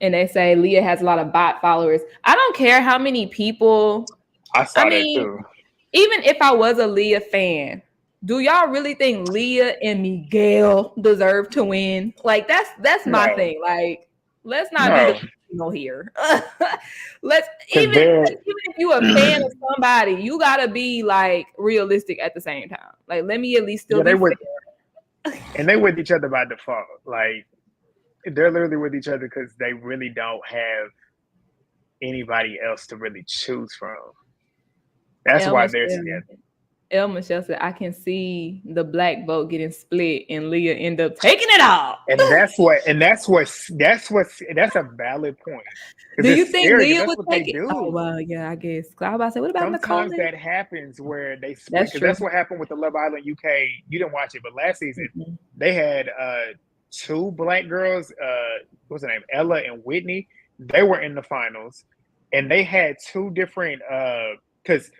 And they say Leah has a lot of bot followers. I don't care how many people. I saw that too. Even if I was a Leah fan, do y'all really think Leah and Miguel deserve to win? Like that's my thing. Like, let's not do the here. Even if you a fan of somebody, you gotta be like realistic at the same time. Like, let me at least still be fair. And they with each other by default. Like, they're literally with each other because they really don't have anybody else to really choose from. That's why they're together. El Michelle said, "I can see the black vote getting split and Leah end up taking it all." And that's a valid point. Do you think Leah would take it? Oh, well, yeah, I guess. I was about to say, what about sometimes that happens where they split? That's what happened with the Love Island UK. You didn't watch it, but last season they had two black girls. What's her name? Ella and Whitney. They were in the finals, and they had two different because.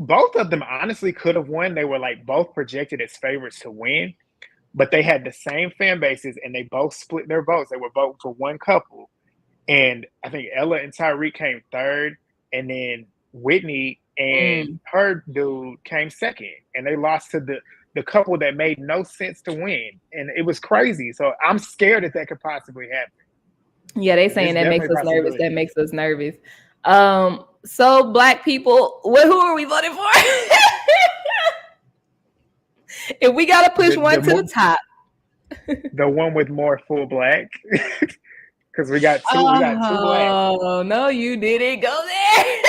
Both of them honestly could have won. They were like both projected as favorites to win, but they had the same fan bases and they both split their votes. They were voting for one couple. And I think Ella and Tyreek came third, and then Whitney and her dude came second. And they lost to the couple that made no sense to win. And it was crazy. So I'm scared that could possibly happen. Yeah, they saying that makes us nervous. That makes us nervous. So black people, who are we voting for? If we gotta push one to the top, the one with more full black, because we got two. We got two black. Oh no, you didn't go there.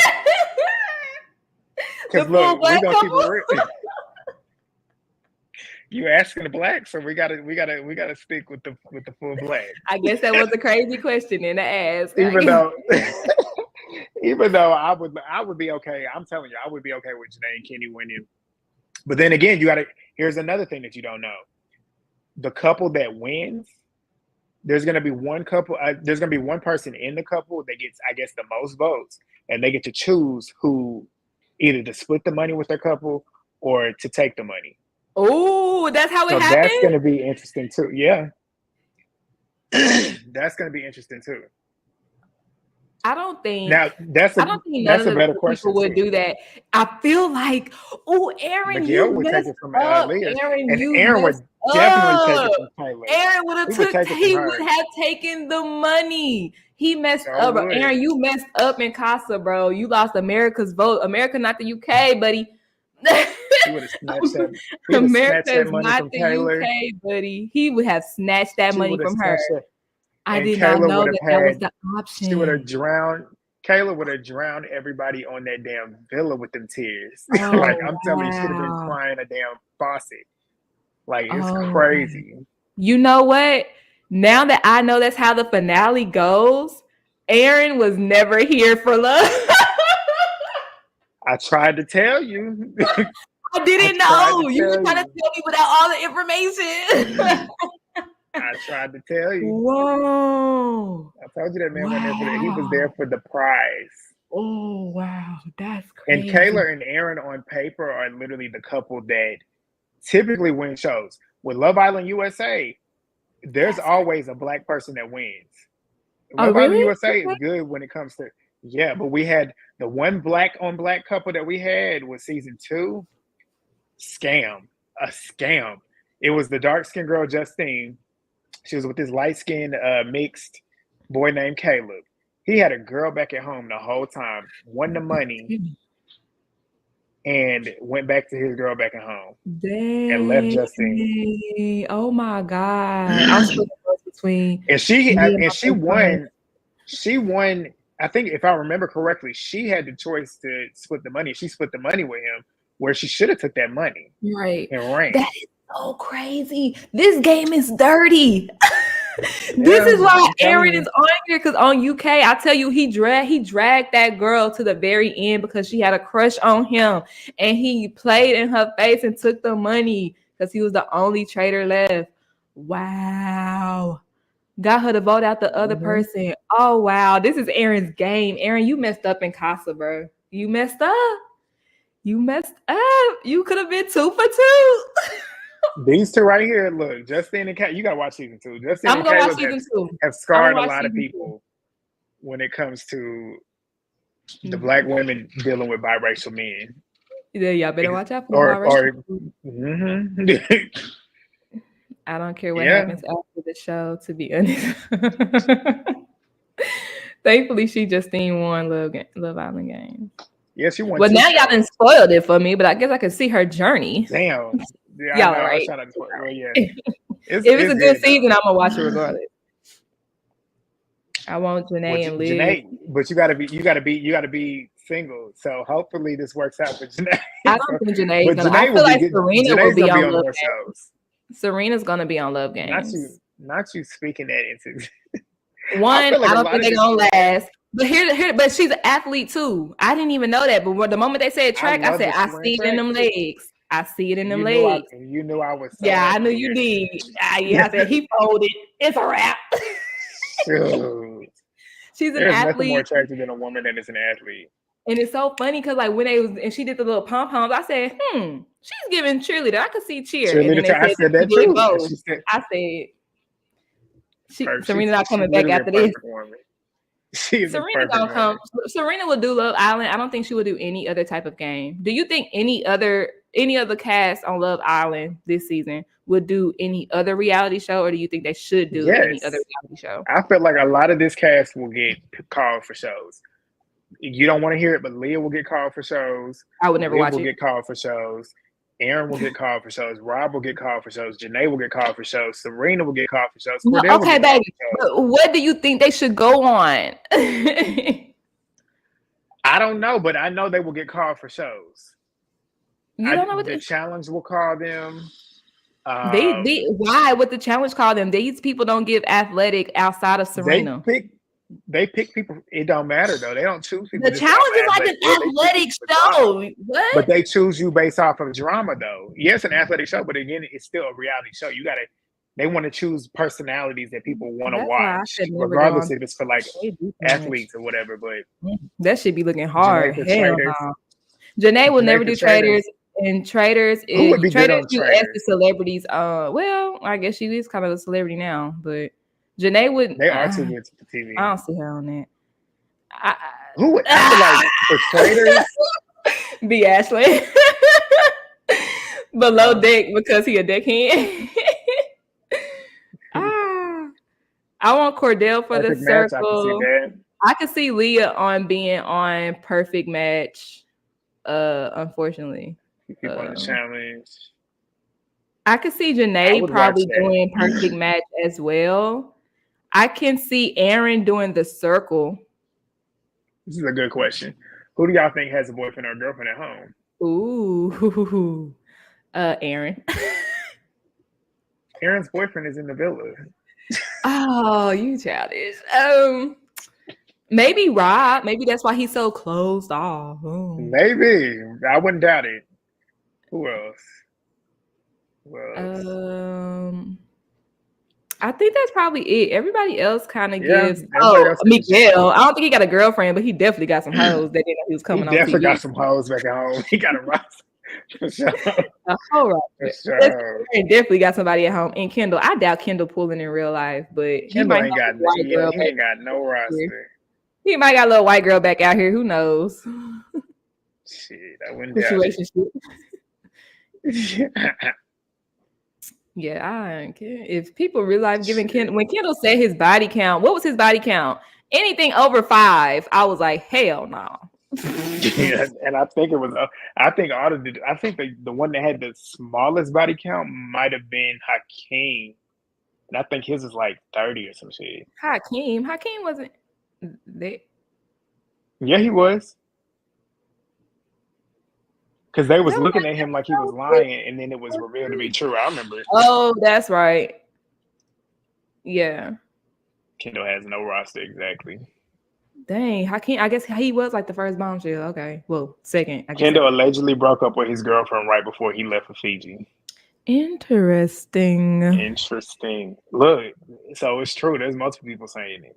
Because look, we gonna keep it real. You asking the black, so we gotta stick with the full black. I guess that was a crazy question in the ass. Even though I would be okay. I'm telling you, I would be okay with Janae and Kenny winning. But then again, here's another thing that you don't know. The couple that wins, there's gonna be one couple. There's gonna be one person in the couple that gets, I guess, the most votes, and they get to choose who either to split the money with their couple or to take the money. Oh, that's how it happens? That's gonna be interesting too. Yeah, that's gonna be interesting too. I don't think none of the better people would do that. I feel like, Aaron, Miguel would take it from Leah. Aaron would definitely take it from Taylor. Aaron would have taken the money. He messed up, bro. Aaron, you messed up in Casa, bro. You lost America's vote. America, not the UK, buddy. He would have snatched that. He would have America snatched that is money not from the Taylor. UK, buddy. He would have snatched that She money would have from her. snatched it, I and did not Kayla know would have that that was had. the She would have option. drowned. Kayla would have drowned everybody on that damn villa with them tears. Like Oh, I'm telling you, she'd have been wow. crying a damn faucet. Like it's Oh, wow. crazy. You know what? Now that I know that's how the finale goes, Aaron was never here for love. I tried to tell you. I didn't tried to know. You were tell trying to you. tell me without all the information. I tried to tell you. Whoa. I told you that man went there for that. He was there Wow. for the prize. Oh, wow. That's And crazy. Kayla and Aaron on paper are literally the couple that typically win shows. With Love Island USA, there's always a black person that wins. Oh, Love Island really? USA is Okay. good when it comes to but we had the one black on black couple that we had was season 2. A scam. It was the dark skinned girl Justine. She was with this light skinned mixed boy named Caleb. He had a girl back at home the whole time, won the money, and went back to his girl back at home. Dang. And left Justine. Oh my God. I'm still between. And she won. She won. I think if I remember correctly, she had the choice to split the money. She split the money with him, where she should have took that money. Right. And ran. That is so crazy. This game is dirty. This is why Aaron is on here, because on UK, I tell you, he dragged that girl to the very end because she had a crush on him, and he played in her face and took the money because he was the only traitor left. Wow. Got her to vote out the other person. Oh, wow. This is Aaron's game. Aaron, you messed up in Casa, bro. You messed up. You could have been 2 for 2. These two right here, look, Justine and Caleb. You gotta watch season 2. Justine I'm and gonna watch Caleb season 2. have scarred a lot of people when it comes to the black women dealing with biracial men. Yeah, y'all better watch out for biracial. I don't care what happens after the show, to be honest. Thankfully, she Justine won Love Island Games. Yeah, she won. Well, now y'all done spoiled it for me, but I guess I can see her journey. Damn. Yeah, y'all are right. Well, yeah. If it's a good season, I'm gonna watch it regardless. I want Janae and Liz. Janae, but you gotta be single. So hopefully this works out for Janae. I don't think Janae's gonna. I feel like Serena will be on Love Games. Serena's gonna be on Love Games. Not you speaking that into. One, I don't think they're gonna last. But but she's an athlete too. I didn't even know that. But the moment they said track, I said, I see it in them legs. I see it in them legs. You knew I was. I knew you did. I said he folded. It's a wrap. She's an athlete. Nothing more attractive than a woman that is an athlete. And it's so funny because like when and she did the little pom poms, I said, she's giving cheerleader. I could see cheer. I said that too. I said, Serena's not coming back after this. Serena gonna come. Serena will do Love Island. I don't think she would do any other type of game. Do you think any other cast on Love Island this season would do any other reality show, or do you think they should do any other reality show? I feel like a lot of this cast will get called for shows. You don't want to hear it, but Leah will get called for shows. I would never watch it. Will get called for shows. Aaron will get called for shows. Rob will get called for shows. Janae will get called for shows. Serena will get called for shows. No, okay, baby. But what do you think they should go on? I don't know, but I know they will get called for shows. You don't know what the challenge will call them. Why would the challenge call them? These people don't give athletic outside of Serena. They pick people. It don't matter though. They don't choose people. The challenge is like an athletic show. What? But they choose you based off of drama though. Yes, an athletic show, but again, it's still a reality show. They want to choose personalities that people want to watch, regardless if it's for like athletes or whatever. But that should be looking hard. Hell no. Janae will never do Traders. And Traders is Traders you ask the celebrities. Well, I guess she is kind of a celebrity now, but Janae would. They are too good to TV. I don't see her on that. Who would like for Traders? Be Ashley. Below deck because he a deckhand. I want Cordell for the circle. I can see Leah on being on Perfect Match. Unfortunately. People on the challenge. I could see Janae probably doing Perfect Match as well. I can see Aaron doing The Circle. This is a good question. Who do y'all think has a boyfriend or girlfriend at home? Ooh, Aaron. Aaron's boyfriend is in the villa. Oh, you childish. Maybe Rob. Maybe that's why he's so closed off. Ooh. Maybe. I wouldn't doubt it. Who else? I think that's probably it. Everybody else kind of gives. Oh, Miguel. I don't think he got a girlfriend, but he definitely got some hoes that didn't know he was coming on. He definitely got some hoes back at home. He got a roster. For sure. All right. Sure. Definitely got somebody at home. And Kendall, I doubt Kendall pulling in real life, but Kendall ain't got no roster. He might got a little white girl back out here. Who knows? Shit, I wouldn't doubt it. Yeah, I don't care. If people realize giving Kendall, when Kendall said his body count, what was his body count? Anything over 5, I was like, hell no. Yeah, and I think it was. I think the one that had the smallest body count might have been Hakeem, and I think his is like 30 or some shit. Hakeem wasn't there. Yeah, he was. Because they was looking at him like he was lying, and then it was revealed to be true. I remember. Oh, that's right. Yeah. Kendall has no roster, exactly. Dang, Hakeem, I guess he was like the first bombshell. Okay. Well, second. I guess Kendall allegedly broke up with his girlfriend right before he left for Fiji. Interesting. Look, so it's true. There's multiple people saying it.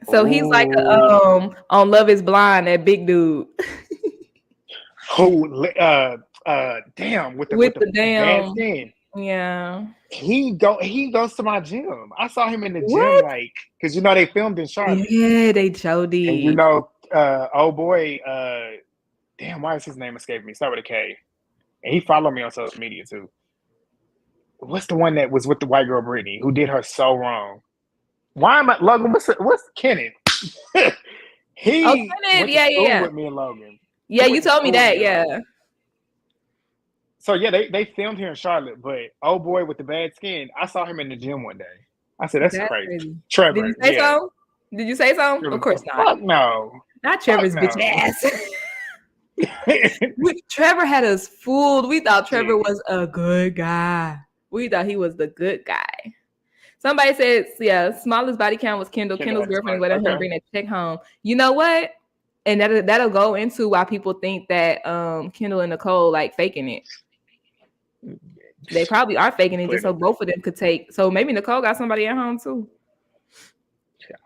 So he's like on Love Is Blind, that big dude. Damn, with the bad skin. Yeah. He goes to my gym. I saw him in the gym, like, because they filmed in Charlotte. Yeah, they showed it. And oh boy, damn, why is his name escaping me? Start with a K. And he followed me on social media too. What's the one that was with the white girl Brittany who did her so wrong? Why am I Logan? What's Kenneth? Kenneth, yeah. With me and Logan. Yeah, you told me that, yeah. So yeah, they filmed here in Charlotte, but oh boy with the bad skin, I saw him in the gym one day. I said, that's crazy. Trevor. Did you say so? Did you say so? Trevor, of course not. Fuck no. Not Trevor's bitch ass. Trevor had us fooled. We thought Trevor was a good guy. We thought he was the good guy. Somebody said, yeah, smallest body count was Kendall. Kendall's girlfriend let him bring that check home. You know what? And that'll go into why people think that Kendall and Nicole like faking it. They probably are faking it just so both of them could take. So maybe Nicole got somebody at home too.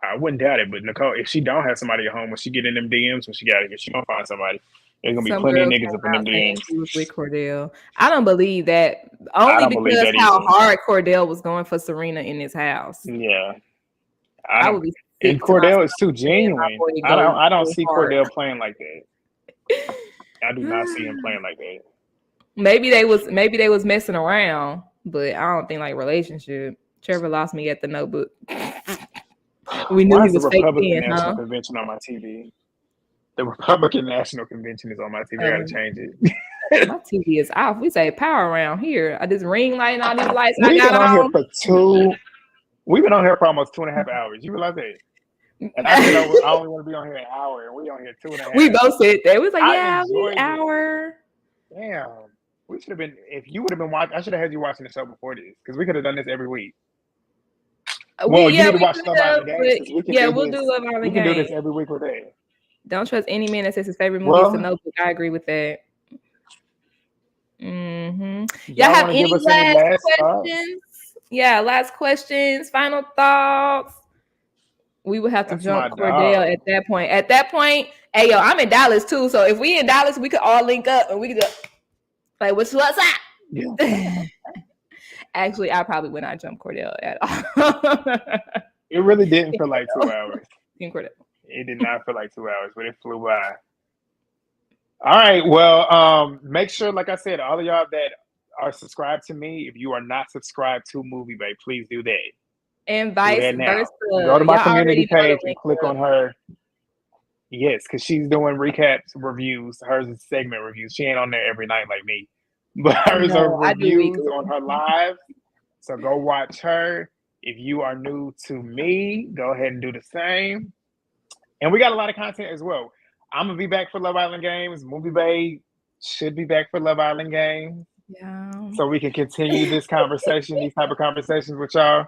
I wouldn't doubt it, but Nicole, if she don't have somebody at home, when she get in them DMs, when she got it, she gonna find somebody. There's gonna be plenty of niggas up in them DMs. She was with Cordell. I don't believe that. Only because how hard Cordell was going for Serena in his house. Yeah, I would be. And Cordell is too genuine. I don't see Cordell playing like that. I do not see him playing like that. Maybe they was messing around, but I don't think like relationship. Trevor lost me at the Notebook. We knew he was fake then, National Convention on my TV. The Republican National Convention is on my TV. I gotta change it. My TV is off. We say power around here. I just ring light and all these lights. We've been on here for almost 2.5 hours. You realize that? And I said I only want to be on here an hour, and we on here 2.5. We both said that. We was like, an hour. Damn. We should have been. If you would have been watching, I should have had you watching the show before this because we could have done this every week. Well, you need to watch Love Island Games. We'll do Love Island Games. We can do this every week with that. Don't trust any man that says his favorite movie is The Notebook. I agree with that. Mm-hmm. Y'all have any last questions? Yeah, last questions, final thoughts. We would have to jump Cordell at that point. At that point, hey, yo, I'm in Dallas too. So if we in Dallas, we could all link up and we could just like, what's up? Yeah. Actually, I probably would not jump Cordell at all. It really didn't feel like 2 hours. Team Cordell. It did not feel like 2 hours, but it flew by. All right. Well, make sure, like I said, all of y'all that are subscribed to me, if you are not subscribed to MovieBae, please do that. And vice versa. Go to my community page and click on her. Yes, because she's doing recaps, reviews. Hers is segment reviews. She ain't on there every night like me, but hers are No, I do reviews weekly. on her live. So go watch her. If you are new to me, go ahead and do the same. And we got a lot of content as well. I'm gonna be back for Love Island Games. MovieBae should be back for Love Island Games. Yeah. So we can continue this conversation, these type of conversations with y'all.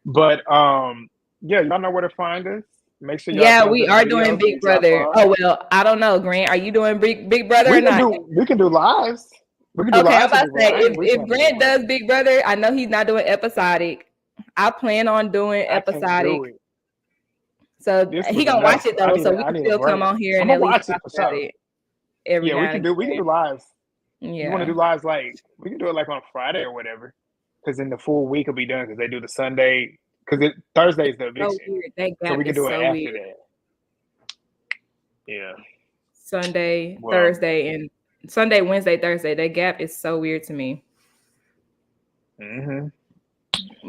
But yeah, y'all know where to find us. Make sure y'all Yeah, thumbs we up the are videos doing that Big drop Brother. off. Oh well, I don't know, Grant. Are you doing Big Brother or not? We can do lives. We can do Okay, I'm lives. about to say if If Grant does Big Brother, I know he's not doing episodic. I plan on doing I can't episodic. do it. So This he was gonna enough. watch it though, so we I can need a still come break. on here I'm and gonna at least watch it talk for about sure. it every Yeah, now and we can do again. lives. Yeah. You want to do lives like we can do it like on Friday or whatever, because then the full week will be done because they do the Sunday because Thursday is the So eviction, weird. That so gap we can is do it so after weird. that. Yeah. Sunday, Well, Thursday, and Sunday, Wednesday, Thursday. That gap is so weird to me. Mm-hmm.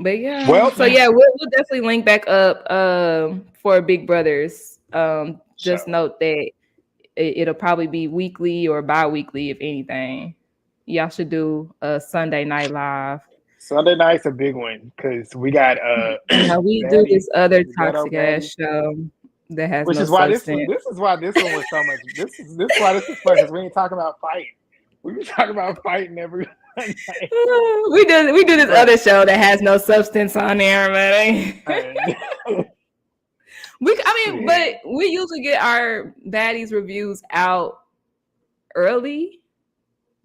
But yeah, well, so yeah, we'll definitely link back up for Big Brothers. Just note that it'll probably be weekly or bi-weekly, if anything. Y'all should do a Sunday night live. Sunday night's a big one because we got we do this other toxic ass show that has which no is why substance. this is why this one was so much. This is why this is fun because we ain't talking about fighting. We be talking about fighting every night. we do this other show that has no substance on there, man. But we usually get our baddies reviews out early.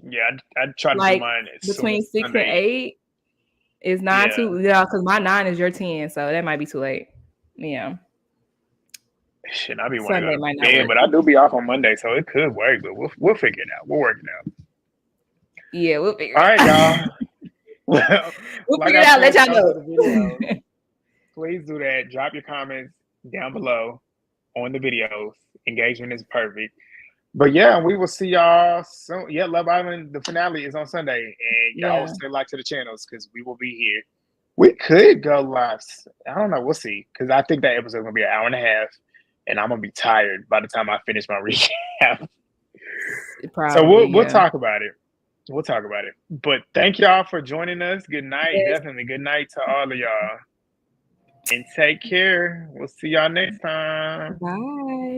Yeah, I'd try to do mine between 6 and 8. Is 9 too? Yeah, because my 9 is your 10, so that might be too late. Yeah. Shit, I be wanting to go to bed, but I do be off on Monday, so it could work. But we'll figure it out. We'll work it out. Yeah, we'll figure it out. All right, y'all. We'll figure it out. Let y'all know. Please do that. Drop your comments down below on the videos. Engagement is perfect. But yeah, we will see y'all soon. Yeah, Love Island, the finale is on Sunday. And y'all stay locked to the channels because we will be here. We could go live. I don't know. We'll see. Because I think that episode is going to be an hour and a half. And I'm going to be tired by the time I finish my recap. So we'll talk about it. We'll talk about it. But thank y'all for joining us. Good night. Yes. Definitely good night to all of y'all. And take care. We'll see y'all next time. Bye.